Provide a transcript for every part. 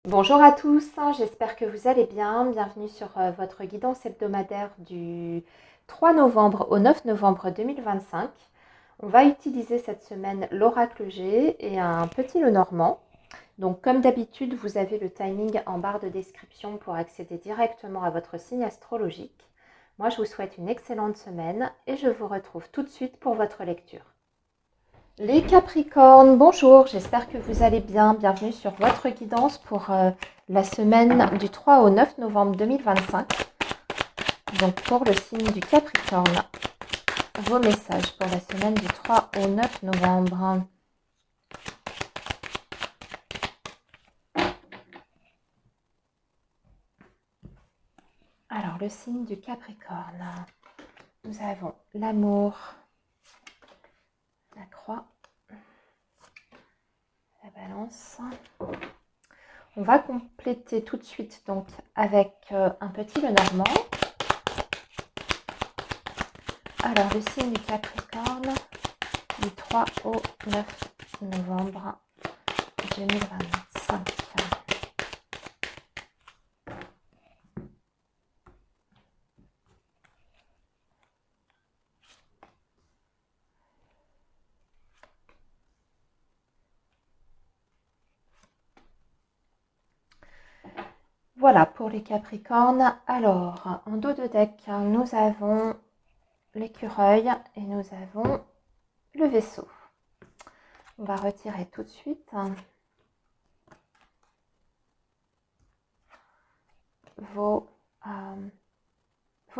Bonjour à tous, j'espère que vous allez bien. Bienvenue sur votre guidance hebdomadaire du 3 novembre au 9 novembre 2025. On va utiliser cette semaine l'oracle G et un petit Lenormand. Donc comme d'habitude, vous avez le timing en barre de description pour accéder directement à votre signe astrologique. Moi, je vous souhaite une excellente semaine et je vous retrouve tout de suite pour votre lecture. Les Capricornes, bonjour, j'espère que vous allez bien. Bienvenue sur votre guidance pour la semaine du 3 au 9 novembre 2025. Donc pour le signe du Capricorne, vos messages pour la semaine du 3 au 9 novembre. Alors le signe du Capricorne, nous avons l'amour, la croix, la balance. On va compléter tout de suite donc avec un petit Lenormand. Alors le signe du Capricorne du 3 au 9 novembre 2025. Voilà pour les Capricornes. Alors, en dos de deck, nous avons l'écureuil et nous avons le Vaisseau. On va retirer tout de suite vos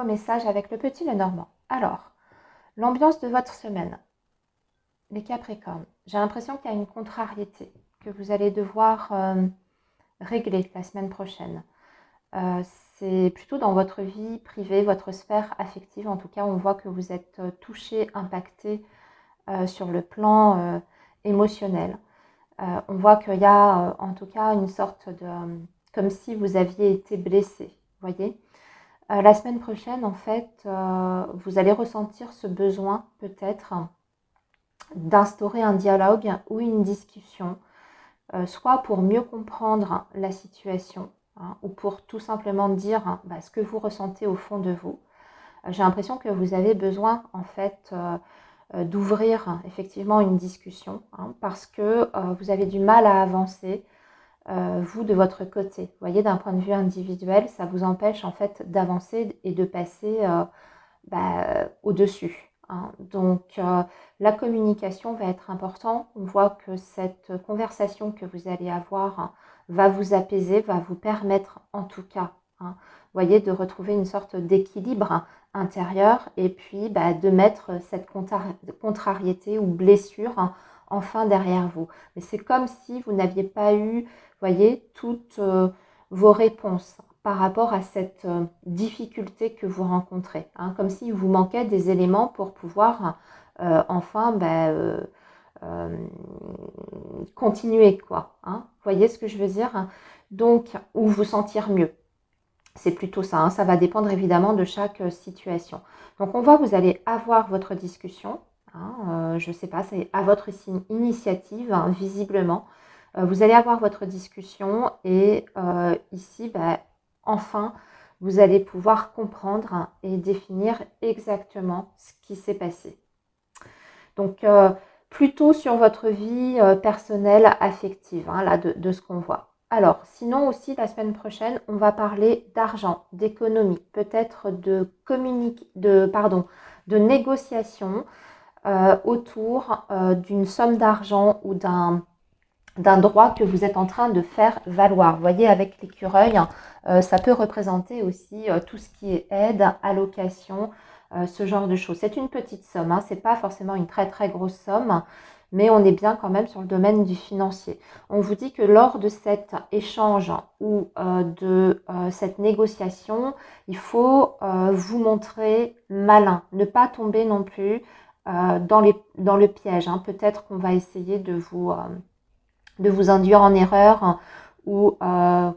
messages avec le petit Lenormand. Alors, l'ambiance de votre semaine, les Capricornes. J'ai l'impression qu'il y a une contrariété que vous allez devoir régler la semaine prochaine. C'est plutôt dans votre vie privée, votre sphère affective. En tout cas, on voit que vous êtes touché, impacté sur le plan émotionnel. On voit qu'il y a en tout cas une sorte de... comme si vous aviez été blessé, voyez. La semaine prochaine, en fait, vous allez ressentir ce besoin peut-être d'instaurer un dialogue ou une discussion, soit pour mieux comprendre la situation, ou pour tout simplement dire ce que vous ressentez au fond de vous. J'ai l'impression que vous avez besoin en fait d'ouvrir effectivement une discussion, parce que vous avez du mal à avancer, vous de votre côté. Vous voyez, d'un point de vue individuel, ça vous empêche en fait d'avancer et de passer au-dessus. Donc la communication va être importante. On voit que cette conversation que vous allez avoir va vous apaiser, va vous permettre en tout cas, vous voyez, de retrouver une sorte d'équilibre intérieur et puis de mettre cette contrariété ou blessure enfin derrière vous. Mais c'est comme si vous n'aviez pas eu, voyez, toutes vos réponses par rapport à cette difficulté que vous rencontrez, comme s'il vous manquait des éléments pour pouvoir enfin continuer, quoi. Vous voyez ce que je veux dire? Donc, ou vous sentir mieux. C'est plutôt ça, ça va dépendre évidemment de chaque situation. Donc, on voit que vous allez avoir votre discussion, je ne sais pas, c'est à votre initiative, visiblement. Vous allez avoir votre discussion et ici, enfin, vous allez pouvoir comprendre et définir exactement ce qui s'est passé. Donc, plutôt sur votre vie personnelle, affective, là, de ce qu'on voit. Alors, sinon aussi, la semaine prochaine, on va parler d'argent, d'économie, peut-être de négociation autour d'une somme d'argent ou d'un droit que vous êtes en train de faire valoir. Vous voyez, avec l'écureuil, ça peut représenter aussi tout ce qui est aide, allocation, ce genre de choses. C'est une petite somme, ce n'est pas forcément une très très grosse somme, mais on est bien quand même sur le domaine du financier. On vous dit que lors de cet échange ou de cette négociation, il faut vous montrer malin, ne pas tomber non plus dans le piège. Peut-être qu'on va essayer de vous induire en erreur ou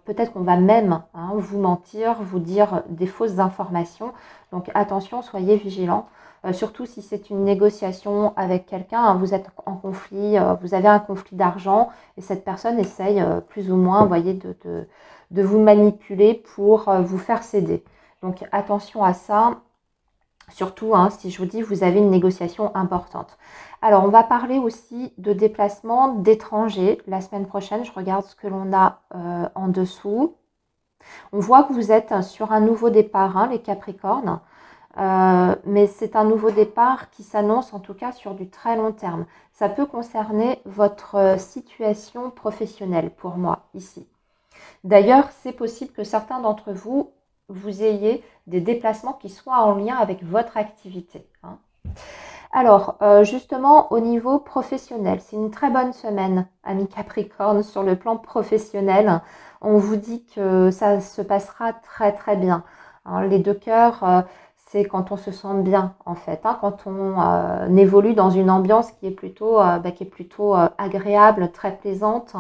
peut-être qu'on va même vous mentir, vous dire des fausses informations. Donc attention, soyez vigilants. Surtout si c'est une négociation avec quelqu'un, vous êtes en conflit, vous avez un conflit d'argent et cette personne essaye plus ou moins, vous voyez, de vous manipuler pour vous faire céder. Donc attention à ça, surtout si je vous dis vous avez une négociation importante. Alors on va parler aussi de déplacement d'étrangers la semaine prochaine. Je regarde ce que l'on a en dessous. On voit que vous êtes sur un nouveau départ, les Capricornes. Mais c'est un nouveau départ qui s'annonce en tout cas sur du très long terme. Ça peut concerner votre situation professionnelle pour moi ici. D'ailleurs, c'est possible que certains d'entre vous, vous ayez des déplacements qui soient en lien avec votre activité. Alors, justement, au niveau professionnel, c'est une très bonne semaine, amis Capricorne, sur le plan professionnel. On vous dit que ça se passera très très bien. Les deux cœurs, c'est quand on se sent bien en fait, quand on évolue dans une ambiance qui est plutôt agréable, très plaisante.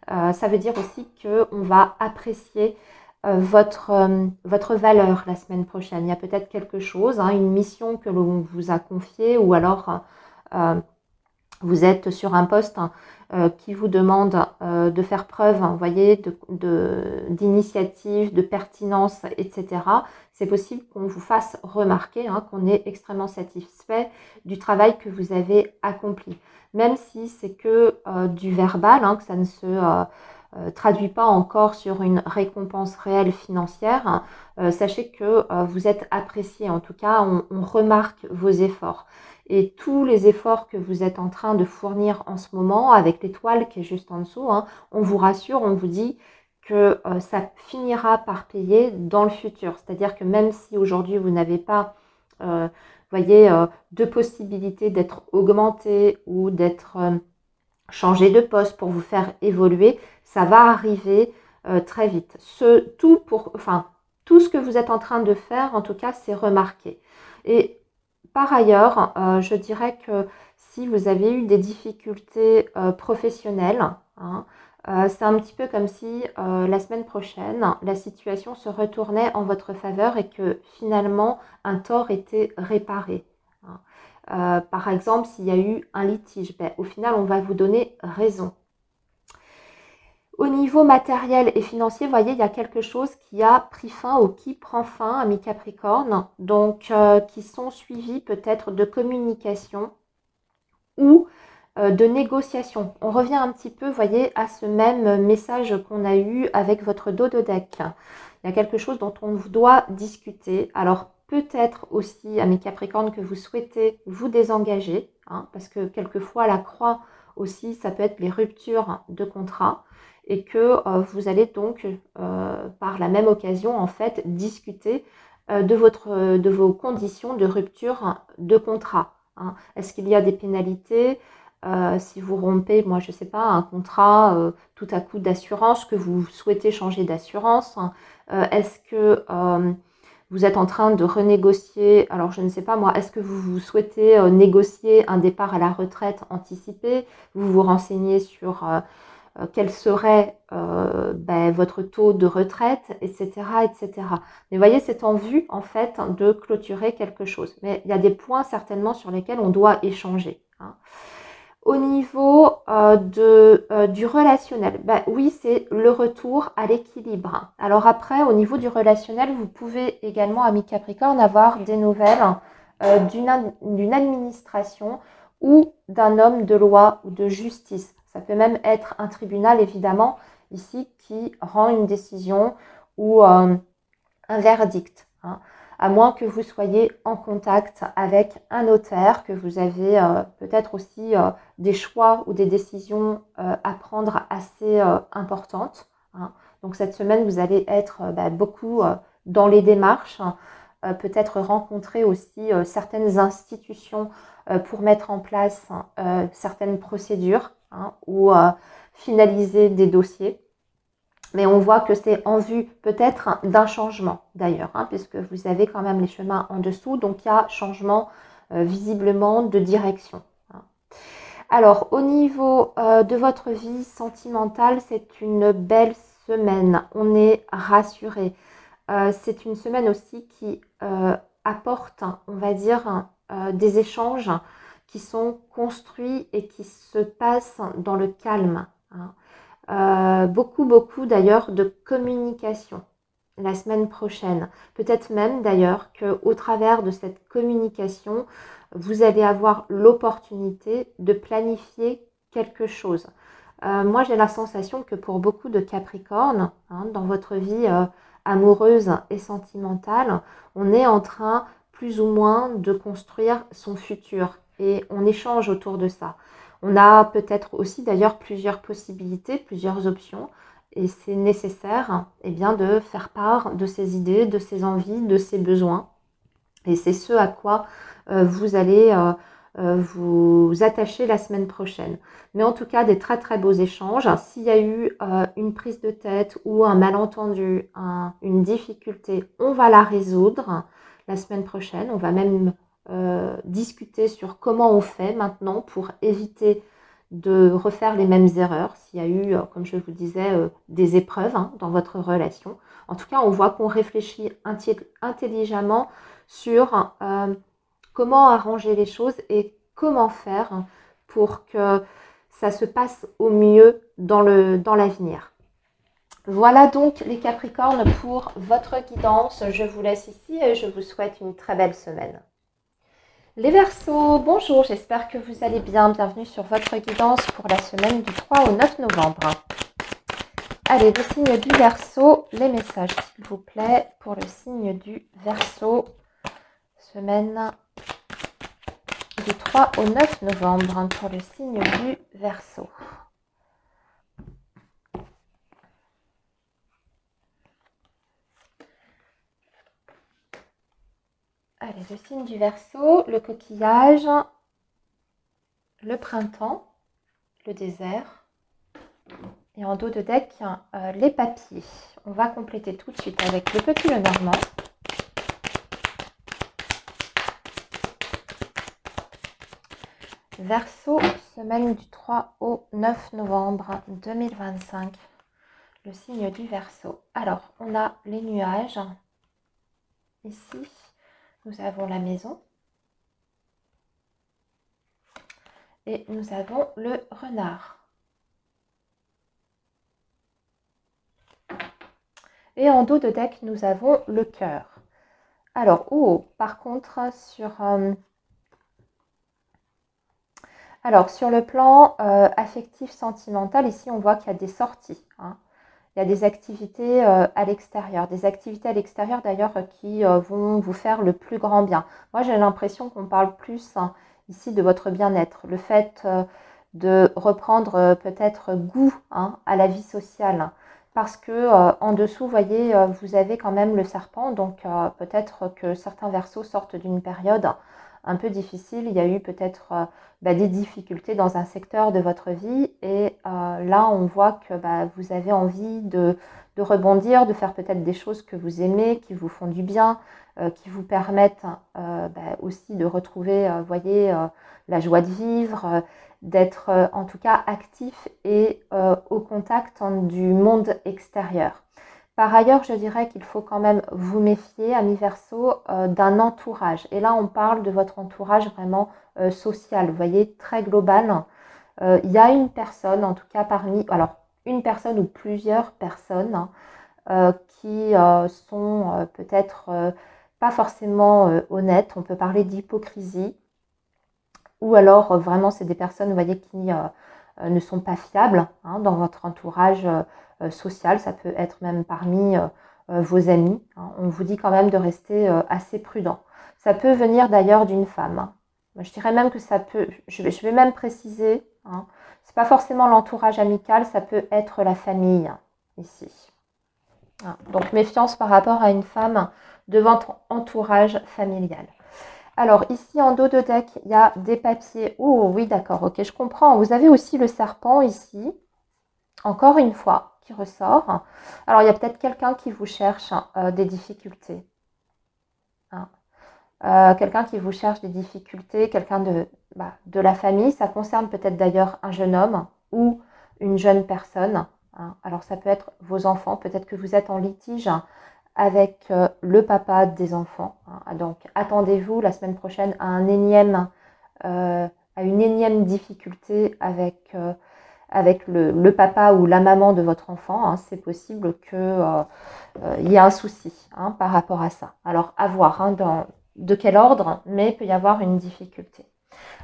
Ça veut dire aussi qu'on va apprécier votre valeur la semaine prochaine. Il y a peut-être quelque chose, une mission que l'on vous a confiée, ou alors vous êtes sur un poste qui vous demande de faire preuve, vous voyez, d'initiative, de pertinence, etc. C'est possible qu'on vous fasse remarquer qu'on est extrêmement satisfait du travail que vous avez accompli. Même si c'est que du verbal, que ça ne se traduit pas encore sur une récompense réelle financière, sachez que vous êtes apprécié. En tout cas, on remarque vos efforts. Et tous les efforts que vous êtes en train de fournir en ce moment, avec l'étoile qui est juste en dessous, on vous rassure, on vous dit que ça finira par payer dans le futur. C'est-à-dire que même si aujourd'hui vous n'avez pas, de possibilité d'être augmenté ou d'être changé de poste pour vous faire évoluer, ça va arriver très vite. Tout ce que vous êtes en train de faire, en tout cas, c'est remarqué. Et par ailleurs, je dirais que si vous avez eu des difficultés professionnelles, c'est un petit peu comme si la semaine prochaine, la situation se retournait en votre faveur et que finalement, un tort était réparé. Par exemple, s'il y a eu un litige, au final, on va vous donner raison. Au niveau matériel et financier, vous voyez, il y a quelque chose qui a pris fin ou qui prend fin, amis Capricorne, donc qui sont suivis peut-être de communication ou de négociation. On revient un petit peu, vous voyez, à ce même message qu'on a eu avec votre dos de deck. Il y a quelque chose dont on doit discuter. Alors, peut-être aussi, amis Capricorne, que vous souhaitez vous désengager, parce que quelquefois, la croix aussi, ça peut être les ruptures de contrat, et que vous allez donc, par la même occasion, en fait, discuter de vos conditions de rupture de contrat. Est-ce qu'il y a des pénalités si vous rompez, moi je ne sais pas, un contrat tout à coup d'assurance, que vous souhaitez changer d'assurance, est-ce que vous êtes en train de renégocier, alors je ne sais pas moi, est-ce que vous souhaitez négocier un départ à la retraite anticipé, vous vous renseignez sur quel serait votre taux de retraite, etc., etc. Mais vous voyez, c'est en vue en fait de clôturer quelque chose. Mais il y a des points certainement sur lesquels on doit échanger. Au niveau du relationnel, oui, c'est le retour à l'équilibre. Alors après, au niveau du relationnel, vous pouvez également, amis Capricorne, avoir des nouvelles d'une administration ou d'un homme de loi ou de justice. Ça peut même être un tribunal, évidemment, ici, qui rend une décision ou un verdict. À moins que vous soyez en contact avec un notaire, que vous avez peut-être aussi des choix ou des décisions à prendre assez importantes. Donc cette semaine, vous allez être beaucoup dans les démarches, peut-être rencontrer aussi certaines institutions pour mettre en place certaines procédures ou finaliser des dossiers. Mais on voit que c'est en vue peut-être d'un changement d'ailleurs, puisque vous avez quand même les chemins en dessous, donc il y a changement visiblement de direction. Alors au niveau de votre vie sentimentale, c'est une belle semaine, on est rassuré. C'est une semaine aussi qui apporte, on va dire, des échanges qui sont construits et qui se passent dans le calme, hein. Beaucoup d'ailleurs de communication la semaine prochaine. Peut-être même d'ailleurs qu'au travers de cette communication, vous allez avoir l'opportunité de planifier quelque chose. Moi, j'ai la sensation que pour beaucoup de Capricornes, hein, dans votre vie amoureuse et sentimentale, on est en train plus ou moins de construire son futur et on échange autour de ça. On a peut-être aussi d'ailleurs plusieurs possibilités, plusieurs options et c'est nécessaire eh bien, de faire part de ses idées, de ses envies, de ses besoins. Et c'est ce à quoi vous allez vous attacher la semaine prochaine. Mais en tout cas, des très très beaux échanges. S'il y a eu une prise de tête ou un malentendu, une difficulté, on va la résoudre la semaine prochaine. On va même discuter sur comment on fait maintenant pour éviter de refaire les mêmes erreurs s'il y a eu, comme je vous disais, des épreuves dans votre relation. En tout cas, on voit qu'on réfléchit intelligemment sur comment arranger les choses et comment faire pour que ça se passe au mieux dans l'avenir. Voilà donc les Capricornes pour votre guidance. Je vous laisse ici et je vous souhaite une très belle semaine. Les Verseaux, bonjour, j'espère que vous allez bien. Bienvenue sur votre guidance pour la semaine du 3 au 9 novembre. Allez, le signe du Verseau, les messages s'il vous plaît pour le signe du Verseau, semaine du 3 au 9 novembre pour le signe du Verseau. Allez, le signe du Verseau, le coquillage, le printemps, le désert et en dos de deck, les papiers. On va compléter tout de suite avec le petit Lenormand. Verseau, semaine du 3 au 9 novembre 2025, le signe du Verseau. Alors, on a les nuages. Ici, nous avons la maison. Et nous avons le renard. Et en dos de deck, nous avons le cœur. Alors, par contre, sur le plan affectif, sentimental, ici, on voit qu'il y a des sorties. Il y a des activités à l'extérieur. Des activités à l'extérieur, d'ailleurs, qui vont vous faire le plus grand bien. Moi, j'ai l'impression qu'on parle plus ici de votre bien-être. Le fait de reprendre peut-être goût à la vie sociale. Parce que en dessous, vous voyez, vous avez quand même le serpent. Donc, peut-être que certains Verseaux sortent d'une période un peu difficile. Il y a eu peut-être des difficultés dans un secteur de votre vie et là on voit que vous avez envie de rebondir, de faire peut-être des choses que vous aimez, qui vous font du bien, qui vous permettent aussi de retrouver, voyez, la joie de vivre, d'être en tout cas actif et au contact du monde extérieur. Par ailleurs, je dirais qu'il faut quand même vous méfier, amis Verseau, d'un entourage. Et là, on parle de votre entourage vraiment social, vous voyez, très global. Il y a une personne, en tout cas alors une personne ou plusieurs personnes qui sont peut-être pas forcément honnêtes. On peut parler d'hypocrisie. Ou alors, vraiment, c'est des personnes, vous voyez, qui ne sont pas fiables dans votre entourage social. Ça peut être même parmi vos amis. On vous dit quand même de rester assez prudent. Ça peut venir d'ailleurs d'une femme. Je dirais même que ça peut, je vais même préciser, c'est pas forcément l'entourage amical, ça peut être la famille ici. Donc méfiance par rapport à une femme de votre entourage familial. Alors ici en dos de deck, il y a des papiers. Oh oui, d'accord, ok, je comprends. Vous avez aussi le serpent ici, encore une fois, qui ressort. Alors il y a peut-être quelqu'un qui vous cherche des difficultés. Quelqu'un qui vous cherche des difficultés, quelqu'un de la famille. Ça concerne peut-être d'ailleurs un jeune homme ou une jeune personne. hein. Alors ça peut être vos enfants, peut-être que vous êtes en litige avec le papa des enfants, hein. Donc attendez-vous la semaine prochaine à une énième difficulté avec le papa ou la maman de votre enfant, hein. C'est possible qu'il y ait un souci, hein, par rapport à ça. Alors à voir, hein, de quel ordre, mais il peut y avoir une difficulté.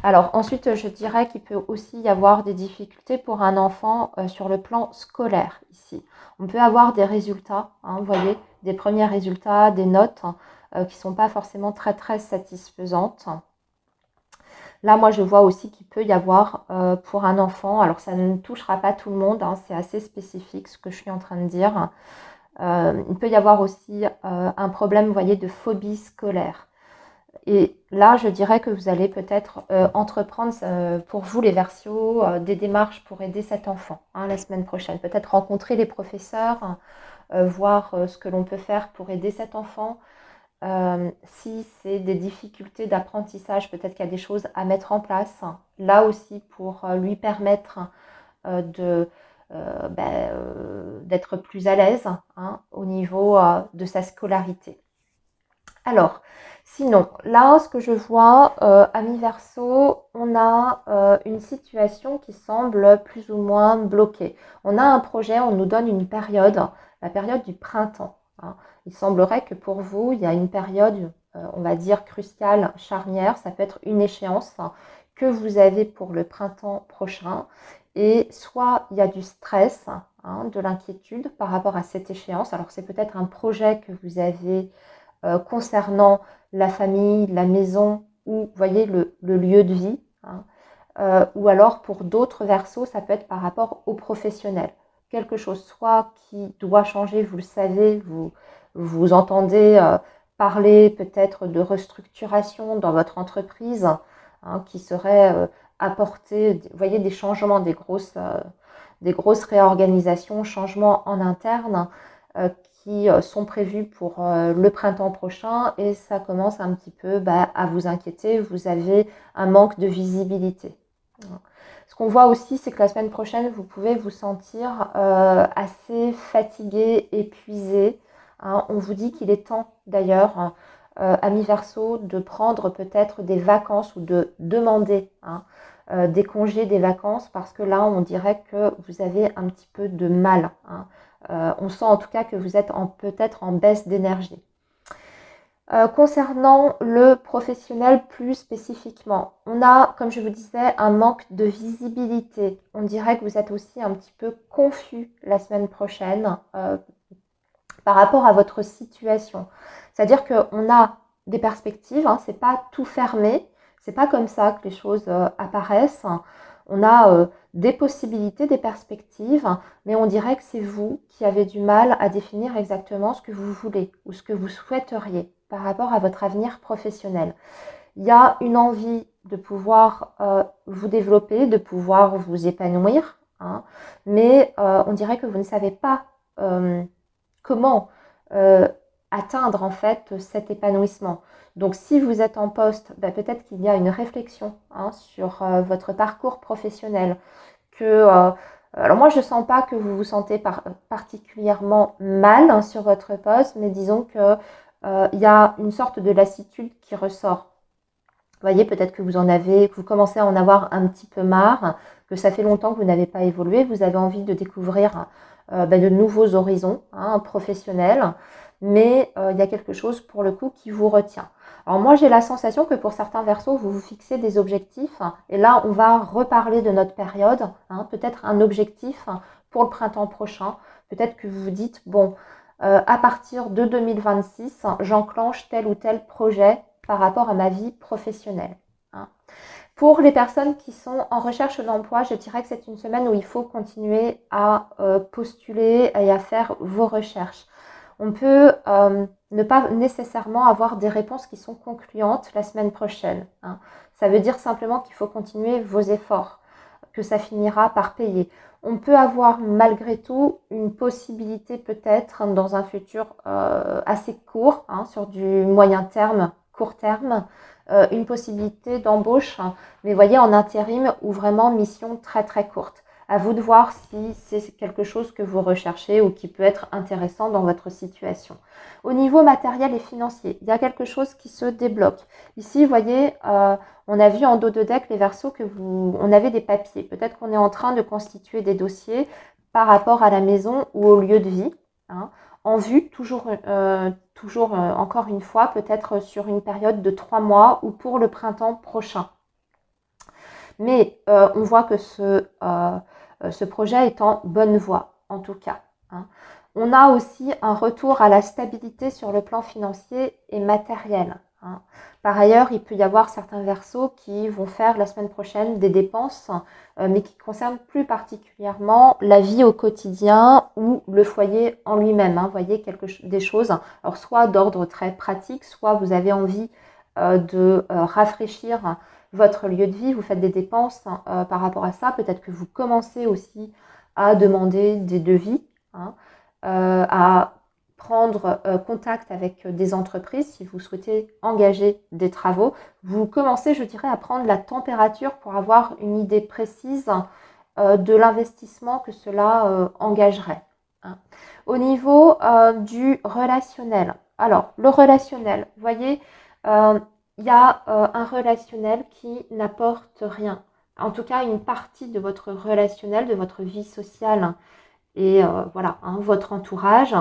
Alors ensuite, je dirais qu'il peut aussi y avoir des difficultés pour un enfant sur le plan scolaire ici. On peut avoir des résultats, hein, vous voyez, des premiers résultats, des notes qui ne sont pas forcément très très satisfaisantes. Là, moi, je vois aussi qu'il peut y avoir pour un enfant, alors ça ne touchera pas tout le monde, hein, c'est assez spécifique ce que je suis en train de dire. Il peut y avoir aussi un problème, vous voyez, de phobie scolaire. Et là, je dirais que vous allez peut-être entreprendre, pour vous les Verseaux, des démarches pour aider cet enfant, hein, la semaine prochaine. Peut-être rencontrer les professeurs, voir ce que l'on peut faire pour aider cet enfant. Si c'est des difficultés d'apprentissage, peut-être qu'il y a des choses à mettre en place. Là aussi, pour lui permettre d'être plus à l'aise, hein, au niveau de sa scolarité. Alors, sinon, là, ce que je vois, amis Verseau, on a une situation qui semble plus ou moins bloquée. On a un projet, on nous donne une période, la période du printemps, hein. Il semblerait que pour vous, il y a une période, on va dire, cruciale, charnière. Ça peut être une échéance que vous avez pour le printemps prochain. Et soit il y a du stress, hein, de l'inquiétude par rapport à cette échéance. Alors, c'est peut-être un projet que vous avez concernant la famille, la maison ou, vous voyez, le lieu de vie, hein. Ou alors pour d'autres Verseaux, ça peut être par rapport aux professionnels. Quelque chose soit qui doit changer, vous le savez, vous entendez parler peut-être de restructuration dans votre entreprise, hein, qui serait apporter, vous voyez, des changements, des grosses réorganisations, changements en interne qui sont prévus pour le printemps prochain, et ça commence un petit peu à vous inquiéter. Vous avez un manque de visibilité. Ce qu'on voit aussi, c'est que la semaine prochaine, vous pouvez vous sentir assez fatigué, épuisé, hein. On vous dit qu'il est temps d'ailleurs, amis Verseau, de prendre peut-être des vacances ou de demander, hein, des congés, des vacances, parce que là, on dirait que vous avez un petit peu de mal, hein. On sent en tout cas que vous êtes peut-être en baisse d'énergie. Concernant le professionnel plus spécifiquement, on a, comme je vous disais, un manque de visibilité. On dirait que vous êtes aussi un petit peu confus la semaine prochaine par rapport à votre situation. C'est-à-dire qu'on a des perspectives, hein, c'est pas tout fermé, c'est pas comme ça que les choses apparaissent. On a des possibilités, des perspectives, mais on dirait que c'est vous qui avez du mal à définir exactement ce que vous voulez ou ce que vous souhaiteriez par rapport à votre avenir professionnel. Il y a une envie de pouvoir vous développer, de pouvoir vous épanouir, hein, mais on dirait que vous ne savez pas comment atteindre en fait cet épanouissement. Donc si vous êtes en poste, peut-être qu'il y a une réflexion, hein, sur votre parcours professionnel. Alors moi je ne sens pas que vous vous sentez particulièrement mal, hein, sur votre poste, mais disons que il y a une sorte de lassitude qui ressort. Vous voyez, peut-être que vous commencez à en avoir un petit peu marre, que ça fait longtemps que vous n'avez pas évolué, vous avez envie de découvrir de nouveaux horizons, hein, professionnels, mais il y a quelque chose pour le coup qui vous retient. Alors moi j'ai la sensation que pour certains Verseaux, vous vous fixez des objectifs, et là on va reparler de notre période, hein, peut-être un objectif pour le printemps prochain. Peut-être que vous vous dites, bon, à partir de 2026, j'enclenche tel ou tel projet par rapport à ma vie professionnelle, hein. Pour les personnes qui sont en recherche d'emploi, je dirais que c'est une semaine où il faut continuer à postuler et à faire vos recherches. On peut ne pas nécessairement avoir des réponses qui sont concluantes la semaine prochaine, hein. Ça veut dire simplement qu'il faut continuer vos efforts, que ça finira par payer. On peut avoir malgré tout une possibilité peut-être dans un futur assez court, hein, sur du moyen terme, court terme, une possibilité d'embauche, mais voyez, en intérim ou vraiment mission très très courte. À vous de voir si c'est quelque chose que vous recherchez ou qui peut être intéressant dans votre situation. Au niveau matériel et financier, il y a quelque chose qui se débloque. Ici, vous voyez, on a vu en dos de deck les Verseaux que on avait des papiers. Peut-être qu'on est en train de constituer des dossiers par rapport à la maison ou au lieu de vie, hein, en vue, toujours encore une fois, peut-être sur une période de 3 mois ou pour le printemps prochain. Mais on voit que ce projet est en bonne voie, en tout cas, hein. On a aussi un retour à la stabilité sur le plan financier et matériel, hein. Par ailleurs, il peut y avoir certains Verseaux qui vont faire la semaine prochaine des dépenses, mais qui concernent plus particulièrement la vie au quotidien ou le foyer en lui-même, hein. Vous voyez, des choses, alors soit d'ordre très pratique, soit vous avez envie de rafraîchir votre lieu de vie, vous faites des dépenses par rapport à ça. Peut-être que vous commencez aussi à demander des devis, hein, à prendre contact avec des entreprises si vous souhaitez engager des travaux. Vous commencez, je dirais, à prendre la température pour avoir une idée précise de l'investissement que cela engagerait, hein. Au niveau du relationnel, alors le relationnel, vous voyez, il y a un relationnel qui n'apporte rien. En tout cas, une partie de votre relationnel, de votre vie sociale et voilà, hein, votre entourage,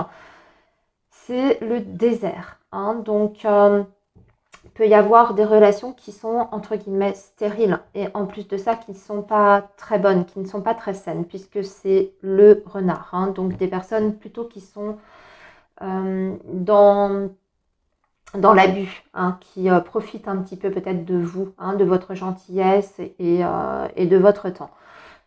c'est le désert, hein. Donc, il peut y avoir des relations qui sont, entre guillemets, stériles. Et en plus de ça, qui ne sont pas très bonnes, qui ne sont pas très saines, puisque c'est le renard, hein. Donc, des personnes plutôt qui sont dans l'abus, hein, qui profitent un petit peu peut-être de vous, hein, de votre gentillesse et de votre temps.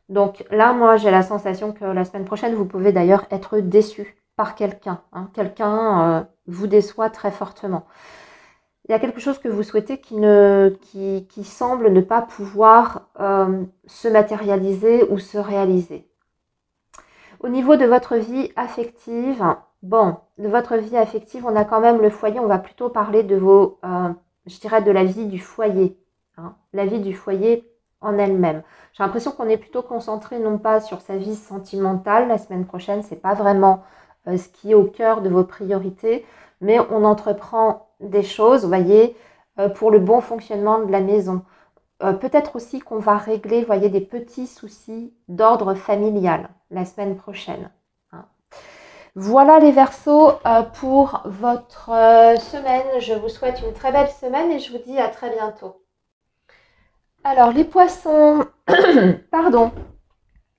Donc là, moi, j'ai la sensation que la semaine prochaine, vous pouvez d'ailleurs être déçu par quelqu'un, hein. Quelqu'un vous déçoit très fortement. Il y a quelque chose que vous souhaitez qui semble ne pas pouvoir se matérialiser ou se réaliser. Au niveau de votre vie affective, bon, de votre vie affective, on a quand même le foyer, on va plutôt parler de je dirais de la vie du foyer, hein, la vie du foyer en elle-même. J'ai l'impression qu'on est plutôt concentré non pas sur sa vie sentimentale, la semaine prochaine, c'est pas vraiment ce qui est au cœur de vos priorités, mais on entreprend des choses, vous voyez, pour le bon fonctionnement de la maison. Peut-être aussi qu'on va régler, vous voyez, des petits soucis d'ordre familial la semaine prochaine, hein. Voilà les Verseaux pour votre semaine. Je vous souhaite une très belle semaine et je vous dis à très bientôt. Alors les Poissons, pardon,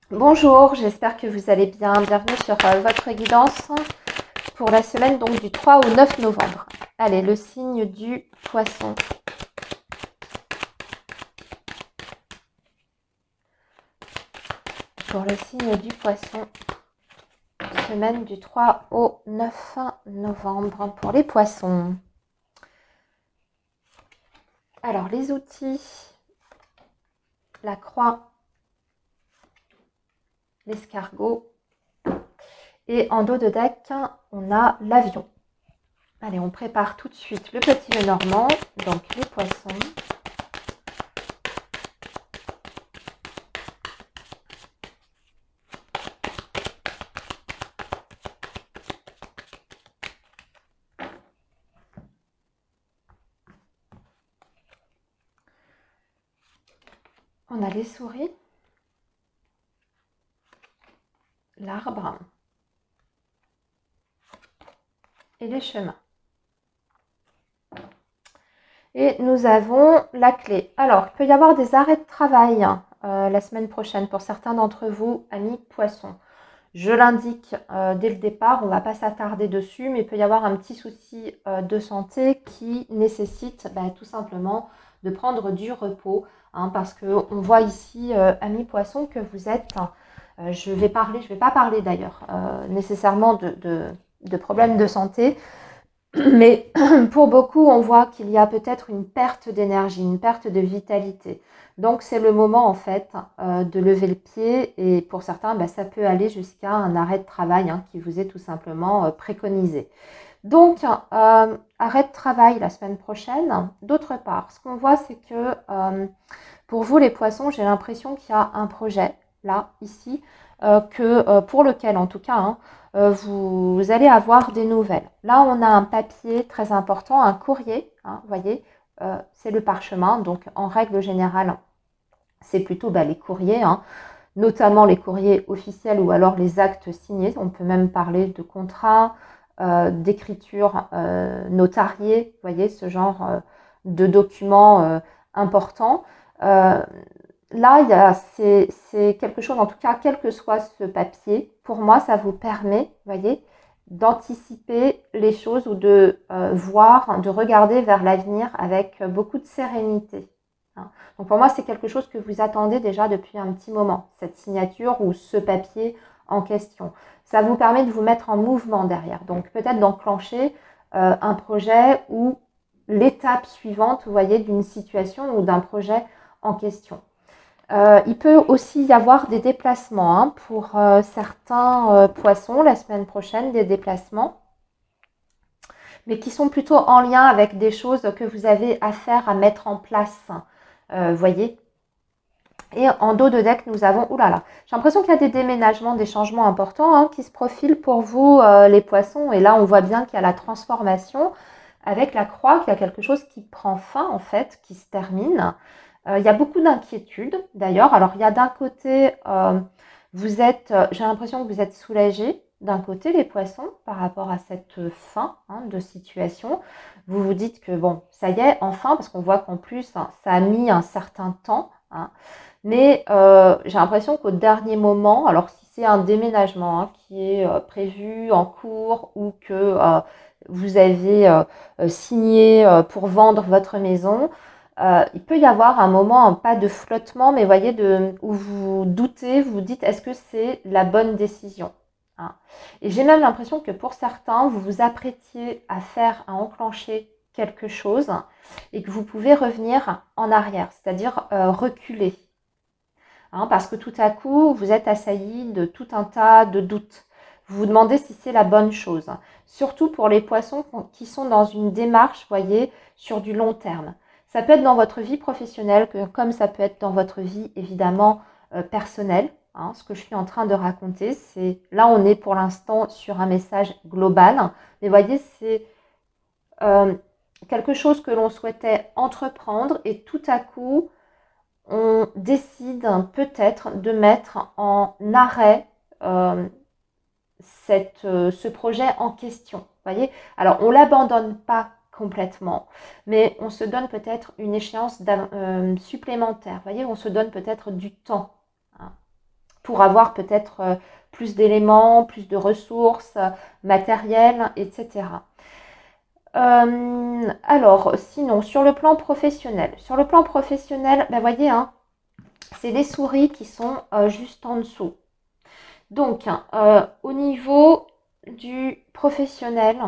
bonjour, j'espère que vous allez bien. Bienvenue sur votre guidance pour la semaine donc du 3 au 9 novembre. Allez, le signe du Poisson. Pour le signe du Poisson, semaine du 3 au 9 novembre pour les Poissons. Alors, les outils, la croix, l'escargot et en dos de deck, on a l'avion. Allez, on prépare tout de suite le petit Lenormand, donc les Poissons. On a les souris, l'arbre et les chemins. Et nous avons la clé. Alors, il peut y avoir des arrêts de travail la semaine prochaine pour certains d'entre vous, amis poissons. Je l'indique dès le départ, on ne va pas s'attarder dessus, mais il peut y avoir un petit souci de santé qui nécessite tout simplement de prendre du repos, hein, parce qu'on voit ici, amis poissons, que vous êtes, je vais pas parler d'ailleurs nécessairement de problèmes de santé, mais pour beaucoup, on voit qu'il y a peut-être une perte d'énergie, une perte de vitalité. Donc, c'est le moment, en fait, de lever le pied. Et pour certains, ça peut aller jusqu'à un arrêt de travail qui vous est tout simplement préconisé. Donc, arrêt de travail la semaine prochaine. D'autre part, ce qu'on voit, c'est que pour vous, les poissons, j'ai l'impression qu'il y a un projet là, ici, pour lequel, en tout cas, hein, vous allez avoir des nouvelles. Là, on a un papier très important, un courrier, hein, vous voyez, c'est le parchemin. Donc, en règle générale, c'est plutôt les courriers, hein, notamment les courriers officiels ou alors les actes signés. On peut même parler de contrats, d'écriture notariée, vous voyez, ce genre de documents importants. Là, c'est quelque chose, en tout cas, quel que soit ce papier, pour moi, ça vous permet, vous voyez, d'anticiper les choses ou de voir, de regarder vers l'avenir avec beaucoup de sérénité. Hein. Donc pour moi, c'est quelque chose que vous attendez déjà depuis un petit moment, cette signature ou ce papier en question. Ça vous permet de vous mettre en mouvement derrière. Donc peut-être d'enclencher un projet ou l'étape suivante, vous voyez, d'une situation ou d'un projet en question. Il peut aussi y avoir des déplacements, hein, pour certains poissons la semaine prochaine, des déplacements, mais qui sont plutôt en lien avec des choses que vous avez à faire, à mettre en place, voyez. Et en dos de deck, nous avons, oulala, j'ai l'impression qu'il y a des déménagements, des changements importants, hein, qui se profilent pour vous, les poissons. Et là, on voit bien qu'il y a la transformation avec la croix, qu'il y a quelque chose qui prend fin, en fait, qui se termine. Il y a beaucoup d'inquiétudes, d'ailleurs. Alors, il y a d'un côté, j'ai l'impression que vous êtes soulagés, d'un côté, les poissons, par rapport à cette fin, hein, de situation. Vous vous dites que, bon, ça y est, enfin, parce qu'on voit qu'en plus, hein, ça a mis un certain temps, hein. Mais j'ai l'impression qu'au dernier moment, alors si c'est un déménagement, hein, qui est prévu en cours ou que vous avez signé pour vendre votre maison, il peut y avoir un moment, pas de flottement, mais voyez, où vous doutez, vous vous dites, est-ce que c'est la bonne décision, hein. Et j'ai même l'impression que pour certains, vous vous apprêtiez à enclencher quelque chose et que vous pouvez revenir en arrière, c'est-à-dire reculer. Hein, parce que tout à coup, vous êtes assailli de tout un tas de doutes. Vous vous demandez si c'est la bonne chose. Surtout pour les poissons qui sont dans une démarche, voyez, sur du long terme. Ça peut être dans votre vie professionnelle, comme ça peut être dans votre vie, évidemment, personnelle. Hein. Ce que je suis en train de raconter, c'est... Là, on est pour l'instant sur un message global. Mais voyez, c'est quelque chose que l'on souhaitait entreprendre et tout à coup, on décide peut-être de mettre en arrêt ce projet en question. Voyez, alors on ne l'abandonne pas complètement, mais on se donne peut-être une échéance supplémentaire. Voyez, on se donne peut-être du temps, hein, pour avoir peut-être plus d'éléments, plus de ressources matérielles, etc. Alors, sinon, sur le plan professionnel, voyez, hein, c'est les souris qui sont juste en dessous. Donc, au niveau du professionnel,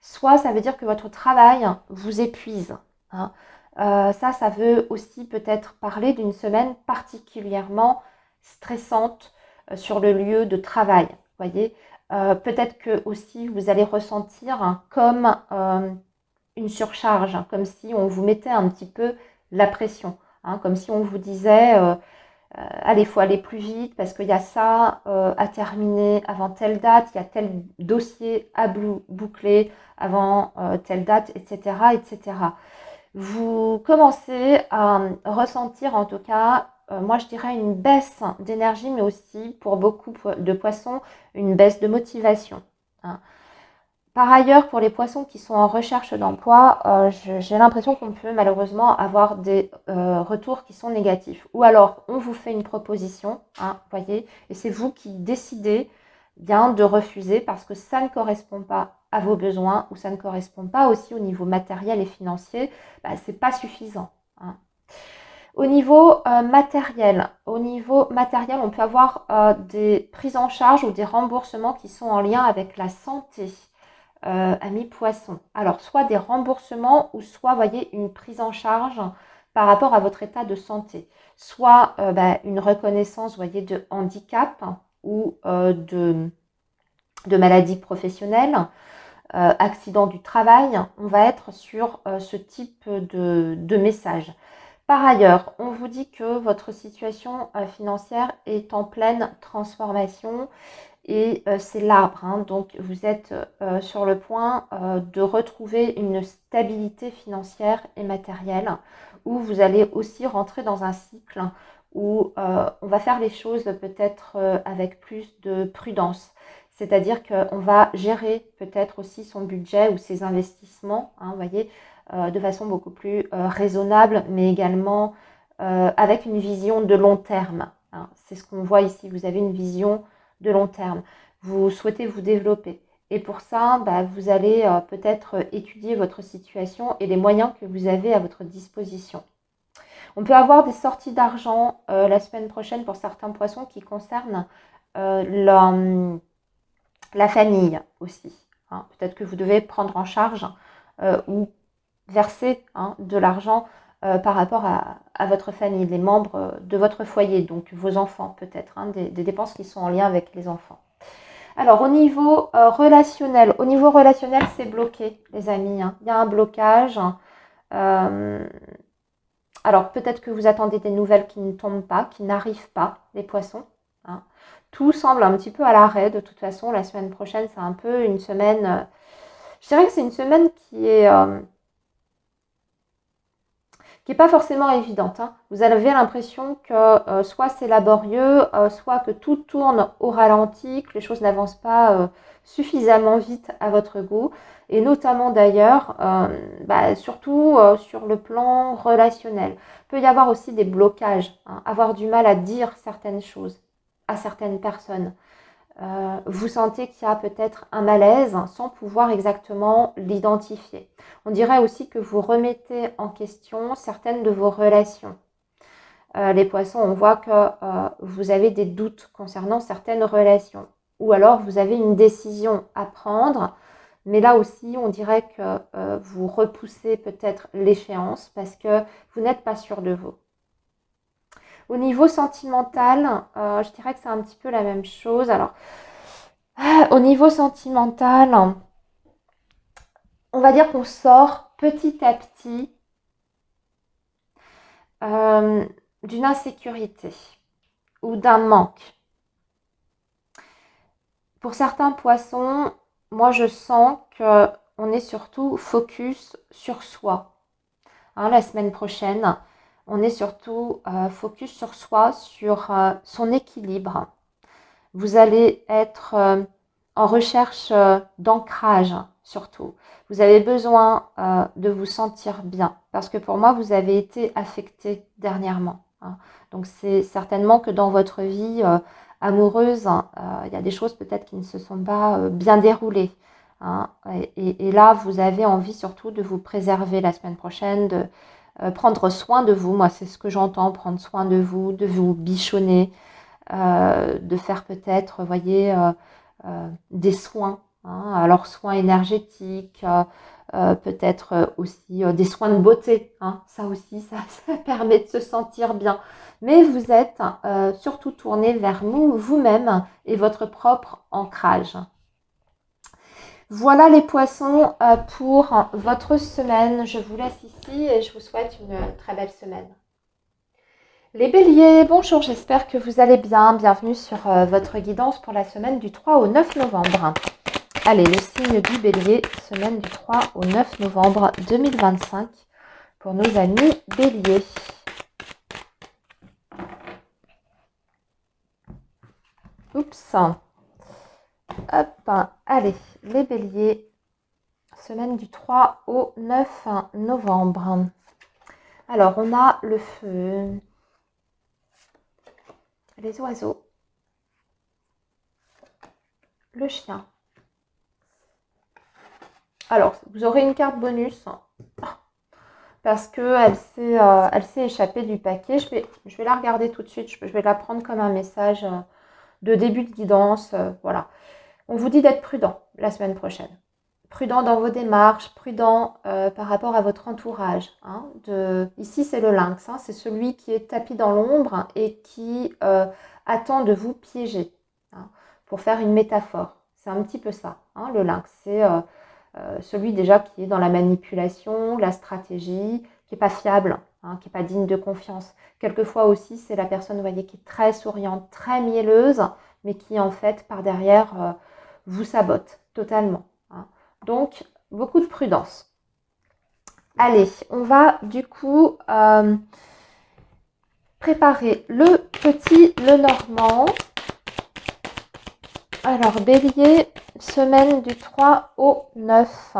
soit ça veut dire que votre travail vous épuise, hein. Ça veut aussi peut-être parler d'une semaine particulièrement stressante sur le lieu de travail. Voyez, peut-être que aussi vous allez ressentir, hein, comme une surcharge, hein, comme si on vous mettait un petit peu la pression, hein, comme si on vous disait allez, il faut aller plus vite parce qu'il y a ça à terminer avant telle date, il y a tel dossier à boucler avant telle date, etc., etc. Vous commencez à ressentir, en tout cas, moi je dirais une baisse d'énergie, mais aussi pour beaucoup de poissons, une baisse de motivation, hein. Par ailleurs, pour les poissons qui sont en recherche d'emploi, j'ai l'impression qu'on peut malheureusement avoir des retours qui sont négatifs. Ou alors, on vous fait une proposition, hein, voyez, et c'est vous qui décidez bien de refuser parce que ça ne correspond pas à vos besoins ou ça ne correspond pas aussi au niveau matériel et financier. Ce n'est pas suffisant, hein. Au niveau matériel, on peut avoir des prises en charge ou des remboursements qui sont en lien avec la santé. Amis poissons. Alors, soit des remboursements ou soit, voyez, une prise en charge par rapport à votre état de santé. Soit une reconnaissance, voyez, de handicap ou de maladie professionnelle, accident du travail. On va être sur ce type de message. Par ailleurs, on vous dit que votre situation financière est en pleine transformation et c'est l'arbre. Hein, donc, vous êtes sur le point de retrouver une stabilité financière et matérielle où vous allez aussi rentrer dans un cycle où on va faire les choses peut-être avec plus de prudence. C'est-à-dire qu'on va gérer peut-être aussi son budget ou ses investissements, hein, vous voyez, de façon beaucoup plus raisonnable, mais également avec une vision de long terme. Hein. C'est ce qu'on voit ici, vous avez une vision de long terme. Vous souhaitez vous développer. Et pour ça, bah, vous allez peut-être étudier votre situation et les moyens que vous avez à votre disposition. On peut avoir des sorties d'argent la semaine prochaine pour certains poissons qui concernent la famille aussi. Hein. Peut-être que vous devez prendre en charge ou verser de l'argent par rapport à votre famille, les membres de votre foyer, donc vos enfants peut-être, hein, des dépenses qui sont en lien avec les enfants. Alors au niveau relationnel, c'est bloqué les amis, hein. Il y a un blocage. Alors peut-être que vous attendez des nouvelles qui ne tombent pas, qui n'arrivent pas, les poissons. Hein. Tout semble un petit peu à l'arrêt de toute façon. La semaine prochaine, c'est un peu une semaine... je dirais que c'est une semaine qui est pas forcément évidente. Hein. Vous avez l'impression que soit c'est laborieux, soit que tout tourne au ralenti, que les choses n'avancent pas suffisamment vite à votre goût. Et notamment d'ailleurs, surtout sur le plan relationnel. Il peut y avoir aussi des blocages, hein, avoir du mal à dire certaines choses à certaines personnes. Vous sentez qu'il y a peut-être un malaise sans pouvoir exactement l'identifier. On dirait aussi que vous remettez en question certaines de vos relations. Les poissons, on voit que vous avez des doutes concernant certaines relations. Ou alors vous avez une décision à prendre, mais là aussi on dirait que vous repoussez peut-être l'échéance parce que vous n'êtes pas sûr de vous. Au niveau sentimental, je dirais que c'est un petit peu la même chose. Alors, au niveau sentimental, on va dire qu'on sort petit à petit d'une insécurité ou d'un manque. Pour certains poissons, moi je sens qu'on est surtout focus sur soi. Hein, la semaine prochaine, on est surtout focus sur soi, sur son équilibre. Vous allez être en recherche d'ancrage surtout. Vous avez besoin de vous sentir bien parce que pour moi, vous avez été affecté dernièrement. Hein. Donc, c'est certainement que dans votre vie amoureuse, il y a des choses peut-être qui ne se sont pas bien déroulées. Hein. Et là, vous avez envie surtout de vous préserver la semaine prochaine, de prendre soin de vous. Moi, c'est ce que j'entends, prendre soin de vous bichonner, de faire peut-être, vous voyez, des soins. Hein, alors, soins énergétiques, peut-être aussi des soins de beauté. Hein, ça aussi, ça permet de se sentir bien. Mais vous êtes surtout tourné vers vous-même et votre propre ancrage. Voilà les poissons pour votre semaine. Je vous laisse ici et je vous souhaite une très belle semaine. Les béliers, bonjour, j'espère que vous allez bien. Bienvenue sur votre guidance pour la semaine du 3 au 9 novembre. Allez, le signe du bélier, semaine du 3 au 9 novembre 2025 pour nos amis béliers. Oups. Hop, allez, les béliers, semaine du 3 au 9 novembre. Alors, on a le feu, les oiseaux, le chien. Alors, vous aurez une carte bonus parce qu'elle s'est échappée du paquet. Je vais la regarder tout de suite. Je vais la prendre comme un message de début de guidance. Voilà. On vous dit d'être prudent la semaine prochaine. Prudent dans vos démarches, prudent par rapport à votre entourage. Hein, ici, c'est le lynx. Hein, c'est celui qui est tapis dans l'ombre et qui attend de vous piéger. Hein, pour faire une métaphore. C'est un petit peu ça. Hein, le lynx, c'est celui déjà qui est dans la manipulation, la stratégie, qui n'est pas fiable. hein, qui n'est pas digne de confiance. Quelquefois aussi, c'est la personne, vous voyez, qui est très souriante, très mielleuse, mais qui en fait, par derrière, vous sabote totalement. Hein. Donc, beaucoup de prudence. Allez, on va du coup préparer le petit Lenormand. Alors, Bélier, semaine du 3 au 9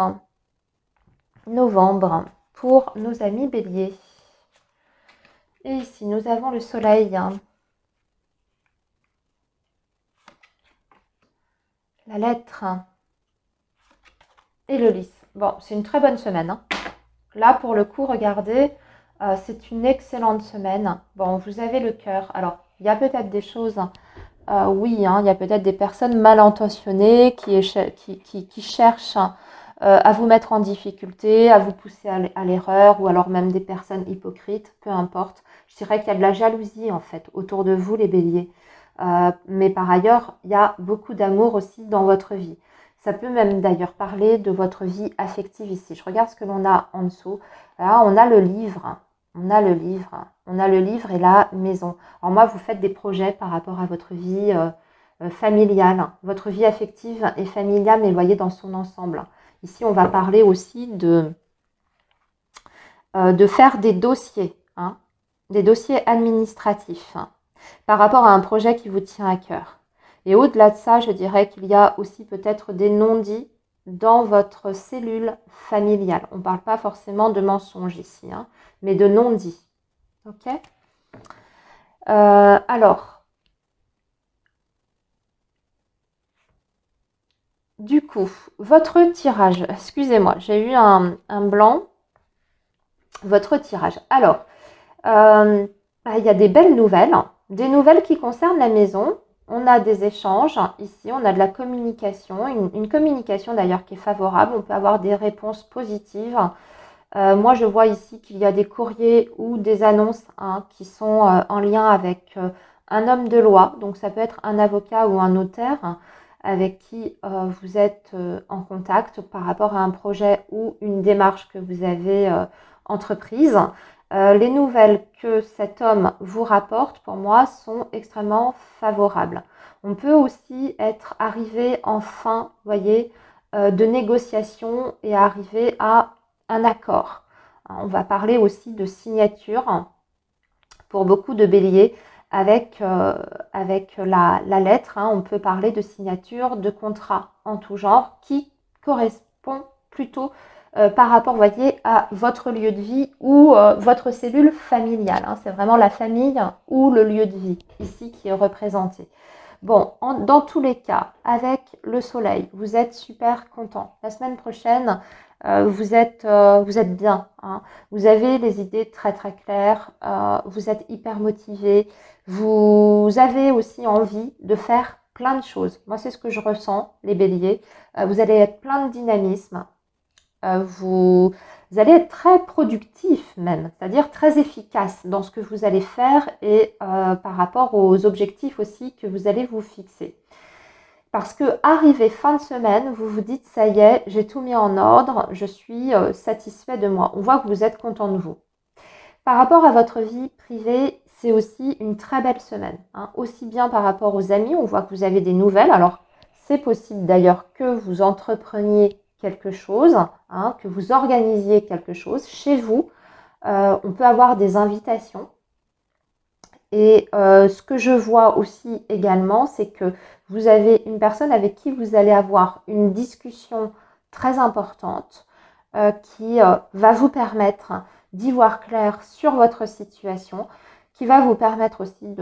novembre pour nos amis Bélier. Et ici, nous avons le soleil. La lettre et le lys. Bon, c'est une très bonne semaine. Hein. Là, pour le coup, regardez, c'est une excellente semaine. Bon, vous avez le cœur. Alors, il y a peut-être des choses, oui, hein, il y a peut-être des personnes mal intentionnées qui cherchent à vous mettre en difficulté, à vous pousser à l'erreur, ou alors même des personnes hypocrites, peu importe. Je dirais qu'il y a de la jalousie, en fait, autour de vous, les béliers. Mais par ailleurs, il y a beaucoup d'amour aussi dans votre vie. Ça peut même d'ailleurs parler de votre vie affective ici. Je regarde ce que l'on a en dessous. Là, on a le livre. On a le livre. On a le livre et la maison. Alors moi, vous faites des projets par rapport à votre vie familiale. Votre vie affective et familiale, mais voyez dans son ensemble. Ici, on va parler aussi de faire des dossiers. Hein, des dossiers administratifs. Hein, par rapport à un projet qui vous tient à cœur. Et au-delà de ça, je dirais qu'il y a aussi peut-être des non-dits dans votre cellule familiale. On ne parle pas forcément de mensonges ici, hein, mais de non-dits. Ok ? Alors, du coup, votre tirage, excusez-moi, j'ai eu un blanc. Votre tirage. Alors, il y a des belles nouvelles. Des nouvelles qui concernent la maison. On a des échanges. Ici, on a de la communication. Une communication d'ailleurs qui est favorable. On peut avoir des réponses positives. Moi, je vois ici qu'il y a des courriers ou des annonces hein, qui sont en lien avec un homme de loi. Donc, ça peut être un avocat ou un notaire avec qui vous êtes en contact par rapport à un projet ou une démarche que vous avez entreprise. Les nouvelles que cet homme vous rapporte, pour moi, sont extrêmement favorables. On peut aussi être arrivé en fin, voyez, de négociation et arriver à un accord. On va parler aussi de signature pour beaucoup de béliers avec la lettre. Hein, on peut parler de signature, de contrat en tout genre qui correspond plutôt par rapport, voyez, à votre lieu de vie ou votre cellule familiale. Hein. C'est vraiment la famille ou le lieu de vie ici qui est représenté. Bon, dans tous les cas, avec le soleil, vous êtes super content. La semaine prochaine, vous êtes bien. Hein. Vous avez les idées très très claires. Vous êtes hyper motivé. Vous avez aussi envie de faire plein de choses. Moi, c'est ce que je ressens, les béliers. Vous allez être plein de dynamisme. Vous allez être très productif même, c'est-à-dire très efficace dans ce que vous allez faire et par rapport aux objectifs aussi que vous allez vous fixer. Parce que arrivé fin de semaine, vous vous dites ça y est, j'ai tout mis en ordre, je suis satisfait de moi. On voit que vous êtes content de vous. Par rapport à votre vie privée, c'est aussi une très belle semaine. Hein. Aussi bien par rapport aux amis, on voit que vous avez des nouvelles. Alors, c'est possible d'ailleurs que vous entrepreniez quelque chose, hein, que vous organisiez quelque chose chez vous. On peut avoir des invitations. Et ce que je vois aussi également, c'est que vous avez une personne avec qui vous allez avoir une discussion très importante qui va vous permettre d'y voir clair sur votre situation, qui va vous permettre aussi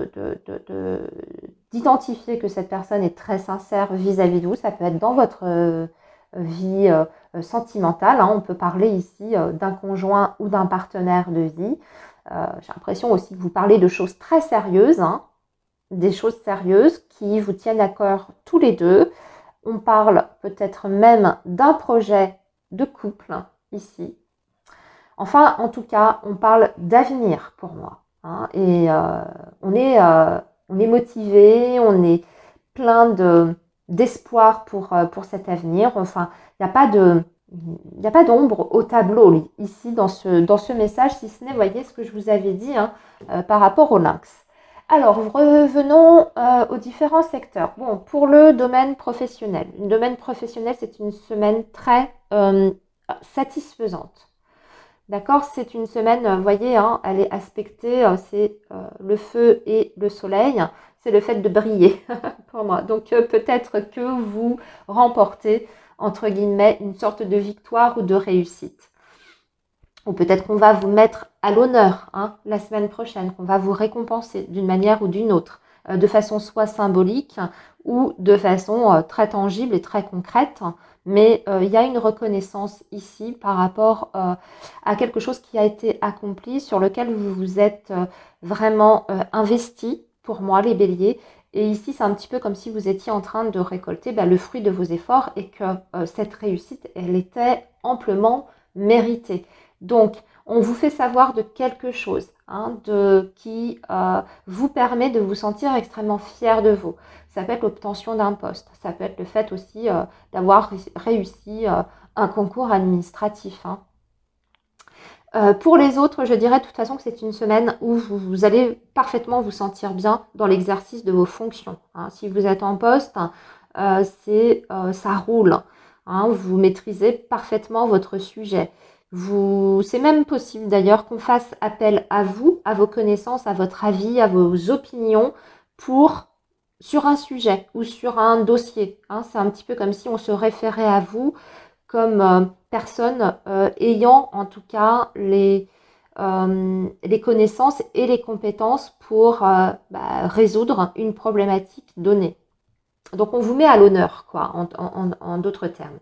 d'identifier que cette personne est très sincère vis-à-vis de vous. Ça peut être dans votre vie sentimentale. Hein. On peut parler ici d'un conjoint ou d'un partenaire de vie. J'ai l'impression aussi que vous parlez de choses très sérieuses, hein, des choses sérieuses qui vous tiennent à cœur tous les deux. On parle peut-être même d'un projet de couple ici. Enfin, en tout cas, on parle d'avenir pour moi. Hein, et on est motivé, on est plein d'espoir pour cet avenir. Enfin, il n'y a pas il n'y a pas d'ombre au tableau ici dans ce message, si ce n'est, voyez ce que je vous avais dit hein, par rapport au lynx. Alors, revenons aux différents secteurs. Bon, pour le domaine professionnel. Le domaine professionnel, c'est une semaine très satisfaisante. D'accord? C'est une semaine, vous voyez, hein, elle est aspectée, c'est le feu et le soleil. C'est le fait de briller pour moi. Donc, peut-être que vous remportez, entre guillemets, une sorte de victoire ou de réussite. Ou peut-être qu'on va vous mettre à l'honneur hein, la semaine prochaine, qu'on va vous récompenser d'une manière ou d'une autre, de façon soit symbolique ou de façon très tangible et très concrète. Mais il y a une reconnaissance ici par rapport à quelque chose qui a été accompli, sur lequel vous vous êtes vraiment investi, pour moi les béliers. Et ici, c'est un petit peu comme si vous étiez en train de récolter le fruit de vos efforts et que cette réussite, elle était amplement méritée. Donc, on vous fait savoir de quelque chose hein, qui vous permet de vous sentir extrêmement fier de vous. Ça peut être l'obtention d'un poste, ça peut être le fait aussi d'avoir réussi un concours administratif. Hein. Pour les autres, je dirais de toute façon que c'est une semaine où vous allez parfaitement vous sentir bien dans l'exercice de vos fonctions. Hein. Si vous êtes en poste, ça roule. Hein. Vous maîtrisez parfaitement votre sujet. C'est même possible d'ailleurs qu'on fasse appel à vous, à vos connaissances, à votre avis, à vos opinions sur un sujet ou sur un dossier. Hein. C'est un petit peu comme si on se référait à vous comme personne ayant en tout cas les connaissances et les compétences pour résoudre une problématique donnée. Donc on vous met à l'honneur, quoi, en d'autres termes.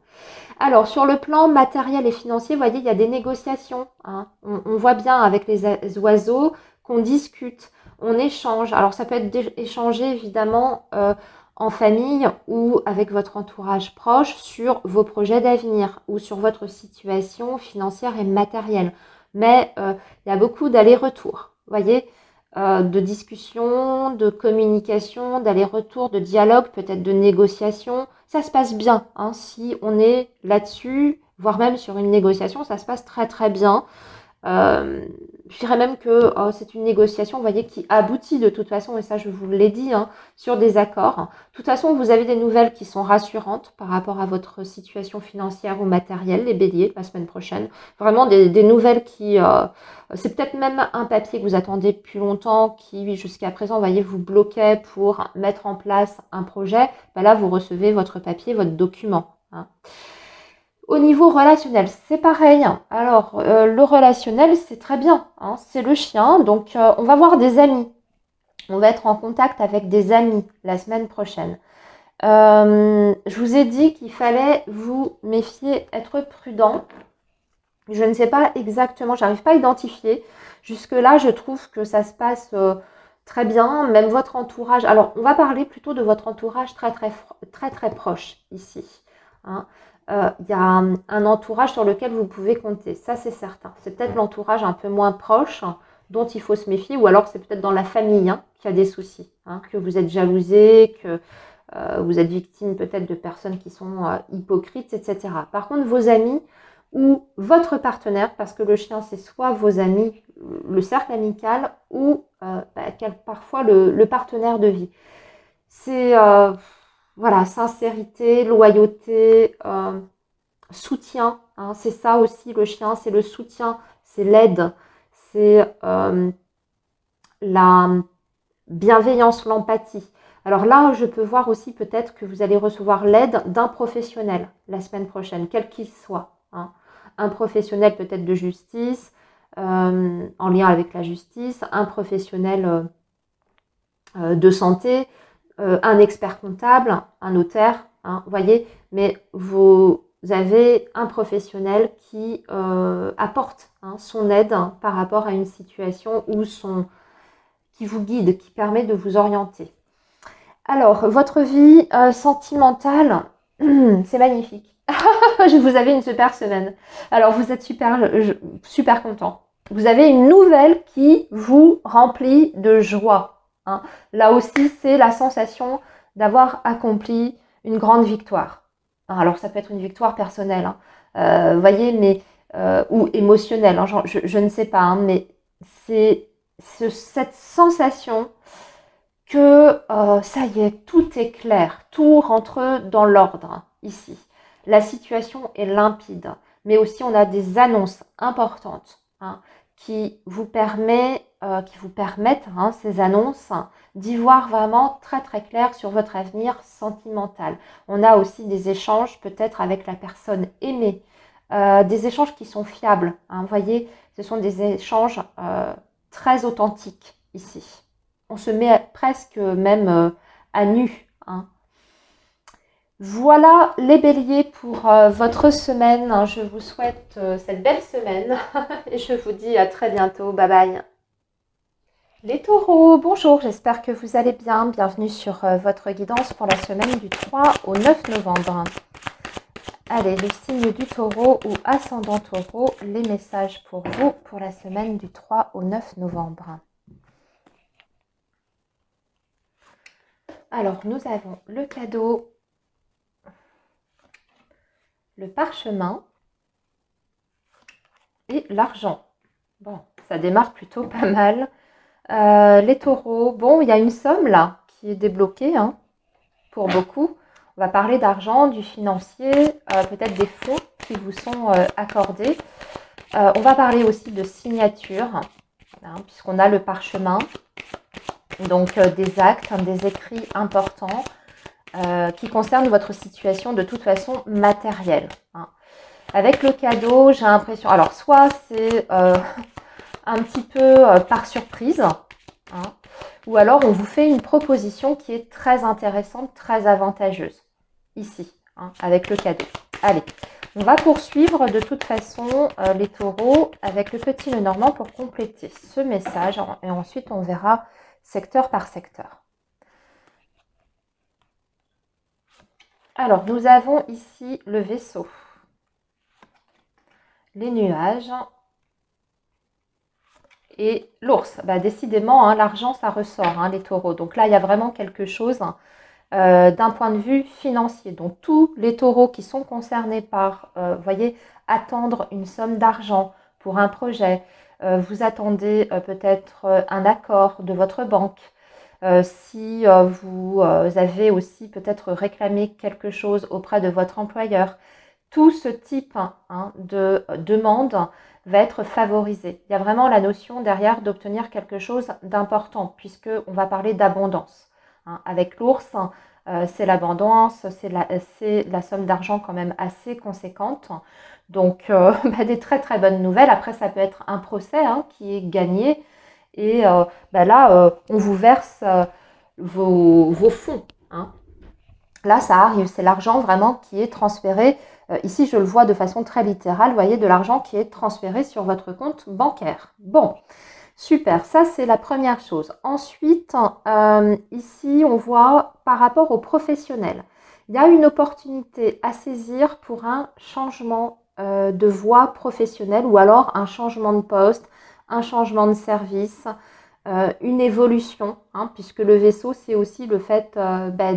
Alors, sur le plan matériel et financier, vous voyez, il y a des négociations. Hein. On voit bien avec les oiseaux qu'on discute, on échange. Alors, ça peut être échangé, évidemment, en famille ou avec votre entourage proche sur vos projets d'avenir ou sur votre situation financière et matérielle. Mais il y a beaucoup d'allers-retours, vous voyez, de discussion, de communication, d'aller-retour, de dialogue, peut-être de négociation. Ça se passe bien. Hein, si on est là-dessus, voire même sur une négociation, ça se passe très très bien. Je dirais même que c'est une négociation, vous voyez, qui aboutit de toute façon, et ça je vous l'ai dit, hein, sur des accords. De toute façon, vous avez des nouvelles qui sont rassurantes par rapport à votre situation financière ou matérielle, les béliers, la semaine prochaine. Vraiment des nouvelles qui... c'est peut-être même un papier que vous attendez depuis longtemps, qui jusqu'à présent, vous voyez, vous bloquait pour mettre en place un projet. Là, vous recevez votre papier, votre document. Hein. Au niveau relationnel, c'est pareil. Alors, le relationnel, c'est très bien. Hein, c'est le chien. Donc, on va voir des amis. On va être en contact avec des amis la semaine prochaine. Je vous ai dit qu'il fallait vous méfier, être prudent. Je ne sais pas exactement, j'arrive pas à identifier. Jusque-là, je trouve que ça se passe très bien. Même votre entourage. Alors, on va parler plutôt de votre entourage très, très, très, très proche ici. Hein. Y a un entourage sur lequel vous pouvez compter, ça c'est certain. C'est peut-être l'entourage un peu moins proche dont il faut se méfier, ou alors c'est peut-être dans la famille hein, qui a des soucis, hein, que vous êtes jalousé, que vous êtes victime peut-être de personnes qui sont hypocrites, etc. Par contre, vos amis ou votre partenaire, parce que le chien c'est soit vos amis, le cercle amical, ou parfois le partenaire de vie. C'est... voilà, sincérité, loyauté, soutien. Hein, c'est ça aussi le chien, c'est le soutien, c'est l'aide, c'est la bienveillance, l'empathie. Alors là, je peux voir aussi peut-être que vous allez recevoir l'aide d'un professionnel la semaine prochaine, quel qu'il soit. Hein. Un professionnel peut-être de justice, en lien avec la justice, un professionnel de santé, un expert comptable, un notaire, hein, vous voyez, mais vous avez un professionnel qui apporte hein, son aide hein, par rapport à une situation ou qui vous guide, qui permet de vous orienter. Alors, votre vie sentimentale, c'est magnifique. Vous avez une super semaine. Alors, vous êtes super content. Vous avez une nouvelle qui vous remplit de joie. Hein. Là aussi, c'est la sensation d'avoir accompli une grande victoire. Alors, ça peut être une victoire personnelle, hein, vous voyez, mais, ou émotionnelle, hein, je ne sais pas, hein, mais c'est cette sensation que ça y est, tout est clair, tout rentre dans l'ordre ici. La situation est limpide, mais aussi on a des annonces importantes, hein, qui vous permettent, hein, ces annonces, d'y voir vraiment très très clair sur votre avenir sentimental. On a aussi des échanges peut-être avec la personne aimée, des échanges qui sont fiables, hein, vous voyez, ce sont des échanges très authentiques ici. On se met presque même à nu, hein. Voilà les béliers pour votre semaine. Je vous souhaite cette belle semaine et je vous dis à très bientôt. Bye bye. Les taureaux, bonjour, j'espère que vous allez bien. Bienvenue sur votre guidance pour la semaine du 3 au 9 novembre. Allez, le signe du taureau ou ascendant taureau, les messages pour vous pour la semaine du 3 au 9 novembre. Alors, nous avons le cadeau, le parchemin et l'argent. Bon, ça démarre plutôt pas mal. Les taureaux, bon, il y a une somme là qui est débloquée, hein, pour beaucoup. On va parler d'argent, du financier, peut-être des fonds qui vous sont accordés. On va parler aussi de signature, hein, puisqu'on a le parchemin. Donc des actes, hein, des écrits importants qui concernent votre situation de toute façon matérielle, hein. Avec le cadeau, j'ai l'impression, alors soit c'est un petit peu par surprise, hein, ou alors on vous fait une proposition qui est très intéressante, très avantageuse, ici, hein, avec le cadeau. Allez, on va poursuivre de toute façon les taureaux avec le petit Lenormand pour compléter ce message et ensuite on verra secteur par secteur. Alors, nous avons ici le vaisseau, les nuages et l'ours. Bah, décidément, hein, l'argent, ça ressort, hein, les taureaux. Donc là, il y a vraiment quelque chose d'un point de vue financier. Donc, tous les taureaux qui sont concernés par, vous voyez, attendre une somme d'argent pour un projet, vous attendez peut-être un accord de votre banque. Si vous avez aussi peut-être réclamé quelque chose auprès de votre employeur, tout ce type, hein, de demande va être favorisé. Il y a vraiment la notion derrière d'obtenir quelque chose d'important puisqu'on va parler d'abondance, hein. Avec l'ours, c'est l'abondance, c'est la somme d'argent quand même assez conséquente. Donc, bah, des très très bonnes nouvelles. Après, ça peut être un procès, hein, qui est gagné. Et bah là, on vous verse vos fonds, hein. Là, ça arrive, c'est l'argent vraiment qui est transféré. Ici, je le vois de façon très littérale, vous voyez, de l'argent qui est transféré sur votre compte bancaire. Bon, super, ça c'est la première chose. Ensuite, ici, on voit par rapport aux professionnels, il y a une opportunité à saisir pour un changement de voie professionnelle ou alors un changement de poste, un changement de service, une évolution, hein, puisque le vaisseau, c'est aussi le fait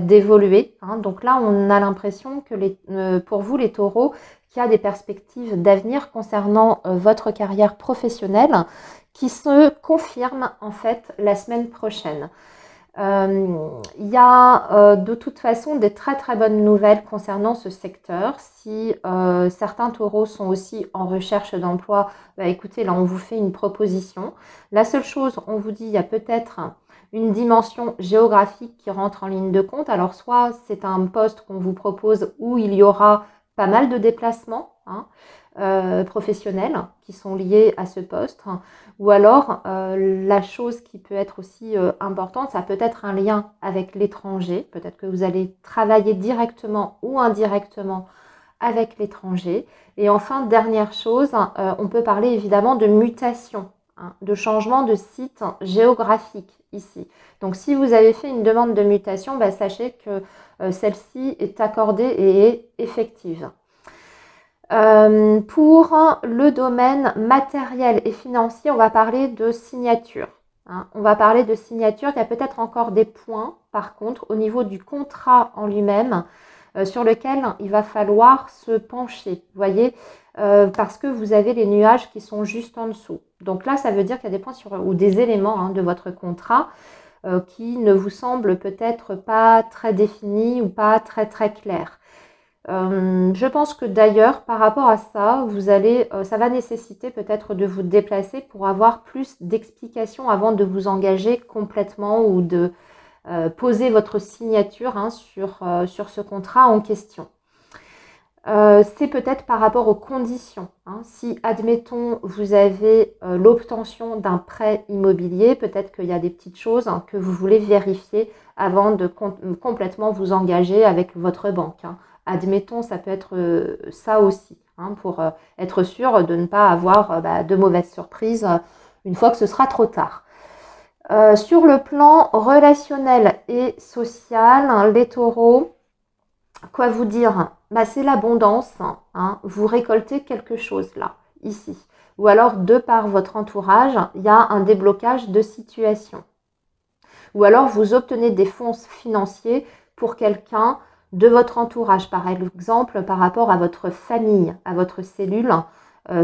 d'évoluer, hein. Donc là, on a l'impression que pour vous, les taureaux, qu'il y a des perspectives d'avenir concernant votre carrière professionnelle qui se confirment en fait la semaine prochaine. Il y a de toute façon des très très bonnes nouvelles concernant ce secteur. Si certains taureaux sont aussi en recherche d'emploi, bah, écoutez, là on vous fait une proposition. La seule chose, on vous dit, il y a peut-être une dimension géographique qui rentre en ligne de compte. Alors soit c'est un poste qu'on vous propose où il y aura pas mal de déplacements, hein, professionnels qui sont liés à ce poste, ou alors la chose qui peut être aussi importante, ça peut être un lien avec l'étranger, peut-être que vous allez travailler directement ou indirectement avec l'étranger. Et enfin, dernière chose, on peut parler évidemment de mutation, hein, de changement de site géographique ici. Donc si vous avez fait une demande de mutation, bah, sachez que celle-ci est accordée et est effective. Pour le domaine matériel et financier, on va parler de signature, hein. On va parler de signature. Il y a peut-être encore des points, par contre, au niveau du contrat en lui-même, sur lequel il va falloir se pencher, vous voyez, parce que vous avez les nuages qui sont juste en dessous. Donc là, ça veut dire qu'il y a des points ou des éléments de votre contrat qui ne vous semblent peut-être pas très définis ou pas très clairs. Je pense que d'ailleurs, par rapport à ça, ça va nécessiter peut-être de vous déplacer pour avoir plus d'explications avant de vous engager complètement ou de poser votre signature sur ce contrat en question. C'est peut-être par rapport aux conditions. Si, admettons, vous avez l'obtention d'un prêt immobilier, peut-être qu'il y a des petites choses que vous voulez vérifier avant de complètement vous engager avec votre banque. Admettons, ça peut être ça aussi, pour être sûr de ne pas avoir de mauvaises surprises une fois que ce sera trop tard. Sur le plan relationnel et social, les taureaux, quoi vous dire? C'est l'abondance, vous récoltez quelque chose là, ici. Ou alors, de par votre entourage, il y a un déblocage de situation. Ou alors, vous obtenez des fonds financiers pour quelqu'un de votre entourage, par exemple, par rapport à votre famille, à votre cellule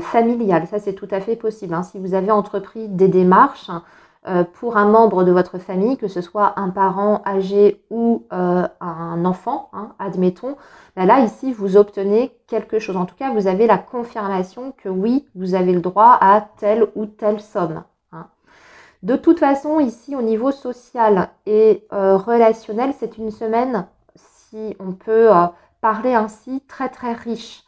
familiale. Ça, c'est tout à fait possible. Si vous avez entrepris des démarches pour un membre de votre famille, que ce soit un parent âgé ou un enfant, admettons, là, ici, vous obtenez quelque chose. En tout cas, vous avez la confirmation que oui, vous avez le droit à telle ou telle somme. De toute façon, ici, au niveau social et relationnel, c'est une semaine, si on peut parler ainsi, très riche.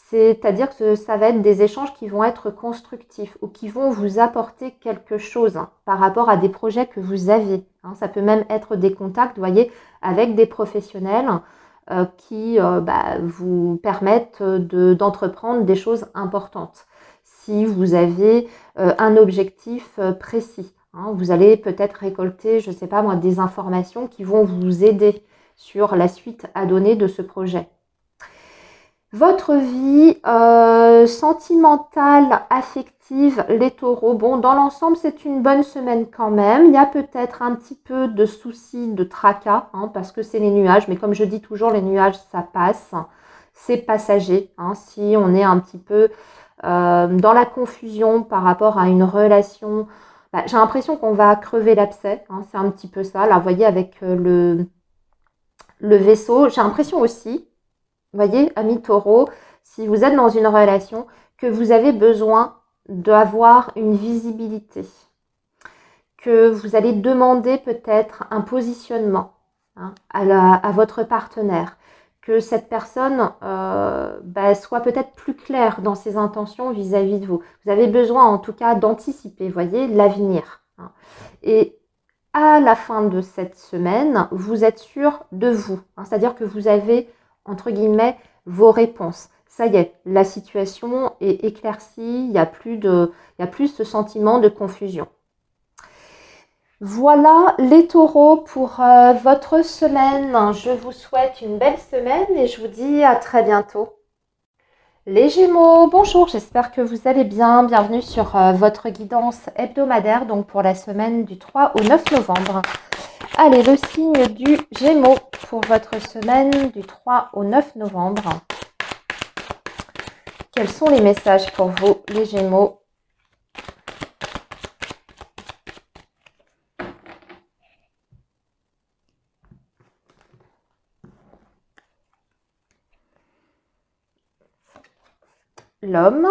C'est-à-dire que ça va être des échanges qui vont être constructifs ou qui vont vous apporter quelque chose par rapport à des projets que vous avez. Ça peut même être des contacts, vous voyez, avec des professionnels qui vous permettent d'entreprendre des choses importantes. Si vous avez un objectif précis, vous allez peut-être récolter, je ne sais pas moi, des informations qui vont vous aider sur la suite à donner de ce projet. Votre vie sentimentale, affective, les taureaux, bon, dans l'ensemble, c'est une bonne semaine quand même. Il y a peut-être un petit peu de soucis, de tracas, parce que c'est les nuages. Mais comme je dis toujours, les nuages, ça passe. C'est passager. Si on est un petit peu dans la confusion par rapport à une relation, j'ai l'impression qu'on va crever l'abcès. C'est un petit peu ça. Là, vous voyez, avec le vaisseau, j'ai l'impression aussi, vous voyez, amis taureaux, si vous êtes dans une relation, que vous avez besoin d'avoir une visibilité, que vous allez demander peut-être un positionnement à votre partenaire, que cette personne soit peut-être plus claire dans ses intentions vis-à-vis de vous. Vous avez besoin en tout cas d'anticiper, vous voyez, l'avenir. Et à la fin de cette semaine, vous êtes sûr de vous. C'est-à-dire que vous avez, entre guillemets, vos réponses. Ça y est, la situation est éclaircie, il n'y a plus ce sentiment de confusion. Voilà les taureaux pour votre semaine. Je vous souhaite une belle semaine et je vous dis à très bientôt. Les Gémeaux, bonjour, j'espère que vous allez bien. Bienvenue sur votre guidance hebdomadaire, donc pour la semaine du 3 au 9 novembre. Allez, le signe du Gémeaux pour votre semaine du 3 au 9 novembre. Quels sont les messages pour vous, les Gémeaux ? L'homme,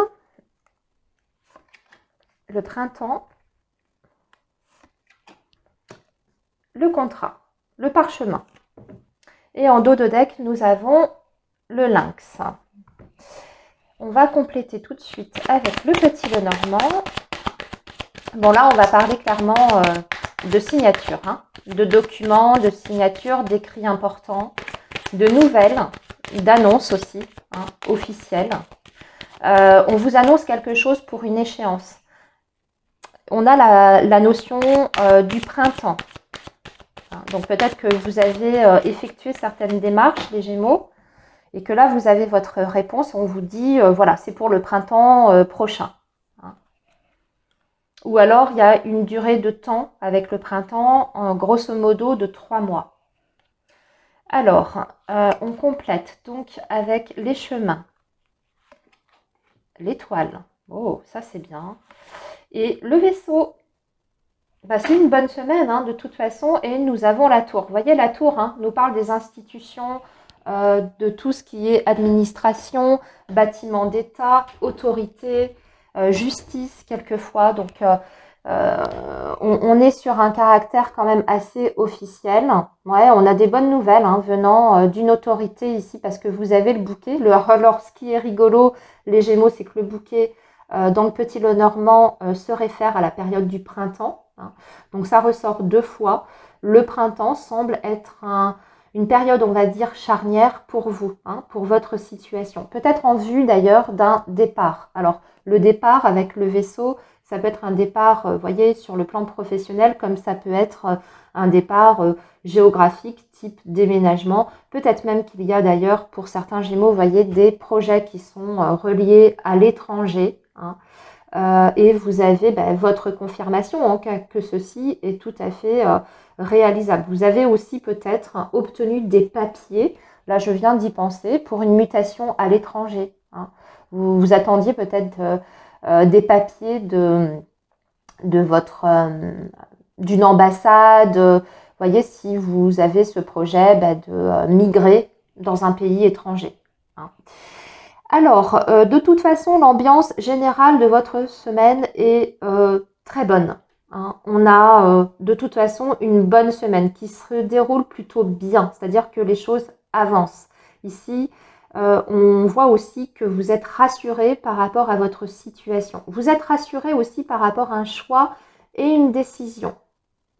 le printemps, le contrat, le parchemin. Et en dos de deck, nous avons le lynx. On va compléter tout de suite avec le petit Lenormand. Bon, là, on va parler clairement de signature, de documents, de signatures, d'écrits importants, de nouvelles, d'annonces aussi, officielles. On vous annonce quelque chose pour une échéance. On a la notion du printemps. Donc peut-être que vous avez effectué certaines démarches, les Gémeaux, et que là, vous avez votre réponse. On vous dit, voilà, c'est pour le printemps prochain. Ou alors, il y a une durée de temps avec le printemps, grosso modo, de 3 mois. Alors, on complète donc avec les chemins, l'étoile. Oh, ça c'est bien. Et le vaisseau. Bah, c'est une bonne semaine hein, de toute façon. Et nous avons la tour. Vous voyez, la tour hein, nous parle des institutions, de tout ce qui est administration, bâtiment d'État, autorité, justice quelquefois. Donc, on est sur un caractère quand même assez officiel. Ouais, on a des bonnes nouvelles hein, venant d'une autorité ici parce que vous avez le bouquet. Alors, ce qui est rigolo, les Gémeaux, c'est que le bouquet dans le Petit Lenormand se réfère à la période du printemps. Hein. Donc, ça ressort 2 fois. Le printemps semble être une période, on va dire, charnière pour vous, hein, pour votre situation. Peut-être en vue d'ailleurs d'un départ. Alors, le départ avec le vaisseau, ça peut être un départ, vous voyez, sur le plan professionnel, comme ça peut être un départ géographique, type déménagement. Peut-être même qu'il y a d'ailleurs, pour certains Gémeaux, vous voyez, des projets qui sont reliés à l'étranger. Hein. Et vous avez votre confirmation en cas que ceci est tout à fait réalisable. Vous avez aussi peut-être obtenu des papiers, là je viens d'y penser, pour une mutation à l'étranger. Hein. Vous attendiez peut-être des papiers de votre d'une ambassade. Voyez si vous avez ce projet de migrer dans un pays étranger. Hein. Alors, de toute façon, l'ambiance générale de votre semaine est très bonne. Hein. On a de toute façon une bonne semaine qui se déroule plutôt bien, c'est-à-dire que les choses avancent. Ici, on voit aussi que vous êtes rassuré par rapport à votre situation. Vous êtes rassuré aussi par rapport à un choix et une décision,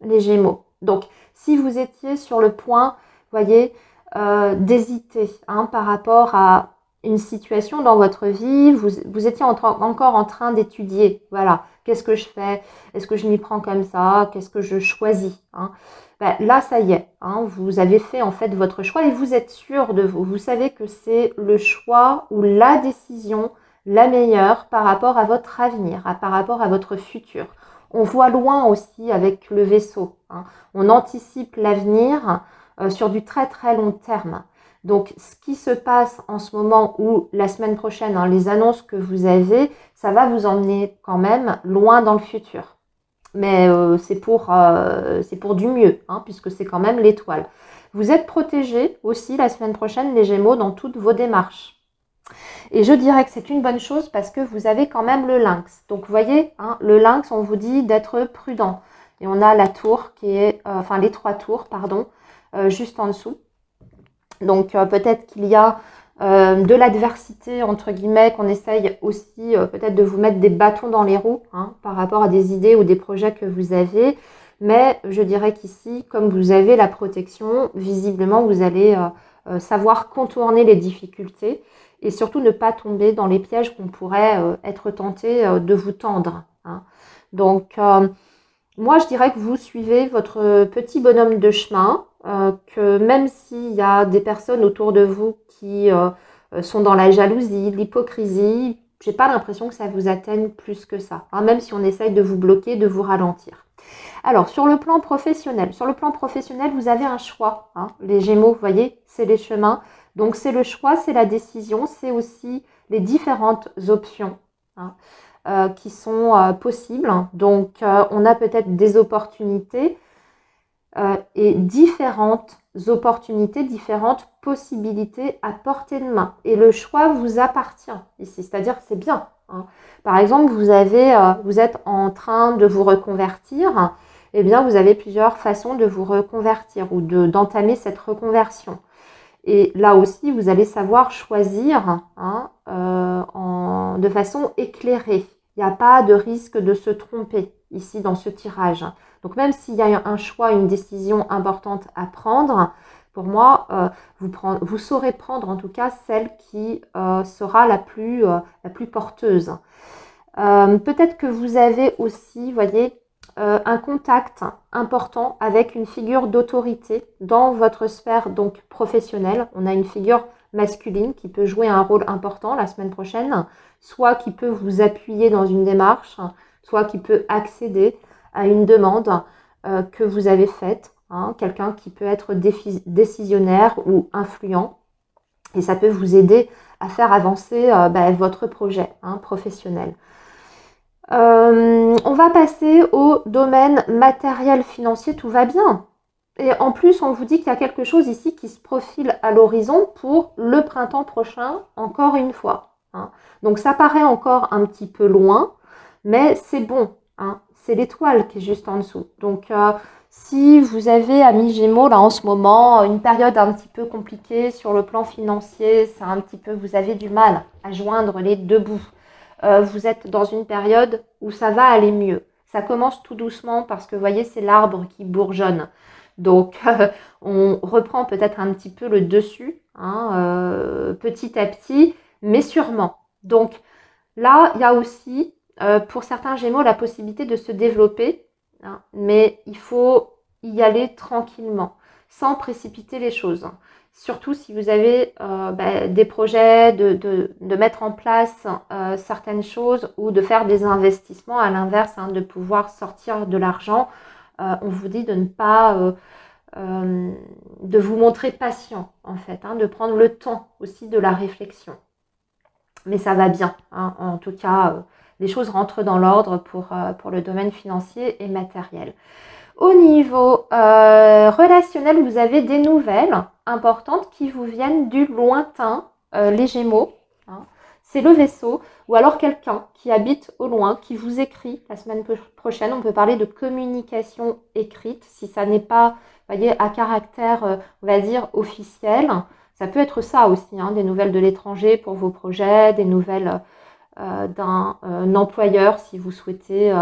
les Gémeaux. Donc, si vous étiez sur le point, voyez, d'hésiter hein, par rapport à une situation dans votre vie, vous étiez encore en train d'étudier, voilà, qu'est-ce que je fais, est-ce que je m'y prends comme ça, qu'est-ce que je choisis hein. Là, ça y est, hein, vous avez fait en fait votre choix et vous êtes sûr de vous. Vous savez que c'est le choix ou la décision la meilleure par rapport à votre avenir, par rapport à votre futur. On voit loin aussi avec le vaisseau. Hein. On anticipe l'avenir sur du très très long terme. Donc, ce qui se passe en ce moment ou la semaine prochaine, hein, les annonces que vous avez, ça va vous emmener quand même loin dans le futur. Mais c'est pour du mieux, hein, puisque c'est quand même l'étoile. Vous êtes protégés aussi la semaine prochaine, les Gémeaux, dans toutes vos démarches. Et je dirais que c'est une bonne chose parce que vous avez quand même le lynx. Donc, vous voyez, hein, le lynx, on vous dit d'être prudent. Et on a la tour qui est, enfin les 3 tours, pardon, juste en dessous. Donc, peut-être qu'il y a de l'adversité, entre guillemets, qu'on essaye aussi peut-être de vous mettre des bâtons dans les roues hein, par rapport à des idées ou des projets que vous avez. Mais je dirais qu'ici, comme vous avez la protection, visiblement, vous allez savoir contourner les difficultés et surtout ne pas tomber dans les pièges qu'on pourrait être tenté de vous tendre. Hein. Donc, moi, je dirais que vous suivez votre petit bonhomme de chemin, que même s'il y a des personnes autour de vous qui sont dans la jalousie, l'hypocrisie, j'ai pas l'impression que ça vous atteigne plus que ça, hein, même si on essaye de vous bloquer, de vous ralentir. Alors, sur le plan professionnel, vous avez un choix. Hein. Les Gémeaux, vous voyez, c'est les chemins. Donc, c'est le choix, c'est la décision, c'est aussi les différentes options. Hein. Qui sont possibles. Donc, on a peut-être des opportunités et différentes opportunités, différentes possibilités à portée de main. Et le choix vous appartient ici, c'est-à-dire c'est bien. Hein. Par exemple, vous êtes en train de vous reconvertir, eh bien, vous avez plusieurs façons de vous reconvertir ou d'entamer cette reconversion. Et là aussi, vous allez savoir choisir hein, de façon éclairée. Il n'y a pas de risque de se tromper ici dans ce tirage. Donc même s'il y a un choix, une décision importante à prendre, pour moi, vous saurez prendre en tout cas celle qui sera la plus porteuse. Peut-être que vous avez aussi, voyez, un contact important avec une figure d'autorité dans votre sphère donc professionnelle. On a une figure masculine qui peut jouer un rôle important la semaine prochaine, soit qui peut vous appuyer dans une démarche, soit qui peut accéder à une demande que vous avez faite hein, quelqu'un qui peut être décisionnaire ou influent. Et ça peut vous aider à faire avancer votre projet professionnel. On va passer au domaine matériel financier, tout va bien. Et en plus, on vous dit qu'il y a quelque chose ici qui se profile à l'horizon pour le printemps prochain, encore une fois. Hein. Donc ça paraît encore un petit peu loin, mais c'est bon. Hein. C'est l'étoile qui est juste en dessous. Donc si vous avez, amis Gémeaux, là en ce moment, une période un petit peu compliquée sur le plan financier, c'est un petit peu, vous avez du mal à joindre les deux bouts. Vous êtes dans une période où ça va aller mieux. Ça commence tout doucement parce que, vous voyez, c'est l'arbre qui bourgeonne. Donc, on reprend peut-être un petit peu le dessus, hein, petit à petit, mais sûrement. Donc, là, il y a aussi, pour certains Gémeaux, la possibilité de se développer, hein, mais il faut y aller tranquillement, sans précipiter les choses. Surtout si vous avez des projets de mettre en place certaines choses ou de faire des investissements, à l'inverse, hein, de pouvoir sortir de l'argent. On vous dit de ne pas, de vous montrer patient en fait, hein, de prendre le temps aussi de la réflexion. Mais ça va bien, hein, en tout cas, les choses rentrent dans l'ordre pour le domaine financier et matériel. Au niveau relationnel, vous avez des nouvelles importantes qui vous viennent du lointain, les Gémeaux. Hein. C'est le vaisseau ou alors quelqu'un qui habite au loin, qui vous écrit la semaine prochaine. On peut parler de communication écrite si ça n'est pas, voyez, à caractère, on va dire, officiel. Ça peut être ça aussi, hein, des nouvelles de l'étranger pour vos projets, des nouvelles d'un employeur si vous souhaitez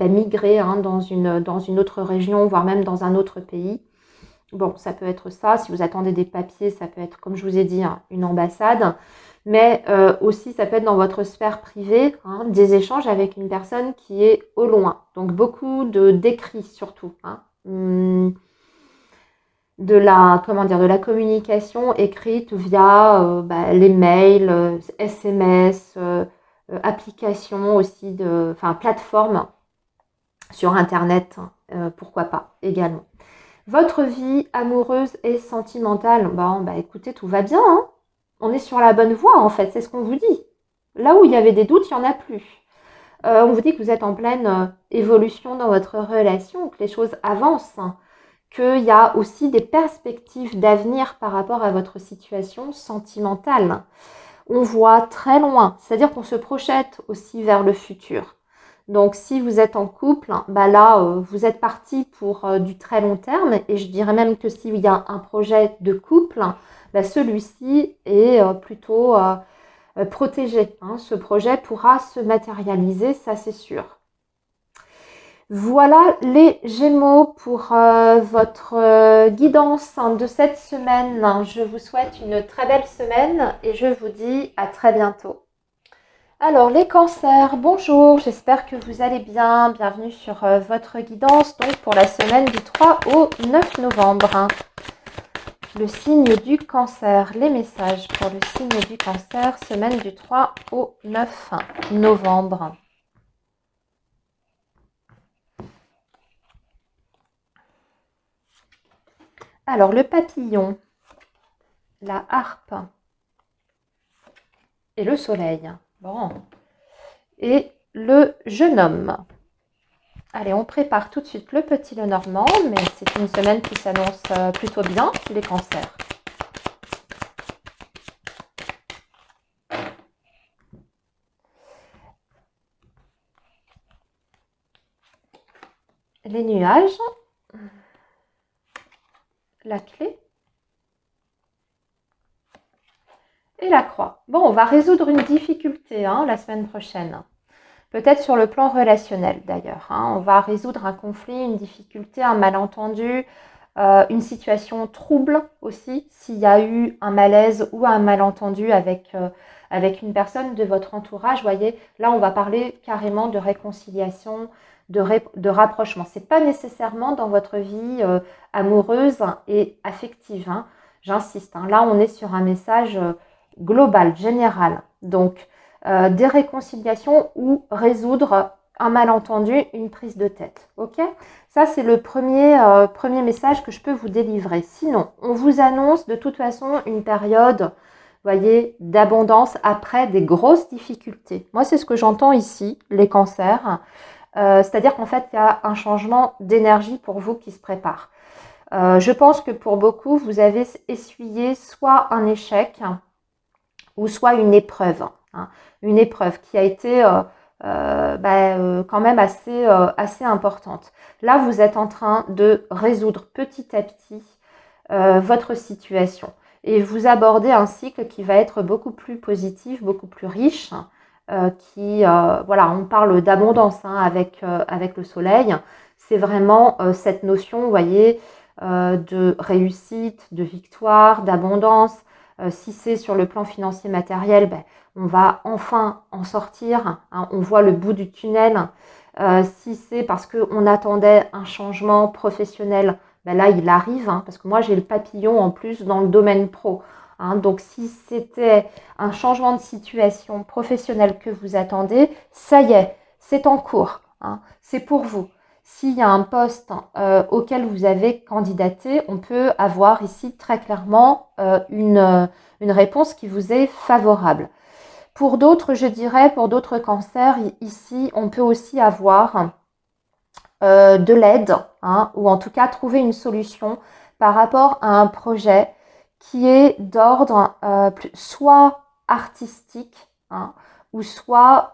migrer hein, dans une autre région, voire même dans un autre pays. Bon, ça peut être ça. Si vous attendez des papiers, ça peut être, comme je vous ai dit, hein, une ambassade. Mais aussi, ça peut être dans votre sphère privée, hein, des échanges avec une personne qui est au loin. Donc, beaucoup d'écrits surtout. Hein. De la communication écrite via les mails, SMS, applications aussi, plateformes sur Internet, pourquoi pas également. Votre vie amoureuse et sentimentale, écoutez, tout va bien. Hein. On est sur la bonne voie en fait, c'est ce qu'on vous dit. Là où il y avait des doutes, il n'y en a plus. On vous dit que vous êtes en pleine évolution dans votre relation, que les choses avancent. Hein. Qu'il y a aussi des perspectives d'avenir par rapport à votre situation sentimentale. On voit très loin, c'est-à-dire qu'on se projette aussi vers le futur. Donc, si vous êtes en couple, vous êtes parti pour du très long terme et je dirais même que s'il y a un projet de couple, celui-ci est plutôt protégé. Hein. Ce projet pourra se matérialiser, ça c'est sûr. Voilà les Gémeaux pour votre guidance de cette semaine. Je vous souhaite une très belle semaine et je vous dis à très bientôt. Alors les cancers, bonjour, j'espère que vous allez bien. Bienvenue sur votre guidance donc pour la semaine du 3 au 9 novembre. Le signe du cancer, les messages pour le signe du cancer, semaine du 3 au 9 novembre. Alors, le papillon, la harpe et le soleil. Bon. Et le jeune homme. Allez, on prépare tout de suite le petit Lenormand, mais c'est une semaine qui s'annonce plutôt bien, les cancers. Les nuages. La clé et la croix. Bon, on va résoudre une difficulté la semaine prochaine. Peut-être sur le plan relationnel d'ailleurs. On va résoudre un conflit, une difficulté, un malentendu, une situation trouble aussi. S'il y a eu un malaise ou un malentendu avec une personne de votre entourage, voyez, là on va parler carrément de réconciliation, de rapprochement. Ce n'est pas nécessairement dans votre vie amoureuse et affective. Hein. J'insiste. Hein. Là, on est sur un message global, général. Donc, des réconciliations ou résoudre un malentendu, une prise de tête. Ok? Ça, c'est le premier message que je peux vous délivrer. Sinon, on vous annonce de toute façon une période, voyez, d'abondance après des grosses difficultés. Moi, c'est ce que j'entends ici, les cancers. C'est-à-dire qu'en fait, il y a un changement d'énergie pour vous qui se prépare. Je pense que pour beaucoup, vous avez essuyé soit un échec ou soit une épreuve. Hein, une épreuve qui a été quand même assez importante. Là, vous êtes en train de résoudre petit à petit votre situation. Et vous abordez un cycle qui va être beaucoup plus positif, beaucoup plus riche, voilà, on parle d'abondance hein, avec le soleil. C'est vraiment cette notion, vous voyez, de réussite, de victoire, d'abondance. Si c'est sur le plan financier matériel, on va enfin en sortir. Hein, on voit le bout du tunnel. Si c'est parce qu'on attendait un changement professionnel, là, il arrive. Hein, parce que moi, j'ai le papillon en plus dans le domaine pro. Hein, donc, si c'était un changement de situation professionnelle que vous attendez, ça y est, c'est en cours. Hein, c'est pour vous. S'il y a un poste auquel vous avez candidaté, on peut avoir ici très clairement une réponse qui vous est favorable. Pour d'autres, je dirais, pour d'autres cancers, ici, on peut aussi avoir de l'aide, hein, ou en tout cas trouver une solution par rapport à un projet qui est d'ordre soit artistique, hein, ou soit,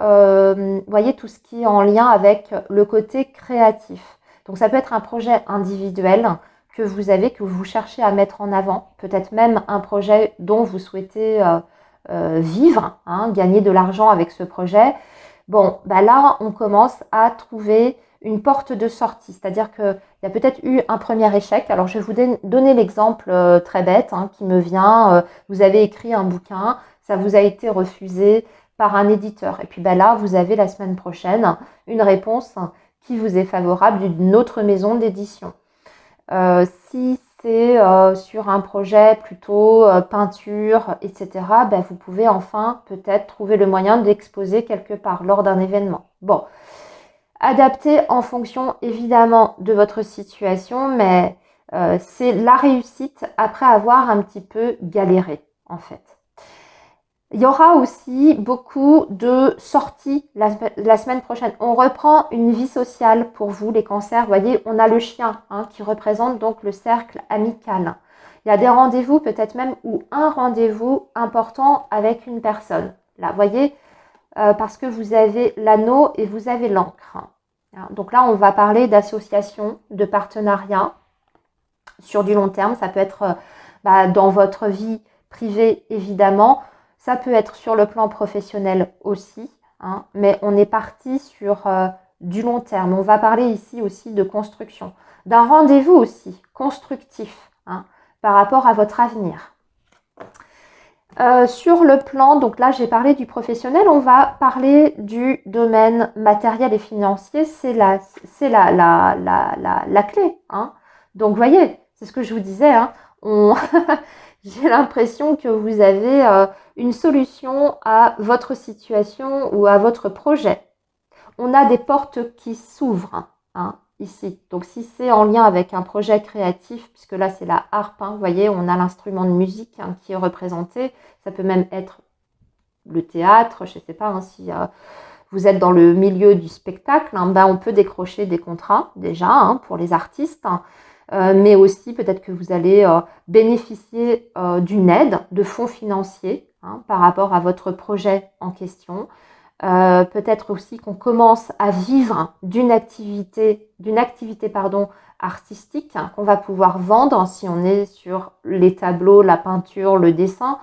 voyez, tout ce qui est en lien avec le côté créatif. Donc ça peut être un projet individuel que vous avez, que vous cherchez à mettre en avant, peut-être même un projet dont vous souhaitez vivre, hein, gagner de l'argent avec ce projet. Bon, là, on commence à trouver une porte de sortie, c'est-à-dire qu'il y a peut-être eu un premier échec. Alors, je vais vous donner l'exemple très bête hein, qui me vient. Vous avez écrit un bouquin, ça vous a été refusé par un éditeur. Et puis là, vous avez la semaine prochaine une réponse qui vous est favorable d'une autre maison d'édition. Si c'est sur un projet plutôt peinture, etc., vous pouvez enfin peut-être trouver le moyen d'exposer quelque part lors d'un événement. Bon, adapté en fonction évidemment de votre situation, mais c'est la réussite après avoir un petit peu galéré en fait. Il y aura aussi beaucoup de sorties la semaine prochaine. On reprend une vie sociale pour vous, les cancers. Vous voyez, on a le chien hein, qui représente donc le cercle amical. Il y a des rendez-vous, peut-être même, ou un rendez-vous important avec une personne. Là, vous voyez, parce que vous avez l'anneau et vous avez l'encre. Donc là, on va parler d'association, de partenariat sur du long terme. Ça peut être dans votre vie privée, évidemment. Ça peut être sur le plan professionnel aussi, hein, mais on est parti sur du long terme. On va parler ici aussi de construction, d'un rendez-vous aussi constructif hein, par rapport à votre avenir. Sur le plan, donc là j'ai parlé du professionnel, on va parler du domaine matériel et financier, c'est la clé. Hein. Donc vous voyez, c'est ce que je vous disais, hein, j'ai l'impression que vous avez une solution à votre situation ou à votre projet. On a des portes qui s'ouvrent hein, ici. Donc si c'est en lien avec un projet créatif, puisque là c'est la harpe, hein, vous voyez, on a l'instrument de musique hein, qui est représenté. Ça peut même être le théâtre, je ne sais pas hein, si vous êtes dans le milieu du spectacle, hein, on peut décrocher des contrats déjà hein, pour les artistes. Mais aussi peut-être que vous allez bénéficier d'une aide de fonds financiers hein, par rapport à votre projet en question. Peut-être aussi qu'on commence à vivre d'une activité artistique hein, qu'on va pouvoir vendre si on est sur les tableaux, la peinture, le dessin.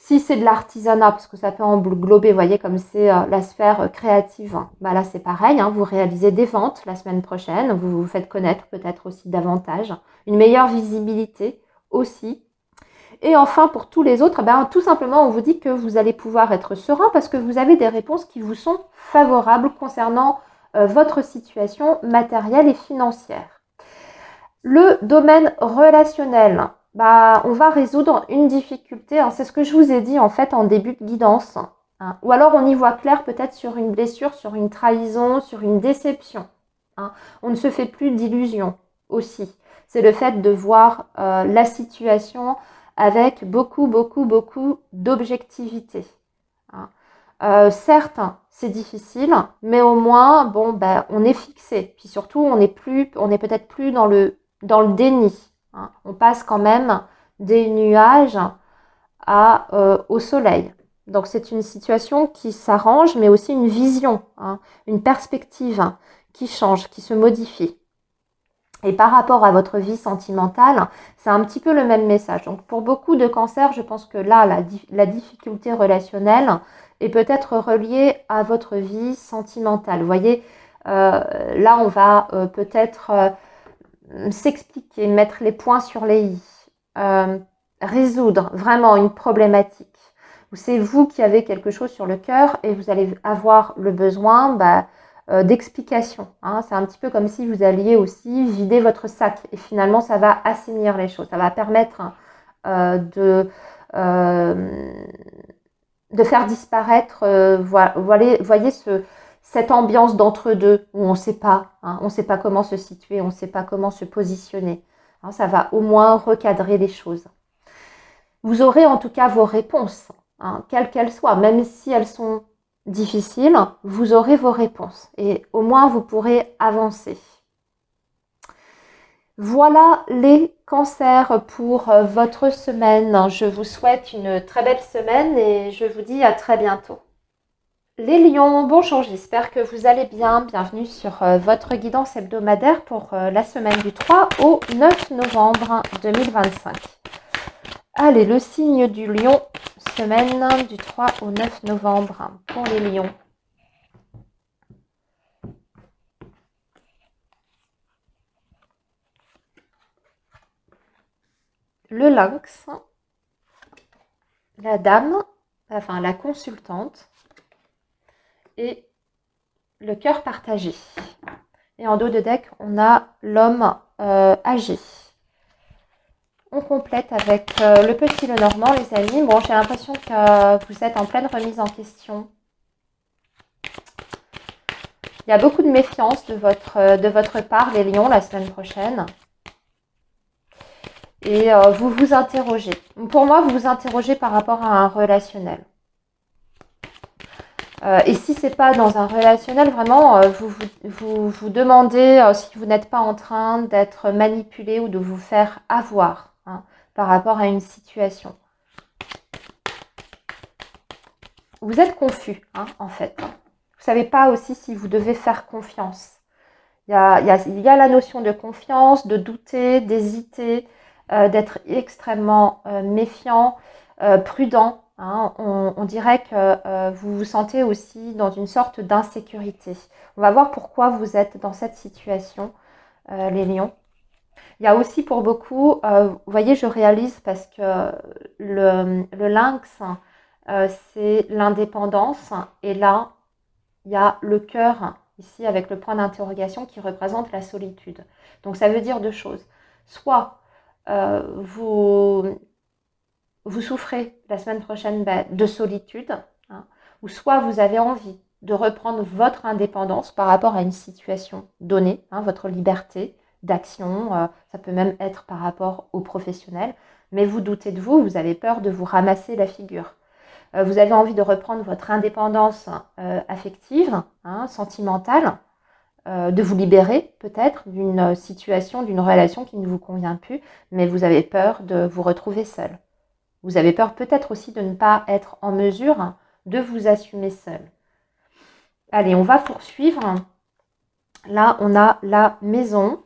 Si c'est de l'artisanat, parce que ça peut englober, vous voyez, comme c'est la sphère créative, là c'est pareil, hein, vous réalisez des ventes la semaine prochaine, vous vous faites connaître peut-être aussi davantage, une meilleure visibilité aussi. Et enfin, pour tous les autres, tout simplement, on vous dit que vous allez pouvoir être serein parce que vous avez des réponses qui vous sont favorables concernant votre situation matérielle et financière. Le domaine relationnel, on va résoudre une difficulté. Hein, c'est ce que je vous ai dit en fait en début de guidance. hein. Ou alors on y voit clair peut-être sur une blessure, sur une trahison, sur une déception, hein. On ne se fait plus d'illusions aussi. C'est le fait de voir la situation avec beaucoup, beaucoup, beaucoup d'objectivité, hein. Certes, c'est difficile, mais au moins, bon, ben, on est fixé. Puis surtout, on est peut-être plus dans le déni, hein. On passe quand même des nuages au soleil. Donc c'est une situation qui s'arrange, mais aussi une vision, hein, une perspective qui change, qui se modifie. Et par rapport à votre vie sentimentale, c'est un petit peu le même message. Donc pour beaucoup de cancers, je pense que là, la difficulté relationnelle est peut-être reliée à votre vie sentimentale. Vous voyez, là, on va peut-être s'expliquer, mettre les points sur les i, résoudre vraiment une problématique. C'est vous qui avez quelque chose sur le cœur et vous allez avoir le besoin d'explication, hein. C'est un petit peu comme si vous alliez aussi vider votre sac et finalement ça va assainir les choses, ça va permettre de faire disparaître, voyez cette ambiance d'entre-deux où on ne sait pas, hein, on ne sait pas comment se situer, on ne sait pas comment se positionner, hein. Ça va au moins recadrer les choses. Vous aurez en tout cas vos réponses, hein, quelles qu'elles soient, même si elles sont difficiles, vous aurez vos réponses et au moins vous pourrez avancer. Voilà les cancers pour votre semaine. Je vous souhaite une très belle semaine et je vous dis à très bientôt. Les lions, bonjour, j'espère que vous allez bien. Bienvenue sur votre guidance hebdomadaire pour la semaine du 3 au 9 novembre 2025. Allez, le signe du lion, semaine du 3 au 9 novembre pour les lions. Le lynx, la dame, enfin la consultante et le cœur partagé. Et en dos de deck, on a l'homme âgé. On complète avec le petit Lenormand, les amis. Bon, j'ai l'impression que vous êtes en pleine remise en question. Il y a beaucoup de méfiance de votre part, les lions, la semaine prochaine. Et vous vous interrogez. Pour moi, vous vous interrogez par rapport à un relationnel. Et si ce n'est pas dans un relationnel, vraiment, vous demandez si vous n'êtes pas en train d'être manipulé ou de vous faire avoir, hein, par rapport à une situation. Vous êtes confus, hein, en fait. Vous ne savez pas aussi si vous devez faire confiance. Il y a la notion de confiance, de douter, d'hésiter, d'être extrêmement méfiant, prudent, hein. On dirait que vous vous sentez aussi dans une sorte d'insécurité. On va voir pourquoi vous êtes dans cette situation, les lions. Il y a aussi pour beaucoup, vous voyez, je réalise parce que le lynx, c'est l'indépendance. Et là, il y a le cœur, ici, avec le point d'interrogation qui représente la solitude. Donc, ça veut dire deux choses. Soit vous souffrez la semaine prochaine de solitude, hein, ou soit vous avez envie de reprendre votre indépendance par rapport à une situation donnée, hein, votre liberté d'action, ça peut même être par rapport aux professionnels, mais vous doutez de vous, vous avez peur de vous ramasser la figure. Vous avez envie de reprendre votre indépendance affective, hein, sentimentale, de vous libérer peut-être d'une situation, d'une relation qui ne vous convient plus, mais vous avez peur de vous retrouver seul. Vous avez peur peut-être aussi de ne pas être en mesure de vous assumer seul. Allez, on va poursuivre. Là, on a la maison.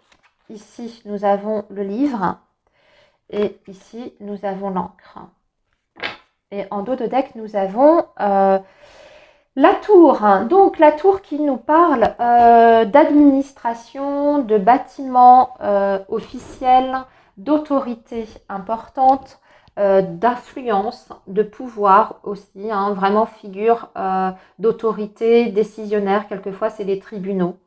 Ici, nous avons le livre. Et ici, nous avons l'encre. Et en dos de deck, nous avons la tour. Donc, la tour qui nous parle d'administration, de bâtiments officiels, d'autorité importante, d'influence, de pouvoir aussi, hein, vraiment figure d'autorité décisionnaire. Quelquefois, c'est les tribunaux.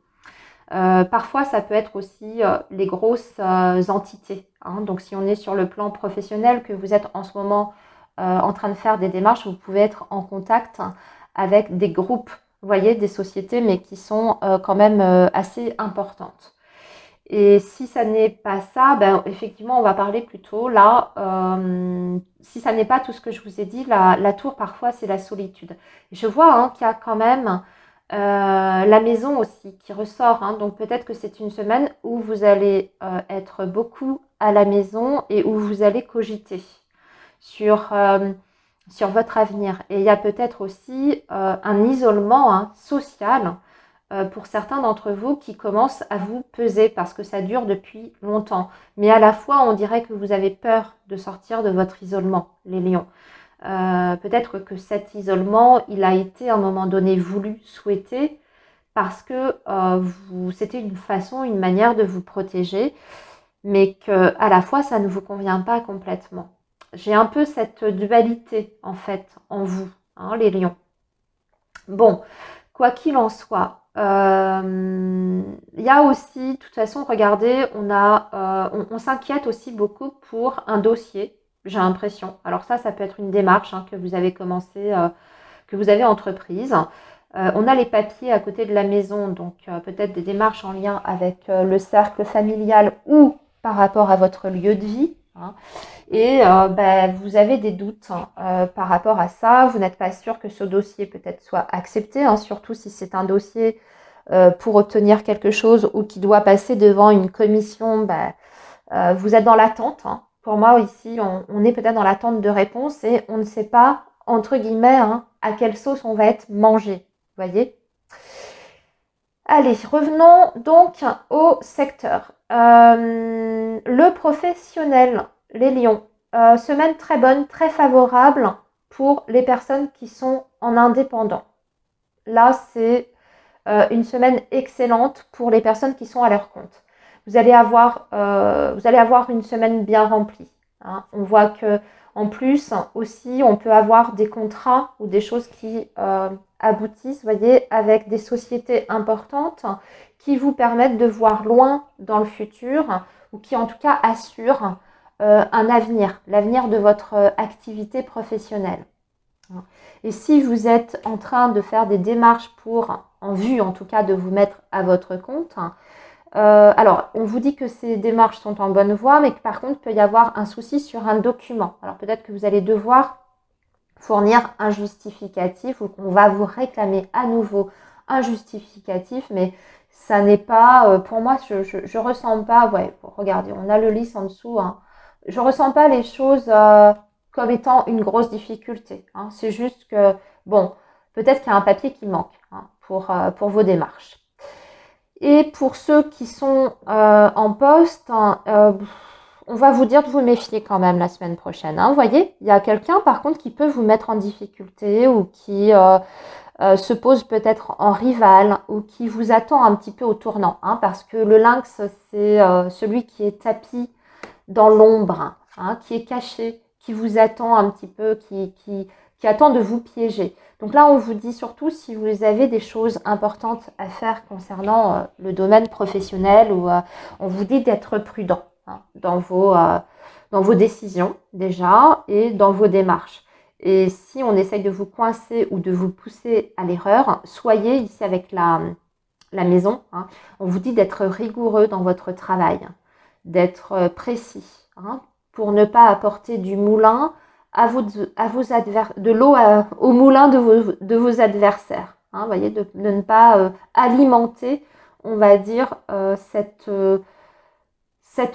Parfois, ça peut être aussi les grosses entités, hein. Donc, si on est sur le plan professionnel, que vous êtes en ce moment en train de faire des démarches, vous pouvez être en contact avec des groupes, vous voyez, des sociétés, mais qui sont quand même assez importantes. Et si ça n'est pas ça, ben, effectivement, on va parler plutôt là, si ça n'est pas tout ce que je vous ai dit, la tour, parfois, c'est la solitude. Je vois hein, qu'il y a quand même la maison aussi qui ressort. Hein. Donc peut-être que c'est une semaine où vous allez être beaucoup à la maison et où vous allez cogiter sur, sur votre avenir. Et il y a peut-être aussi un isolement hein, social pour certains d'entre vous qui commencent à vous peser parce que ça dure depuis longtemps. Mais à la fois, on dirait que vous avez peur de sortir de votre isolement, les lions. Peut-être que cet isolement, il a été à un moment donné voulu, souhaité, parce que c'était une façon, une manière de vous protéger, mais qu'à la fois, ça ne vous convient pas complètement. J'ai un peu cette dualité, en fait, en vous, hein, les lions. Bon, quoi qu'il en soit, il y a aussi, de toute façon, regardez, on s'inquiète aussi beaucoup pour un dossier, j'ai l'impression. Alors ça peut être une démarche hein, que vous avez commencé, que vous avez entreprise. On a les papiers à côté de la maison, donc peut-être des démarches en lien avec le cercle familial ou par rapport à votre lieu de vie. Hein. Et vous avez des doutes hein, par rapport à ça. Vous n'êtes pas sûr que ce dossier peut-être soit accepté, hein, surtout si c'est un dossier pour obtenir quelque chose ou qui doit passer devant une commission. Vous êtes dans l'attente. Hein. Pour moi, ici, on est peut-être dans l'attente de réponse et on ne sait pas, entre guillemets, hein, à quelle sauce on va être mangé. Vous voyez ? Allez, revenons donc au secteur. Le professionnel, les lions, semaine très bonne, très favorable pour les personnes qui sont en indépendant. Là, c'est une semaine excellente pour les personnes qui sont à leur compte. Vous allez avoir une semaine bien remplie. Hein. On voit que en plus aussi, on peut avoir des contrats ou des choses qui aboutissent, voyez, avec des sociétés importantes qui vous permettent de voir loin dans le futur ou qui en tout cas assurent un avenir, l'avenir de votre activité professionnelle. Et si vous êtes en train de faire des démarches en vue en tout cas de vous mettre à votre compte, alors on vous dit que ces démarches sont en bonne voie, mais que par contre il peut y avoir un souci sur un document. Alors peut-être que vous allez devoir fournir un justificatif ou qu'on va vous réclamer à nouveau un justificatif, mais ça n'est pas, pour moi, je ressens pas, ouais, regardez, on a le lys en dessous, hein, je ressens pas les choses comme étant une grosse difficulté. Hein. C'est juste que, bon, peut-être qu'il y a un papier qui manque hein, pour vos démarches. Et pour ceux qui sont en poste, hein, on va vous dire de vous méfier quand même la semaine prochaine. Hein. Vous voyez, il y a quelqu'un par contre qui peut vous mettre en difficulté ou qui se pose peut-être en rival ou qui vous attend un petit peu au tournant. Hein, parce que le lynx, c'est celui qui est tapi dans l'ombre, hein, qui est caché, qui vous attend un petit peu, qui attend de vous piéger. Donc là, on vous dit surtout si vous avez des choses importantes à faire concernant le domaine professionnel ou on vous dit d'être prudent hein, dans vos décisions déjà et dans vos démarches. Et si on essaye de vous coincer ou de vous pousser à l'erreur, soyez ici avec la maison. Hein, on vous dit d'être rigoureux dans votre travail, d'être précis, hein, pour ne pas apporter du moulin de l'eau au moulin de vos adversaires. Hein, voyez, de ne pas alimenter, on va dire, cette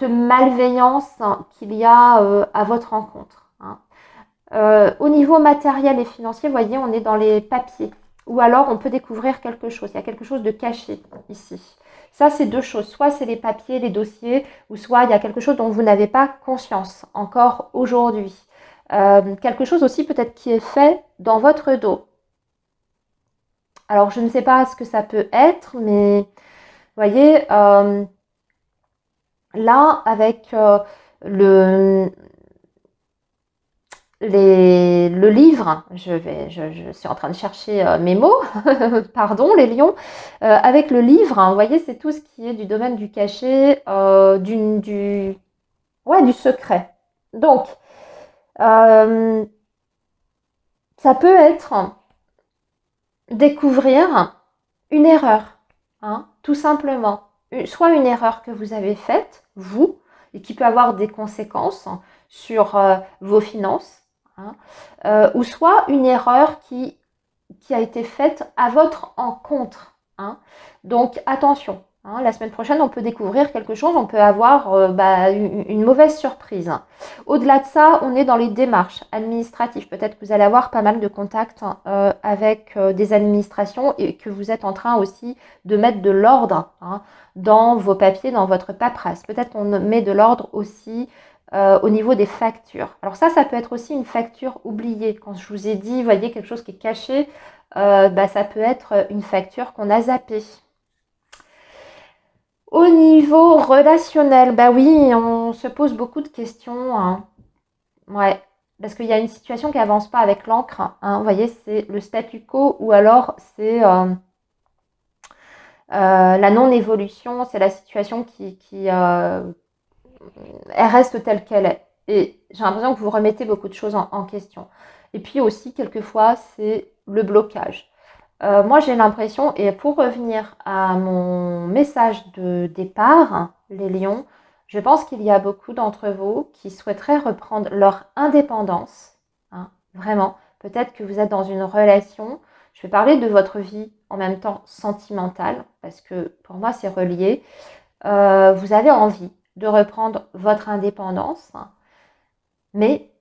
malveillance qu'il y a à votre rencontre. Hein. Au niveau matériel et financier, vous voyez, on est dans les papiers. Ou alors, on peut découvrir quelque chose. Il y a quelque chose de caché ici. Ça, c'est deux choses. Soit c'est les papiers, les dossiers, ou soit il y a quelque chose dont vous n'avez pas conscience encore aujourd'hui. Quelque chose aussi peut-être qui est fait dans votre dos. Alors, je ne sais pas ce que ça peut être, mais vous voyez, là, avec le livre, je suis en train de chercher mes mots, pardon les lions, avec le livre, hein, vous voyez, c'est tout ce qui est du domaine du cachet, du secret. Donc, ça peut être découvrir une erreur, hein, tout simplement. Soit une erreur que vous avez faite, vous, et qui peut avoir des conséquences sur vos finances, hein, ou soit une erreur qui a été faite à votre encontre. Hein. Donc attention, hein, la semaine prochaine, on peut découvrir quelque chose, on peut avoir une mauvaise surprise. Au-delà de ça, on est dans les démarches administratives. Peut-être que vous allez avoir pas mal de contacts avec des administrations et que vous êtes en train aussi de mettre de l'ordre dans vos papiers, dans votre paperasse. Peut-être qu'on met de l'ordre aussi au niveau des factures. Alors ça peut être aussi une facture oubliée. Quand je vous ai dit, vous voyez, quelque chose qui est caché, ça peut être une facture qu'on a zappée. Au niveau relationnel, bah oui, on se pose beaucoup de questions. Hein. Ouais, parce qu'il y a une situation qui avance pas avec l'encre. Hein. Vous voyez, c'est le statu quo ou alors c'est la non-évolution, c'est la situation qui elle reste telle qu'elle est. Et j'ai l'impression que vous remettez beaucoup de choses en question. Et puis aussi, quelquefois, c'est le blocage. Moi, j'ai l'impression, et pour revenir à mon message de départ, les lions, je pense qu'il y a beaucoup d'entre vous qui souhaiteraient reprendre leur indépendance. Hein, vraiment. Peut-être que vous êtes dans une relation. Je vais parler de votre vie en même temps sentimentale, parce que pour moi, c'est relié. Vous avez envie de reprendre votre indépendance, mais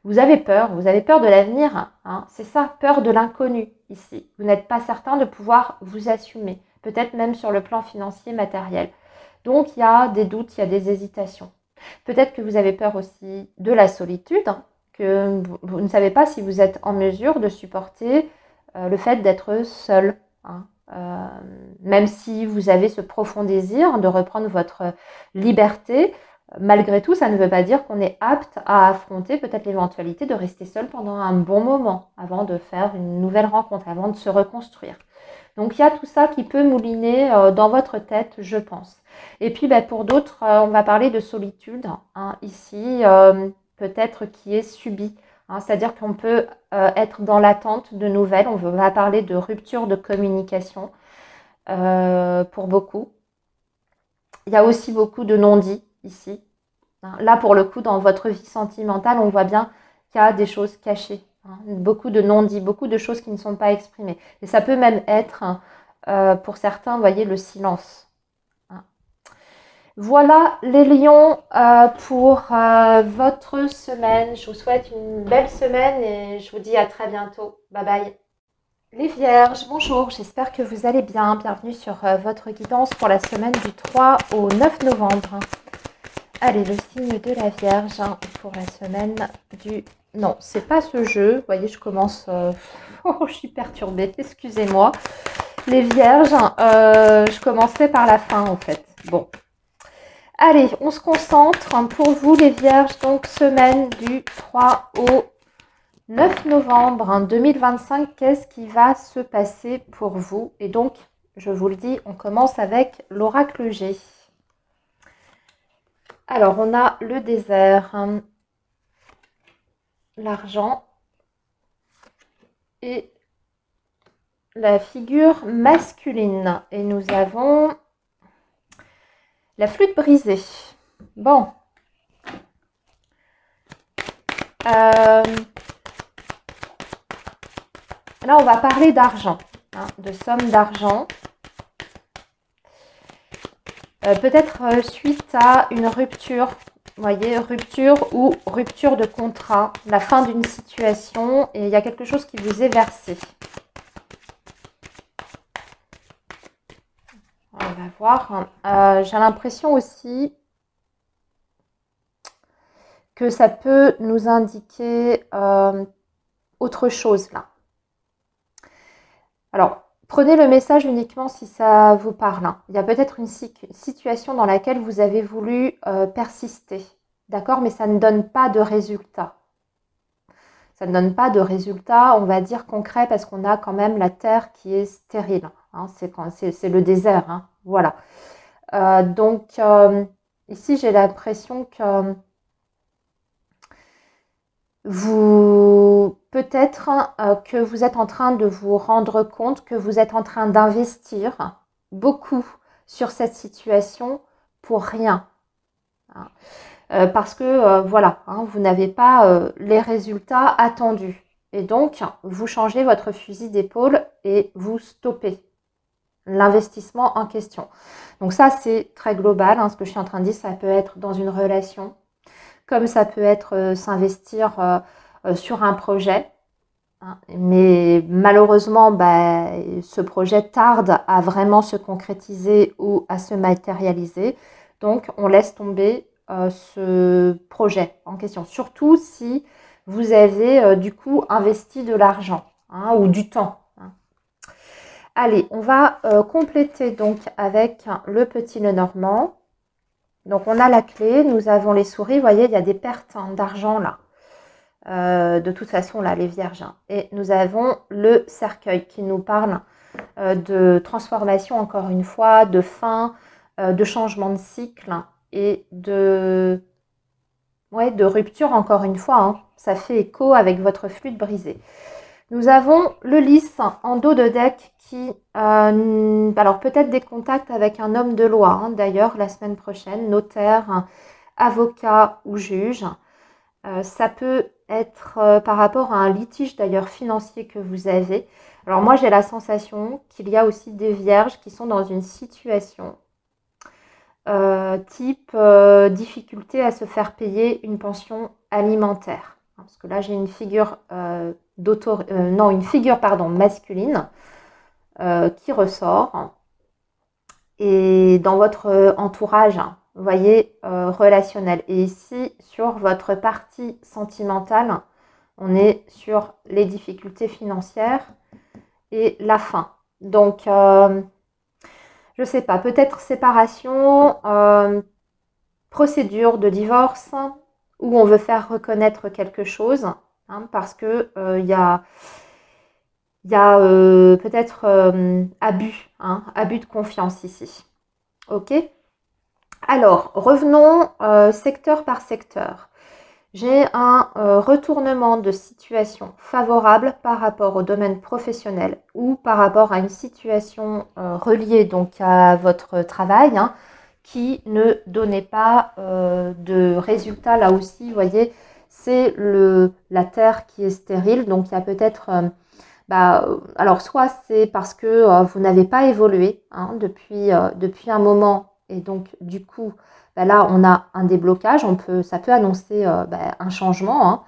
vous avez peur de l'avenir, hein, c'est ça, peur de l'inconnu ici. Vous n'êtes pas certain de pouvoir vous assumer, peut-être même sur le plan financier, matériel. Donc il y a des doutes, il y a des hésitations. Peut-être que vous avez peur aussi de la solitude, que vous ne savez pas si vous êtes en mesure de supporter le fait d'être seul. Hein. Même si vous avez ce profond désir de reprendre votre liberté, malgré tout, ça ne veut pas dire qu'on est apte à affronter peut-être l'éventualité de rester seul pendant un bon moment avant de faire une nouvelle rencontre, avant de se reconstruire. Donc il y a tout ça qui peut mouliner dans votre tête, je pense. Et puis pour d'autres, on va parler de solitude, hein, ici, peut-être qui est subie. Hein, c'est-à-dire qu'on peut être dans l'attente de nouvelles. On va parler de rupture de communication pour beaucoup. Il y a aussi beaucoup de non-dits ici. Hein, là, pour le coup, dans votre vie sentimentale, on voit bien qu'il y a des choses cachées. Hein, beaucoup de non-dits, beaucoup de choses qui ne sont pas exprimées. Et ça peut même être, pour certains, vous voyez, le silence. Hein. Voilà les lions pour votre semaine. Je vous souhaite une belle semaine et je vous dis à très bientôt. Bye bye. Les Vierges, bonjour, j'espère que vous allez bien. Bienvenue sur votre guidance pour la semaine du 3 au 9 novembre. Allez, le signe de la Vierge pour la semaine du... Non, c'est pas ce jeu. Vous voyez, je commence... Oh, je suis perturbée, excusez-moi. Les Vierges, je commençais par la fin en fait. Bon. Allez, on se concentre pour vous les Vierges. Donc, semaine du 3 au 9 novembre 2025. Qu'est-ce qui va se passer pour vous? Et donc, je vous le dis, on commence avec l'oracle G. Alors, on a le désert, l'argent et la figure masculine. Et nous avons la flûte brisée. Bon. Là, on va parler d'argent, hein, de somme d'argent. Peut-être suite à une rupture, vous voyez, rupture ou rupture de contrat, la fin d'une situation et il y a quelque chose qui vous est versé. On va voir. J'ai l'impression aussi que ça peut nous indiquer autre chose là. Alors, prenez le message uniquement si ça vous parle. Hein. Il y a peut-être une situation dans laquelle vous avez voulu persister. D'accord? Mais ça ne donne pas de résultat. Ça ne donne pas de résultat, on va dire, concret, parce qu'on a quand même la terre qui est stérile. Hein. C'est le désert. Hein. Voilà. Donc, ici, j'ai l'impression que Peut-être que vous êtes en train de vous rendre compte que vous êtes en train d'investir beaucoup sur cette situation pour rien. Hein. Parce que voilà, hein, vous n'avez pas les résultats attendus. Et donc, vous changez votre fusil d'épaule et vous stoppez l'investissement en question. Donc ça, c'est très global. Hein, ce que je suis en train de dire, ça peut être dans une relation, comme ça peut être s'investir sur un projet. Hein. Mais malheureusement, bah, ce projet tarde à vraiment se concrétiser ou à se matérialiser. Donc, on laisse tomber ce projet en question. Surtout si vous avez du coup investi de l'argent, hein, ou du temps. Hein. Allez, on va compléter donc avec le petit Lenormand. Donc, on a la clé, nous avons les souris. Vous voyez, il y a des pertes hein, d'argent là. De toute façon, là, les vierges. Hein. Et nous avons le cercueil qui nous parle de transformation, encore une fois, de fin, de changement de cycle et de rupture, encore une fois. Hein. Ça fait écho avec votre flûte brisée. Nous avons le lys en dos de deck qui, alors peut-être des contacts avec un homme de loi, hein, d'ailleurs, la semaine prochaine, notaire, avocat ou juge. Ça peut être par rapport à un litige d'ailleurs financier que vous avez. Alors moi j'ai la sensation qu'il y a aussi des vierges qui sont dans une situation type difficulté à se faire payer une pension alimentaire. Parce que là j'ai une figure une figure masculine qui ressort. Et dans votre entourage, vous voyez, relationnel. Et ici, sur votre partie sentimentale, on est sur les difficultés financières et la fin. Donc, je ne sais pas, peut-être séparation, procédure de divorce, où on veut faire reconnaître quelque chose, hein, parce que il y a peut-être abus, hein, abus de confiance ici. Ok ? Alors, revenons secteur par secteur. J'ai un retournement de situation favorable par rapport au domaine professionnel ou par rapport à une situation reliée donc à votre travail hein, qui ne donnait pas de résultat. Là aussi, vous voyez, c'est la terre qui est stérile. Donc, il y a peut-être... alors, soit c'est parce que vous n'avez pas évolué hein, depuis un moment et donc, du coup, là, on a un déblocage. Ça peut annoncer un changement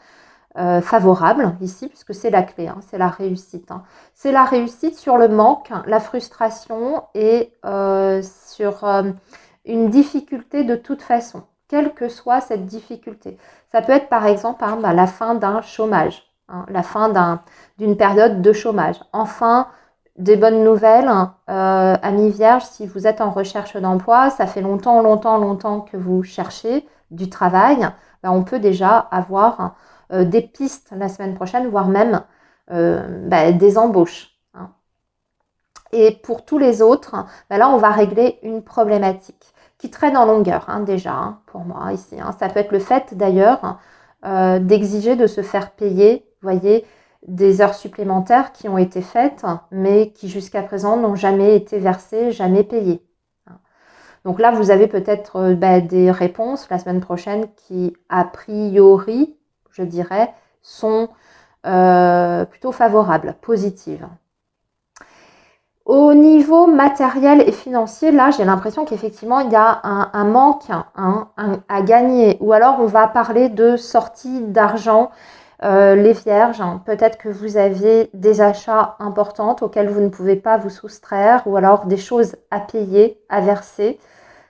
hein, favorable ici, puisque c'est la clé, hein, c'est la réussite. Hein. C'est la réussite sur le manque, la frustration et sur une difficulté de toute façon, quelle que soit cette difficulté. Ça peut être par exemple hein, la fin d'un chômage, hein, la fin d'une période de chômage. Enfin, des bonnes nouvelles, amis vierges, si vous êtes en recherche d'emploi, ça fait longtemps que vous cherchez du travail, on peut déjà avoir des pistes la semaine prochaine, voire même des embauches. Hein. Et pour tous les autres, là, on va régler une problématique qui traîne en longueur, hein, déjà, hein, pour moi, ici. Hein. Ça peut être le fait, d'ailleurs, d'exiger de se faire payer, vous voyez, des heures supplémentaires qui ont été faites, mais qui jusqu'à présent n'ont jamais été versées, jamais payées. Donc là, vous avez peut-être des réponses la semaine prochaine qui, a priori, je dirais, sont plutôt favorables, positives. Au niveau matériel et financier, là, j'ai l'impression qu'effectivement, il y a un manque hein, à gagner. Ou alors, on va parler de sortie d'argent. Les vierges, hein, peut-être que vous avez des achats importants auxquels vous ne pouvez pas vous soustraire ou alors des choses à payer, à verser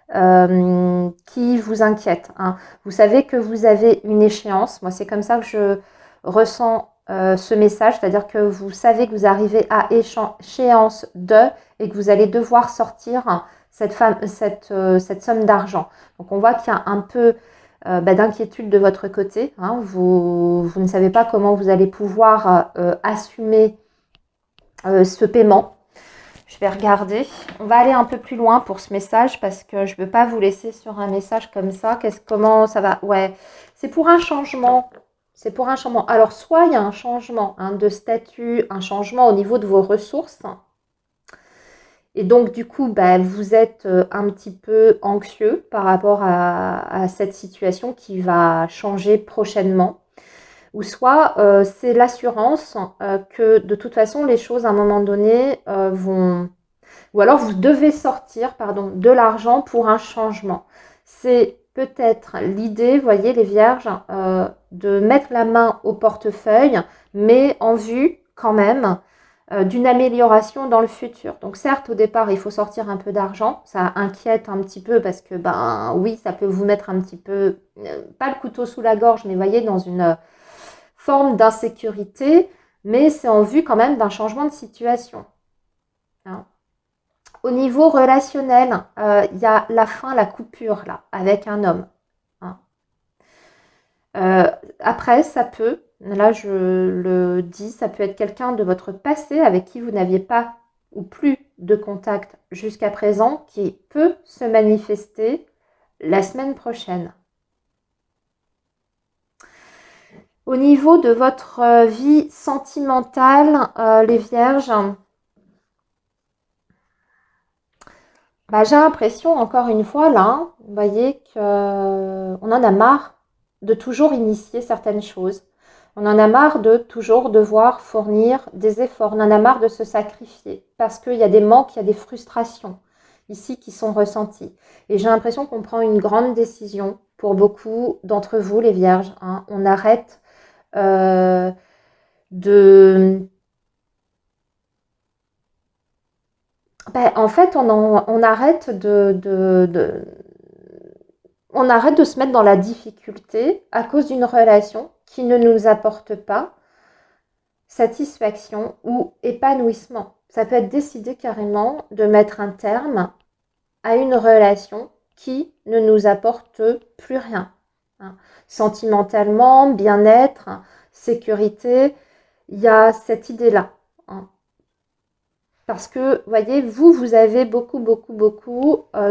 qui vous inquiètent. Hein. Vous savez que vous avez une échéance. Moi, c'est comme ça que je ressens ce message, c'est-à-dire que vous savez que vous arrivez à échéance et que vous allez devoir sortir cette somme d'argent. Donc, on voit qu'il y a un peu d'inquiétude de votre côté. Hein. Vous ne savez pas comment vous allez pouvoir assumer ce paiement. Je vais regarder. On va aller un peu plus loin pour ce message parce que je ne veux pas vous laisser sur un message comme ça. Comment ça va? Ouais, c'est pour un changement. C'est pour un changement. Alors, soit il y a un changement de statut, un changement au niveau de vos ressources. Et donc, du coup, bah, vous êtes un petit peu anxieux par rapport à cette situation qui va changer prochainement. Ou soit c'est l'assurance que de toute façon, les choses à un moment donné vont... Ou alors vous devez sortir, pardon, de l'argent pour un changement. C'est peut-être l'idée, voyez les vierges, de mettre la main au portefeuille, mais en vue quand même d'une amélioration dans le futur. Donc certes, au départ, il faut sortir un peu d'argent. Ça inquiète un petit peu parce que, ben oui, ça peut vous mettre un petit peu, pas le couteau sous la gorge, mais voyez, dans une forme d'insécurité, mais c'est en vue quand même d'un changement de situation. Hein. Au niveau relationnel, il y a la fin, la coupure là, avec un homme. Hein. Après, ça peut, là je le dis, ça peut être quelqu'un de votre passé avec qui vous n'aviez pas ou plus de contact jusqu'à présent, qui peut se manifester la semaine prochaine. Au niveau de votre vie sentimentale, les vierges, bah, j'ai l'impression, encore une fois, là, vous voyez qu'on en a marre de toujours initier certaines choses. On en a marre de toujours devoir fournir des efforts. On en a marre de se sacrifier parce qu'il y a des manques, il y a des frustrations ici qui sont ressenties. Et j'ai l'impression qu'on prend une grande décision pour beaucoup d'entre vous, les vierges. Hein. On arrête de... Ben, en fait, on arrête on arrête de se mettre dans la difficulté à cause d'une relation qui ne nous apporte pas satisfaction ou épanouissement. Ça peut être décidé carrément de mettre un terme à une relation qui ne nous apporte plus rien. Hein. Sentimentalement, bien-être, sécurité, il y a cette idée-là. Hein. Parce que, voyez, vous avez beaucoup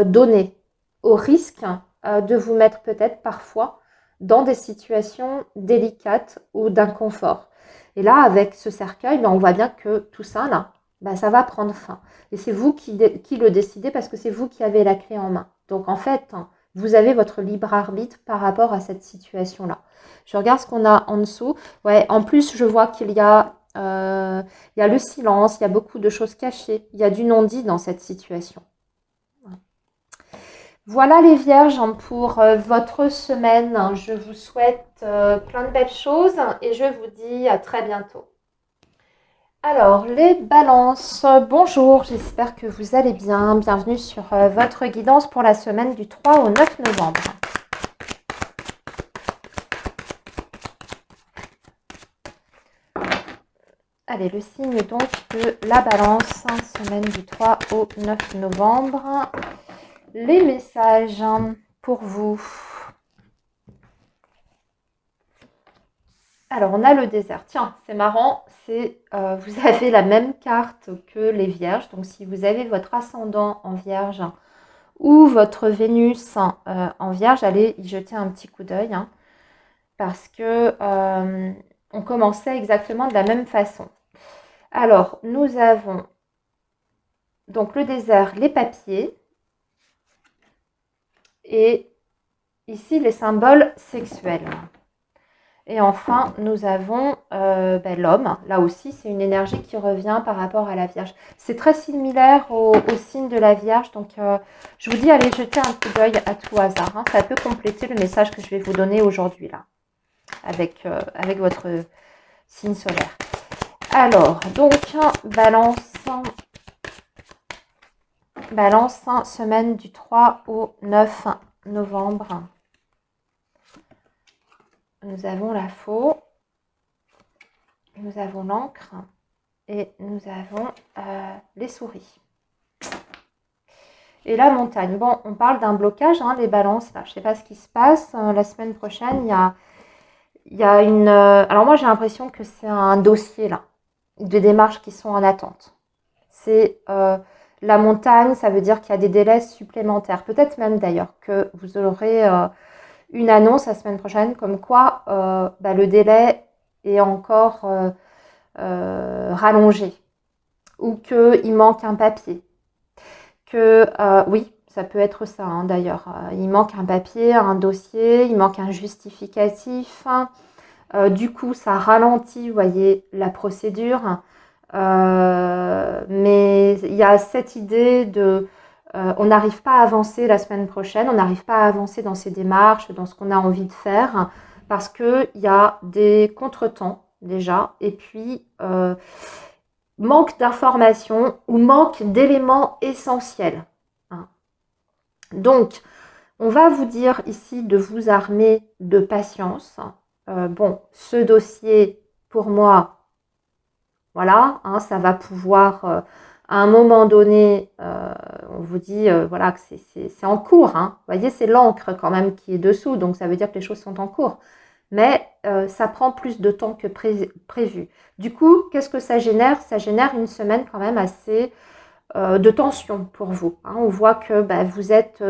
donné au risque de vous mettre peut-être parfois dans des situations délicates ou d'inconfort. Et là, avec ce cercueil, ben, on voit bien que tout ça, là, ben, ça va prendre fin. Et c'est vous qui le décidez parce que c'est vous qui avez la clé en main. Donc, en fait, vous avez votre libre arbitre par rapport à cette situation-là. Je regarde ce qu'on a en dessous. Ouais, en plus, je vois qu'il y a il y a le silence, il y a beaucoup de choses cachées, il y a du non-dit dans cette situation. Voilà les vierges pour votre semaine. Je vous souhaite plein de belles choses et je vous dis à très bientôt. Alors, les balances, bonjour, j'espère que vous allez bien. Bienvenue sur votre guidance pour la semaine du 3 au 9 novembre. Allez, le signe donc de la balance, semaine du 3 au 9 novembre. Les messages pour vous. Alors, on a le désert. Tiens, c'est marrant, vous avez la même carte que les vierges. Donc, si vous avez votre ascendant en vierge ou votre Vénus en vierge, allez y jeter un petit coup d'œil. Hein, parce que on commençait exactement de la même façon. Alors, nous avons donc le désert, les papiers. Et ici, les symboles sexuels. Et enfin, nous avons l'homme. Là aussi, c'est une énergie qui revient par rapport à la Vierge. C'est très similaire au signe de la Vierge. Donc, je vous dis, allez jeter un coup d'œil à tout hasard. Hein. Ça peut compléter le message que je vais vous donner aujourd'hui, là, avec votre signe solaire. Alors, donc, balance, semaine du 3 au 9 novembre. Nous avons la faux, nous avons l'encre et nous avons les souris. Et la montagne. Bon, on parle d'un blocage, hein, les balances, là. Je ne sais pas ce qui se passe. La semaine prochaine, il y a une... alors moi, j'ai l'impression que c'est un dossier, là, de démarches qui sont en attente. C'est la montagne, ça veut dire qu'il y a des délais supplémentaires. Peut-être même, d'ailleurs, que vous aurez... une annonce la semaine prochaine comme quoi le délai est encore rallongé ou qu'il manque un papier. Oui, ça peut être ça hein, d'ailleurs. Il manque un papier, un dossier, il manque un justificatif. Du coup, ça ralentit, vous voyez, la procédure. Mais il y a cette idée de on n'arrive pas à avancer la semaine prochaine, on n'arrive pas à avancer dans ces démarches, dans ce qu'on a envie de faire, parce qu'il y a des contretemps déjà, et puis manque d'informations ou manque d'éléments essentiels. Hein. Donc, on va vous dire ici de vous armer de patience. Bon, ce dossier, pour moi, voilà, hein, ça va pouvoir, à un moment donné, on vous dit voilà, que c'est en cours. Hein. Vous voyez, c'est l'encre quand même qui est dessous, donc ça veut dire que les choses sont en cours. Mais ça prend plus de temps que prévu. Du coup, qu'est-ce que ça génère? Ça génère une semaine quand même assez de tension pour vous. Hein. On voit que vous êtes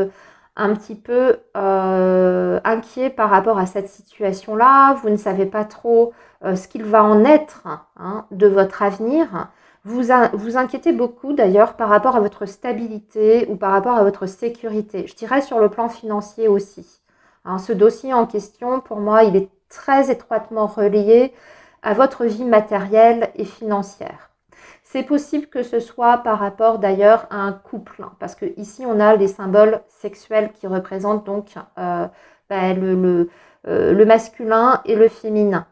un petit peu inquiet par rapport à cette situation-là. Vous ne savez pas trop ce qu'il va en être hein, de votre avenir. Vous inquiétez beaucoup d'ailleurs par rapport à votre stabilité ou par rapport à votre sécurité. Je dirais sur le plan financier aussi. Hein, ce dossier en question, pour moi, il est très étroitement relié à votre vie matérielle et financière. C'est possible que ce soit par rapport d'ailleurs à un couple, hein, parce que ici on a les symboles sexuels qui représentent donc le masculin et le féminin.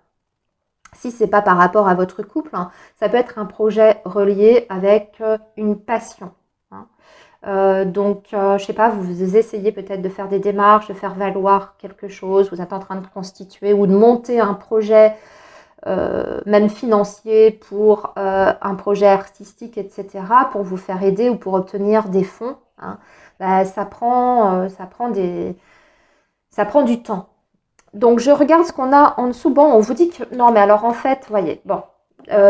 Si ce n'est pas par rapport à votre couple, hein, ça peut être un projet relié avec une passion. Hein. Je ne sais pas, vous essayez peut-être de faire des démarches, de faire valoir quelque chose, vous êtes en train de constituer ou de monter un projet même financier pour un projet artistique, etc., pour vous faire aider ou pour obtenir des fonds, hein, ça prend du temps. Donc, je regarde ce qu'on a en dessous. Bon, on vous dit que... Non, mais alors, en fait, vous voyez, bon,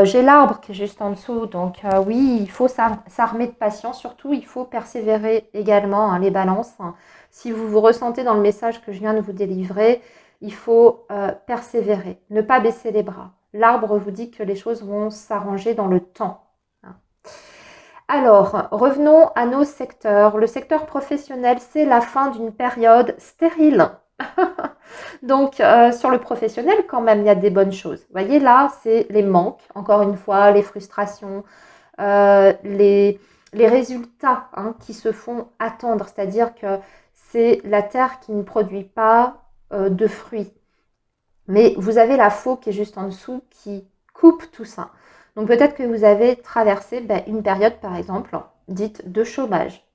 j'ai l'arbre qui est juste en dessous. Donc, oui, il faut s'armer de patience. Surtout, il faut persévérer également, hein, les balances. Hein. Si vous vous ressentez dans le message que je viens de vous délivrer, il faut persévérer, ne pas baisser les bras. L'arbre vous dit que les choses vont s'arranger dans le temps. Hein. Alors, revenons à nos secteurs. Le secteur professionnel, c'est la fin d'une période stérile. Donc, sur le professionnel, quand même, il y a des bonnes choses. Vous voyez, là, c'est les manques, encore une fois, les frustrations, les résultats hein, qui se font attendre. C'est-à-dire que c'est la terre qui ne produit pas de fruits. Mais vous avez la faux qui est juste en dessous qui coupe tout ça. Donc, peut-être que vous avez traversé une période, par exemple, dite de chômage,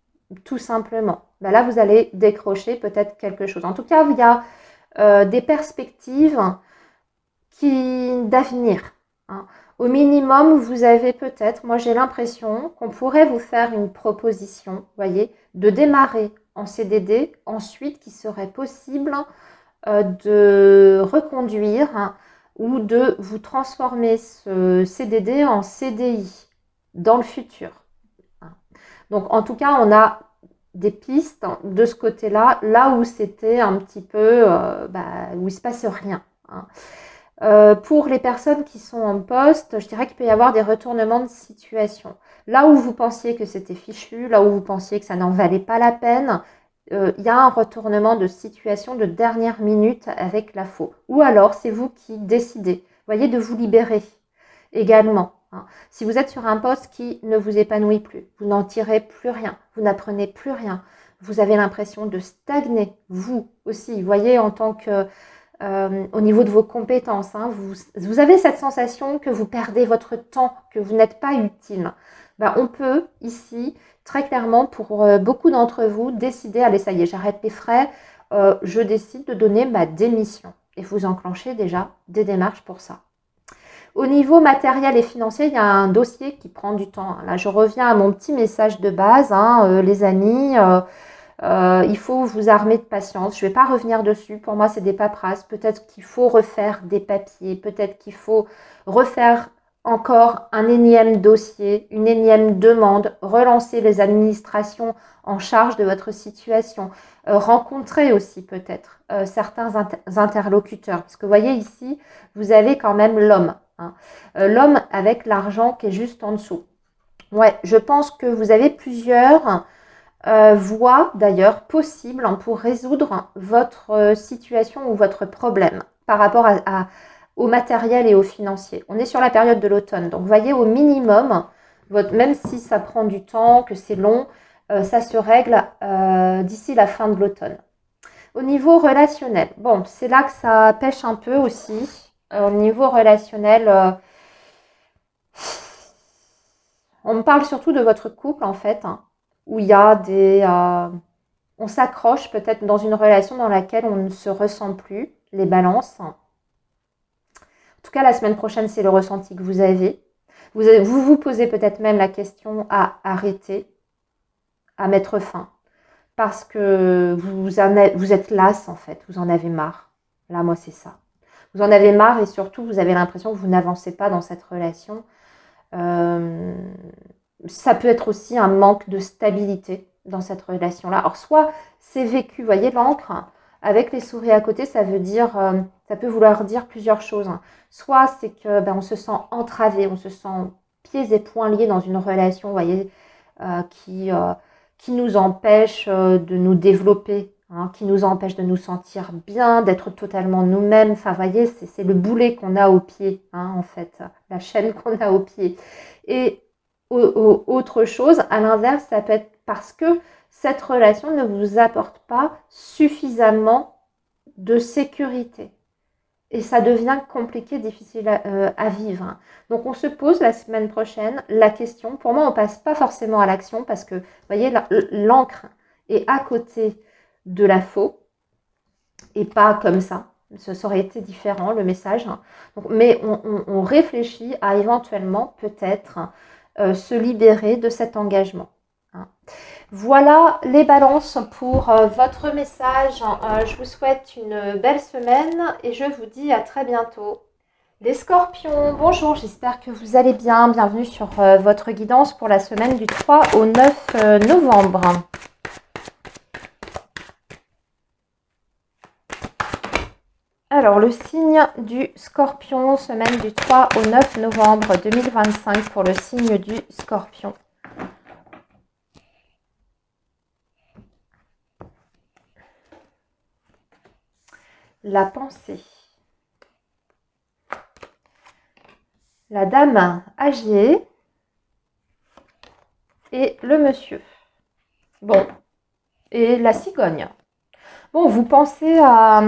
tout simplement. Là, vous allez décrocher peut-être quelque chose. En tout cas, il y a des perspectives d'avenir. Hein. Au minimum, vous avez peut-être, moi j'ai l'impression qu'on pourrait vous faire une proposition, voyez, de démarrer en CDD, ensuite qu'il serait possible de reconduire hein, ou de vous transformer ce CDD en CDI dans le futur. Hein. Donc en tout cas, on a des pistes de ce côté-là, là où c'était un petit peu, où il ne se passe rien. Hein. Pour les personnes qui sont en poste, je dirais qu'il peut y avoir des retournements de situation. Là où vous pensiez que c'était fichu, là où vous pensiez que ça n'en valait pas la peine, il y a un retournement de situation de dernière minute avec la faux. Ou alors, c'est vous qui décidez, voyez, de vous libérer également. Hein. Si vous êtes sur un poste qui ne vous épanouit plus, vous n'en tirez plus rien, vous n'apprenez plus rien, vous avez l'impression de stagner, vous aussi, voyez, en tant que... au niveau de vos compétences, hein, vous avez cette sensation que vous perdez votre temps, que vous n'êtes pas utile. On peut ici, très clairement, pour beaucoup d'entre vous, décider, allez, ça y est, j'arrête les frais, je décide de donner ma démission. Et vous enclenchez déjà des démarches pour ça. Au niveau matériel et financier, il y a un dossier qui prend du temps. Là, je reviens à mon petit message de base, hein, les amis. Il faut vous armer de patience. Je ne vais pas revenir dessus. Pour moi, c'est des paperasses. Peut-être qu'il faut refaire des papiers. Peut-être qu'il faut refaire encore un énième dossier, une énième demande, relancer les administrations en charge de votre situation, rencontrer aussi peut-être certains interlocuteurs. Parce que vous voyez ici, vous avez quand même l'homme. Hein. L'homme avec l'argent qui est juste en dessous. Ouais, je pense que vous avez plusieurs voies d'ailleurs possibles pour résoudre votre situation ou votre problème par rapport au matériel et au financier. On est sur la période de l'automne, donc vous voyez au minimum, même si ça prend du temps, que c'est long, ça se règle d'ici la fin de l'automne. Au niveau relationnel, bon, c'est là que ça pêche un peu aussi. Au niveau relationnel, on me parle surtout de votre couple en fait, hein, où il y a on s'accroche peut-être dans une relation dans laquelle on ne se ressent plus, les balances. En tout cas, la semaine prochaine, c'est le ressenti que vous avez. Vous vous posez peut-être même la question à arrêter, à mettre fin. Parce que vous êtes lasse en fait, vous en avez marre. Là, moi, c'est ça. Vous en avez marre et surtout, vous avez l'impression que vous n'avancez pas dans cette relation. Ça peut être aussi un manque de stabilité dans cette relation-là. Alors, soit c'est vécu, vous voyez, l'encre, avec les souris à côté, ça veut dire, ça peut vouloir dire plusieurs choses. Soit c'est que on se sent entravé, on se sent pieds et poings liés dans une relation, vous voyez, qui nous empêche de nous développer, hein, qui nous empêche de nous sentir bien, d'être totalement nous-mêmes. Enfin, vous voyez, c'est le boulet qu'on a au pied, hein, en fait, la chaîne qu'on a au pied. Et autre chose, à l'inverse, ça peut être parce que cette relation ne vous apporte pas suffisamment de sécurité. Et ça devient compliqué, difficile à vivre. Donc on se pose la semaine prochaine la question. Pour moi, on ne passe pas forcément à l'action parce que, vous voyez, l'encre est à côté de la faux et pas comme ça. Ça aurait été différent, le message. Donc, mais on réfléchit à éventuellement peut-être se libérer de cet engagement. Voilà les balances pour votre message. Je vous souhaite une belle semaine et je vous dis à très bientôt. Les scorpions, bonjour, j'espère que vous allez bien. Bienvenue sur votre guidance pour la semaine du 3 au 9 novembre. Alors, le signe du scorpion, semaine du 3 au 9 novembre 2025 pour le signe du scorpion. La pensée. La dame âgée et le monsieur. Bon, et la cigogne. Bon, vous pensez à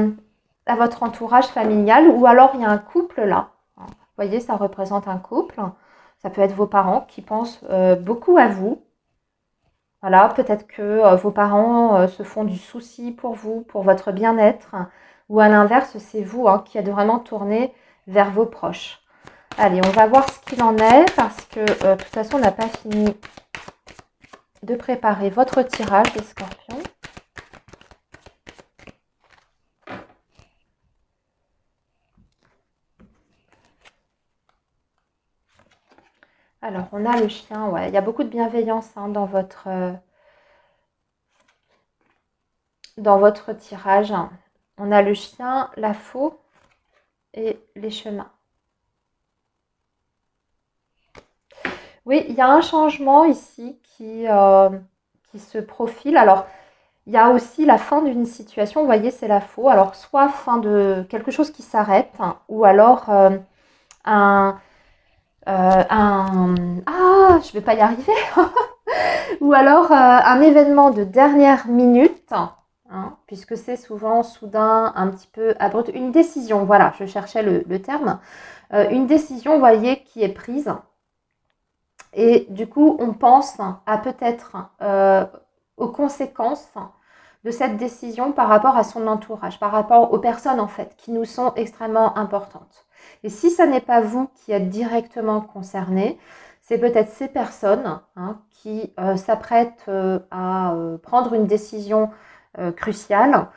votre entourage familial ou alors il y a un couple là. Vous voyez, ça représente un couple. Ça peut être vos parents qui pensent beaucoup à vous. Voilà, peut-être que vos parents se font du souci pour vous, pour votre bien-être. Ou à l'inverse, c'est vous qui êtes vraiment tourné vers vos proches. Allez, on va voir ce qu'il en est parce que de toute façon, on n'a pas fini de préparer votre tirage des scorpions. Alors, on a le chien, ouais, il y a beaucoup de bienveillance dans votre tirage. On a le chien, la faux et les chemins. Oui, il y a un changement ici qui se profile. Alors, il y a aussi la fin d'une situation. Vous voyez, c'est la faux. Alors, soit fin de quelque chose qui s'arrête, ou alors ah, je vais pas y arriver. Ou alors un événement de dernière minute, puisque c'est souvent soudain, un petit peu abrupt. Une décision, voilà, je cherchais le terme. Une décision, vous voyez, qui est prise. Et du coup, on pense à peut-être aux conséquences de cette décision par rapport à son entourage, par rapport aux personnes en fait, qui nous sont extrêmement importantes. Et si ce n'est pas vous qui êtes directement concerné, c'est peut-être ces personnes qui s'apprêtent à prendre une décision cruciale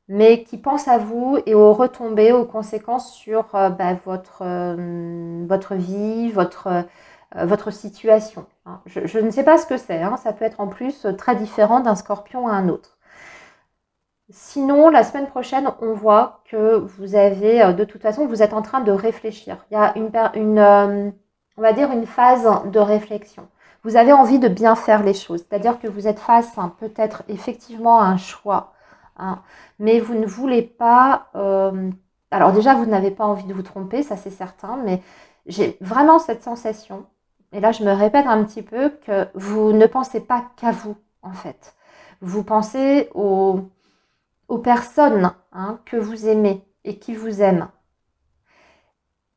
mais qui pense à vous et aux retombées, aux conséquences sur votre vie, votre situation. Hein. Je ne sais pas ce que c'est, hein. Ça peut être en plus très différent d'un scorpion à un autre. Sinon, la semaine prochaine, on voit que vous avez, de toute façon, vous êtes en train de réfléchir. Il y a on va dire une phase de réflexion. Vous avez envie de bien faire les choses, c'est-à-dire que vous êtes face peut-être effectivement à un choix, hein, mais vous ne voulez pas. Alors déjà, vous n'avez pas envie de vous tromper, ça c'est certain, mais j'ai vraiment cette sensation, et là je me répète un petit peu, que vous ne pensez pas qu'à vous, en fait. Vous pensez aux personnes, hein, que vous aimez et qui vous aiment.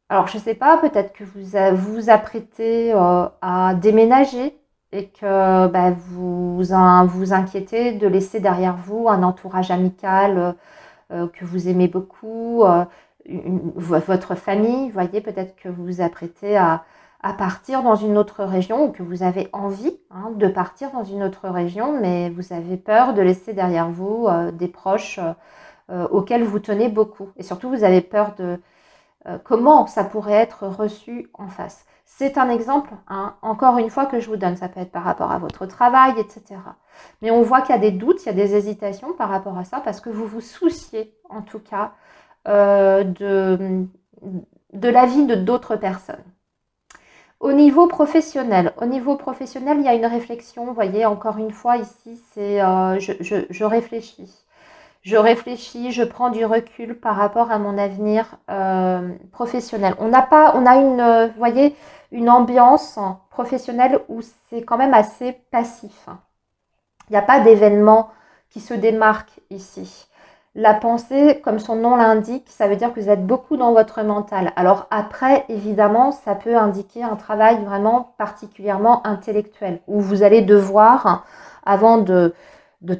Alors, je ne sais pas, peut-être que vous apprêtez à déménager et que vous inquiétez de laisser derrière vous un entourage amical que vous aimez beaucoup, votre famille. Vous voyez, peut-être que vous vous apprêtez à partir dans une autre région ou que vous avez envie, hein, de partir dans une autre région, mais vous avez peur de laisser derrière vous des proches auxquels vous tenez beaucoup. Et surtout, vous avez peur de comment ça pourrait être reçu en face. C'est un exemple, hein, encore une fois, que je vous donne. Ça peut être par rapport à votre travail, etc. Mais on voit qu'il y a des doutes, il y a des hésitations par rapport à ça, parce que vous vous souciez, en tout cas, de la vie de d'autres personnes. Au niveau professionnel, il y a une réflexion. Vous voyez, encore une fois, ici, c'est je réfléchis. Je réfléchis, je prends du recul par rapport à mon avenir professionnel. On a vous voyez, une ambiance professionnelle où c'est quand même assez passif. Il n'y a pas d'événement qui se démarque ici. La pensée, comme son nom l'indique, ça veut dire que vous êtes beaucoup dans votre mental. Alors après, évidemment, ça peut indiquer un travail vraiment particulièrement intellectuel, où vous allez devoir, avant de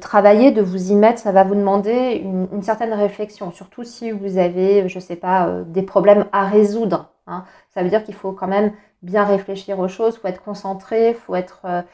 travailler, de vous y mettre, ça va vous demander une certaine réflexion, surtout si vous avez, je ne sais pas, des problèmes à résoudre. Hein. Ça veut dire qu'il faut quand même bien réfléchir aux choses, il faut être concentré, il faut être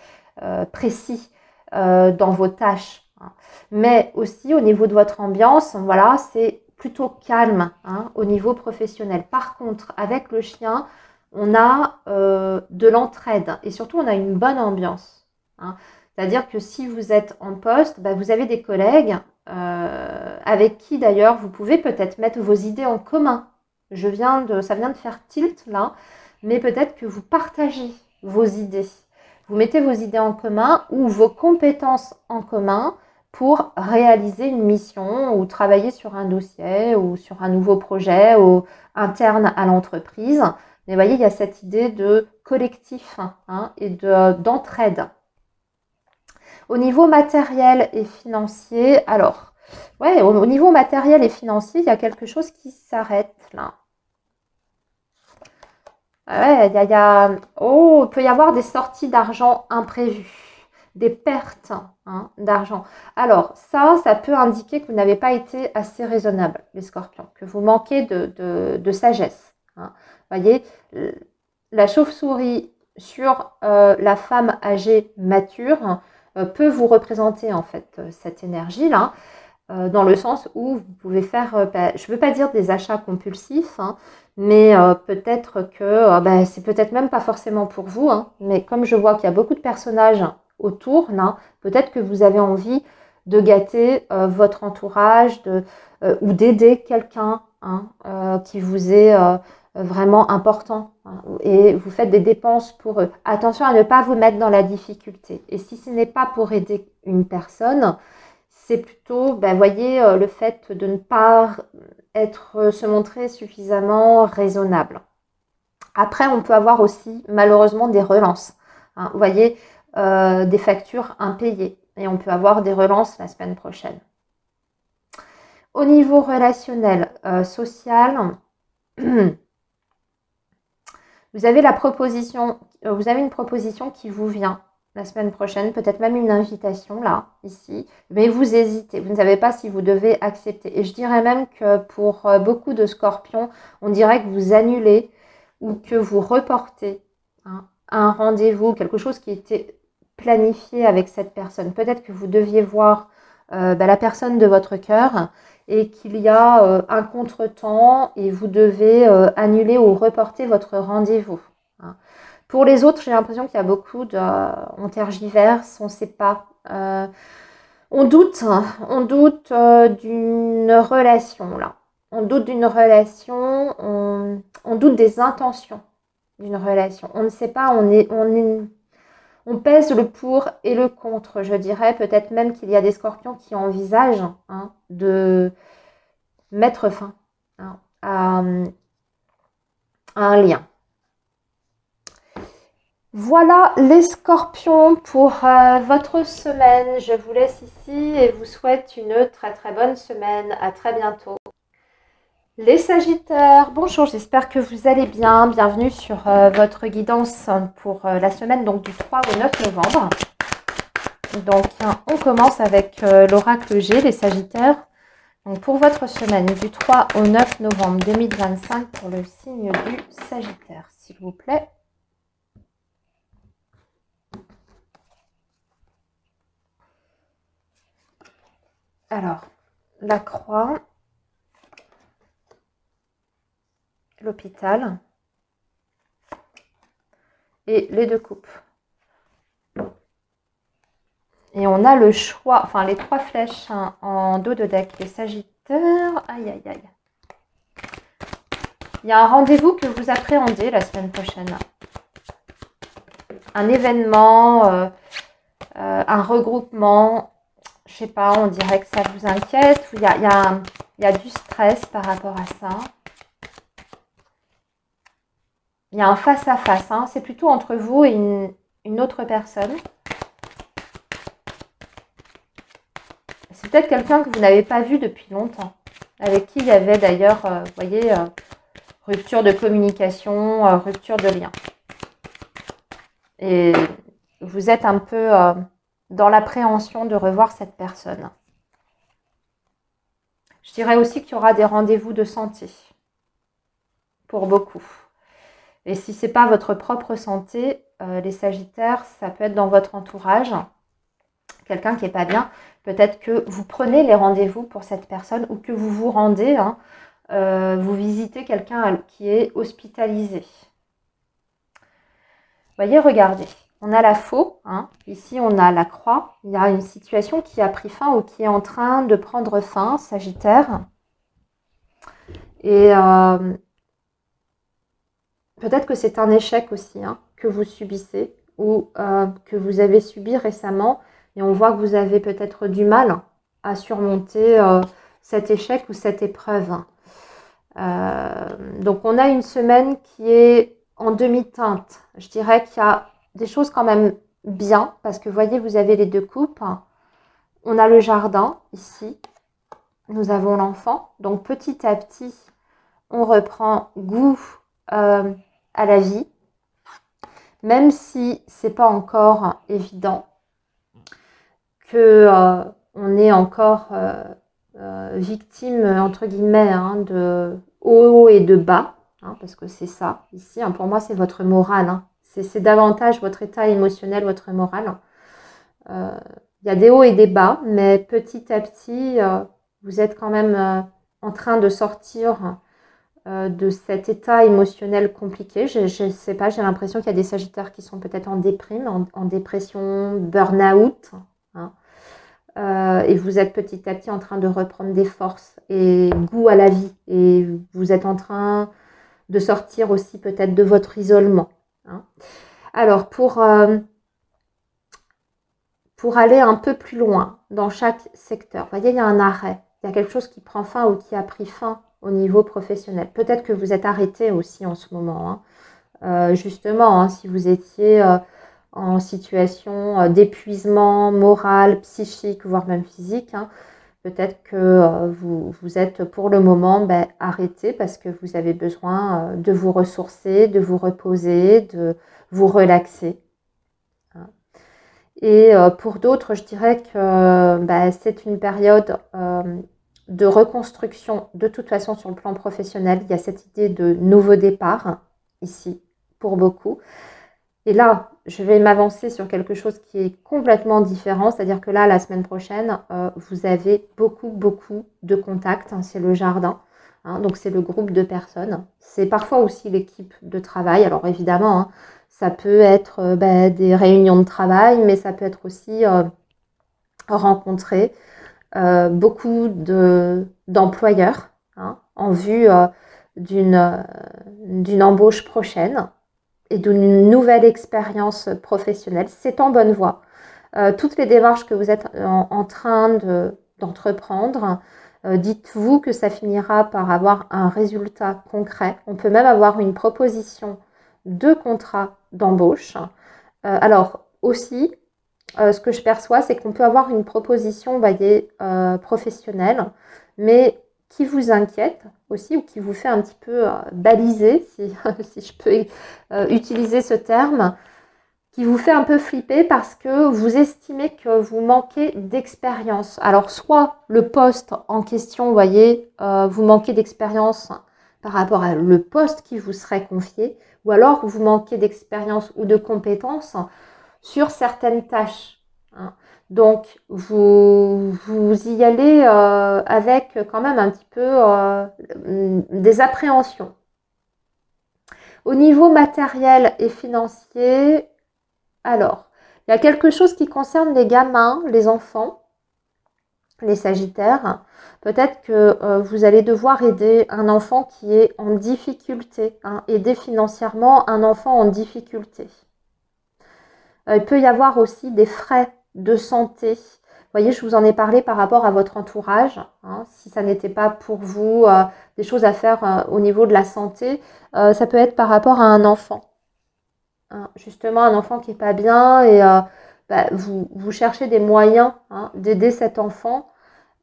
précis dans vos tâches. Hein. Mais aussi au niveau de votre ambiance, voilà, c'est plutôt calme, hein, au niveau professionnel. Par contre, avec le chien, on a de l'entraide et surtout on a une bonne ambiance. Hein. C'est-à-dire que si vous êtes en poste, vous avez des collègues avec qui d'ailleurs vous pouvez peut-être mettre vos idées en commun. Ça vient de faire tilt là, mais peut-être que vous partagez vos idées. Vous mettez vos idées en commun ou vos compétences en commun pour réaliser une mission ou travailler sur un dossier ou sur un nouveau projet ou interne à l'entreprise. Mais vous voyez, il y a cette idée de collectif, hein, et d'entraide. Au niveau matériel et financier, alors, ouais, au niveau matériel et financier, il y a quelque chose qui s'arrête là. Ouais, oh, il peut y avoir des sorties d'argent imprévues, des pertes, hein, d'argent. Alors, ça peut indiquer que vous n'avez pas été assez raisonnable, les scorpions, que vous manquez de sagesse. Hein. Vous voyez, la chauve-souris sur la femme âgée mature peut vous représenter en fait cette énergie-là. Dans le sens où vous pouvez faire, je ne veux pas dire des achats compulsifs, hein, mais peut-être que c'est peut-être même pas forcément pour vous, hein, mais comme je vois qu'il y a beaucoup de personnages autour, là, peut-être que vous avez envie de gâter votre entourage ou d'aider quelqu'un, hein, qui vous est vraiment important, hein, et vous faites des dépenses pour eux. Attention à ne pas vous mettre dans la difficulté. Et si ce n'est pas pour aider une personne, c'est plutôt, voyez, le fait de ne pas se montrer suffisamment raisonnable. Après, on peut avoir aussi, malheureusement, des relances. Hein, vous voyez, des factures impayées. Et on peut avoir des relances la semaine prochaine. Au niveau relationnel, social, vous avez une proposition qui vous vient la semaine prochaine, peut-être même une invitation là, ici, mais vous hésitez, vous ne savez pas si vous devez accepter. Et je dirais même que pour beaucoup de scorpions, on dirait que vous annulez ou que vous reportez, hein, un rendez-vous, quelque chose qui était planifié avec cette personne. Peut-être que vous deviez voir la personne de votre cœur et qu'il y a un contretemps et vous devez annuler ou reporter votre rendez-vous. Hein. Pour les autres, j'ai l'impression qu'il y a beaucoup de... on tergiverse, on ne sait pas. On doute d'une relation là. On doute d'une relation, on doute des intentions d'une relation. On ne sait pas, on pèse le pour et le contre. Je dirais peut-être même qu'il y a des scorpions qui envisagent de mettre fin à un lien. Voilà les scorpions pour votre semaine. Je vous laisse ici et vous souhaite une très très bonne semaine. À très bientôt. Les sagittaires, bonjour, j'espère que vous allez bien. Bienvenue sur votre guidance pour la semaine donc, du 3 au 9 novembre. Donc on commence avec l'oracle G, les sagittaires. Donc, pour votre semaine du 3 au 9 novembre 2025 pour le signe du Sagittaire, s'il vous plaît. Alors, la croix, l'hôpital et les deux coupes. Et on a le choix, enfin les trois flèches en dos de deck, les Sagittaires. Aïe, aïe, aïe. Il y a un rendez-vous que vous appréhendez la semaine prochaine. Un événement, un regroupement. Je sais pas, on dirait que ça vous inquiète. Il y a du stress par rapport à ça. Il y a un face-à-face. C'est plutôt entre vous et une autre personne. C'est peut-être quelqu'un que vous n'avez pas vu depuis longtemps. Avec qui il y avait d'ailleurs, vous voyez, rupture de communication, rupture de lien. Et vous êtes un peu dans l'appréhension de revoir cette personne. Je dirais aussi qu'il y aura des rendez-vous de santé. Pour beaucoup. Et si ce n'est pas votre propre santé, les Sagittaires, ça peut être dans votre entourage. Quelqu'un qui n'est pas bien. Peut-être que vous prenez les rendez-vous pour cette personne ou que vous vous rendez, vous visitez quelqu'un qui est hospitalisé. Voyez, regardez, on a la faux, ici on a la croix. Il y a une situation qui a pris fin ou qui est en train de prendre fin, Sagittaire. Et peut-être que c'est un échec aussi que vous subissez ou que vous avez subi récemment. Et on voit que vous avez peut-être du mal à surmonter cet échec ou cette épreuve. Donc, on a une semaine qui est en demi-teinte. Je dirais qu'il y a des choses quand même bien. Parce que, vous voyez, vous avez les deux coupes. On a le jardin, ici. Nous avons l'enfant. Donc, petit à petit, on reprend goût à la vie. Même si ce n'est pas encore évident. Que on est encore victime, entre guillemets, de haut et de bas, parce que c'est ça, ici, pour moi, c'est votre morale, c'est davantage votre état émotionnel, votre morale. Il y a des hauts et des bas, mais petit à petit, vous êtes quand même en train de sortir de cet état émotionnel compliqué. Je ne sais pas, j'ai l'impression qu'il y a des Sagittaires qui sont peut-être en déprime, en dépression, burn-out, et vous êtes petit à petit en train de reprendre des forces et goût à la vie. Et vous êtes en train de sortir aussi peut-être de votre isolement. Alors, pour aller un peu plus loin dans chaque secteur, vous voyez, il y a un arrêt. Il y a quelque chose qui prend fin ou qui a pris fin au niveau professionnel. Peut-être que vous êtes arrêté aussi en ce moment. Justement, si vous étiez... en situation d'épuisement moral, psychique, voire même physique, peut-être que vous êtes pour le moment arrêté parce que vous avez besoin de vous ressourcer, de vous reposer, de vous relaxer. Et pour d'autres, je dirais que c'est une période de reconstruction. De toute façon, sur le plan professionnel, il y a cette idée de nouveau départ, ici, pour beaucoup. Et là, je vais m'avancer sur quelque chose qui est complètement différent. C'est-à-dire que là, la semaine prochaine, vous avez beaucoup de contacts. Hein, c'est le jardin. Hein, donc, c'est le groupe de personnes. C'est parfois aussi l'équipe de travail. Alors, évidemment, hein, ça peut être des réunions de travail, mais ça peut être aussi rencontrer beaucoup d'employeurs hein, en vue d'une embauche prochaine et d'une nouvelle expérience professionnelle. C'est en bonne voie. Toutes les démarches que vous êtes en train d'entreprendre, dites-vous que ça finira par avoir un résultat concret. On peut même avoir une proposition de contrat d'embauche. Alors aussi, ce que je perçois, c'est qu'on peut avoir une proposition, vous voyez, professionnelle, mais qui vous inquiète aussi ou qui vous fait un petit peu baliser, si je peux utiliser ce terme, qui vous fait un peu flipper parce que vous estimez que vous manquez d'expérience. Alors, soit le poste en question, vous voyez, vous manquez d'expérience par rapport à le poste qui vous serait confié, ou alors vous manquez d'expérience ou de compétences sur certaines tâches. Hein. Donc, vous y allez avec quand même un petit peu des appréhensions. Au niveau matériel et financier, alors, il y a quelque chose qui concerne les gamins, les enfants, les sagittaires. Peut-être que vous allez devoir aider un enfant qui est en difficulté, hein, aider financièrement un enfant en difficulté. Il peut y avoir aussi des frais de santé. Vous voyez, je vous en ai parlé par rapport à votre entourage. Hein, si ça n'était pas pour vous des choses à faire au niveau de la santé, ça peut être par rapport à un enfant. Hein, justement, un enfant qui n'est pas bien et vous cherchez des moyens hein, d'aider cet enfant.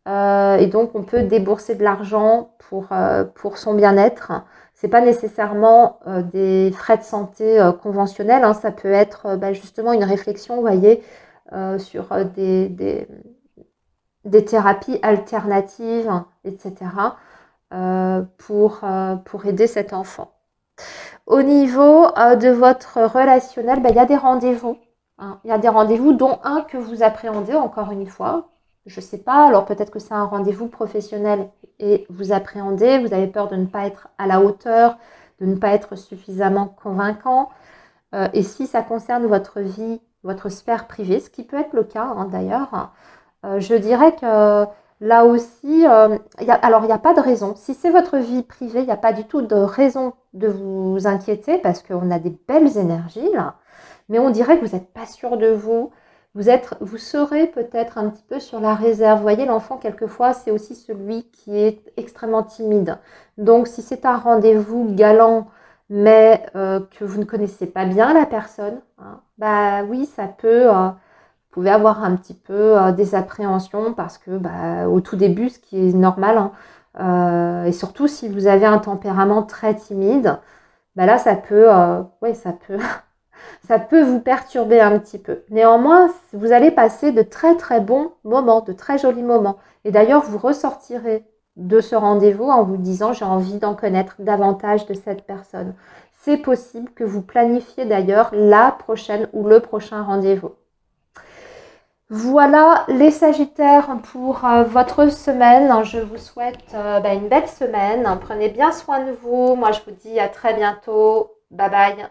Et donc, on peut débourser de l'argent pour son bien-être. C'est pas nécessairement des frais de santé conventionnels. Hein, ça peut être justement une réflexion, vous voyez, sur des thérapies alternatives, etc. Pour aider cet enfant. Au niveau de votre relationnel, il y a des rendez-vous. Hein. Il y a des rendez-vous, dont un que vous appréhendez, encore une fois. Je ne sais pas, alors peut-être que c'est un rendez-vous professionnel et vous appréhendez, vous avez peur de ne pas être à la hauteur, de ne pas être suffisamment convaincant. Et si ça concerne votre vie, votre sphère privée, ce qui peut être le cas hein, d'ailleurs, je dirais que là aussi, alors il n'y a pas de raison. Si c'est votre vie privée, il n'y a pas du tout de raison de vous inquiéter parce qu'on a des belles énergies là. Mais on dirait que vous n'êtes pas sûr de vous. Vous serez peut-être un petit peu sur la réserve. Vous voyez, l'enfant, quelquefois, c'est aussi celui qui est extrêmement timide. Donc, si c'est un rendez-vous galant, mais que vous ne connaissez pas bien la personne, hein, bah oui, ça peut... vous pouvez avoir un petit peu des appréhensions parce que au tout début, ce qui est normal, hein, et surtout si vous avez un tempérament très timide, là ça peut, ça peut vous perturber un petit peu. Néanmoins, vous allez passer de très bons moments, de très jolis moments. Et d'ailleurs, vous ressortirez de ce rendez-vous en vous disant j'ai envie d'en connaître davantage de cette personne. C'est possible que vous planifiez d'ailleurs la prochaine ou le prochain rendez-vous. Voilà les Sagittaires pour votre semaine. Je vous souhaite une belle semaine. Prenez bien soin de vous. Moi, je vous dis à très bientôt. Bye bye.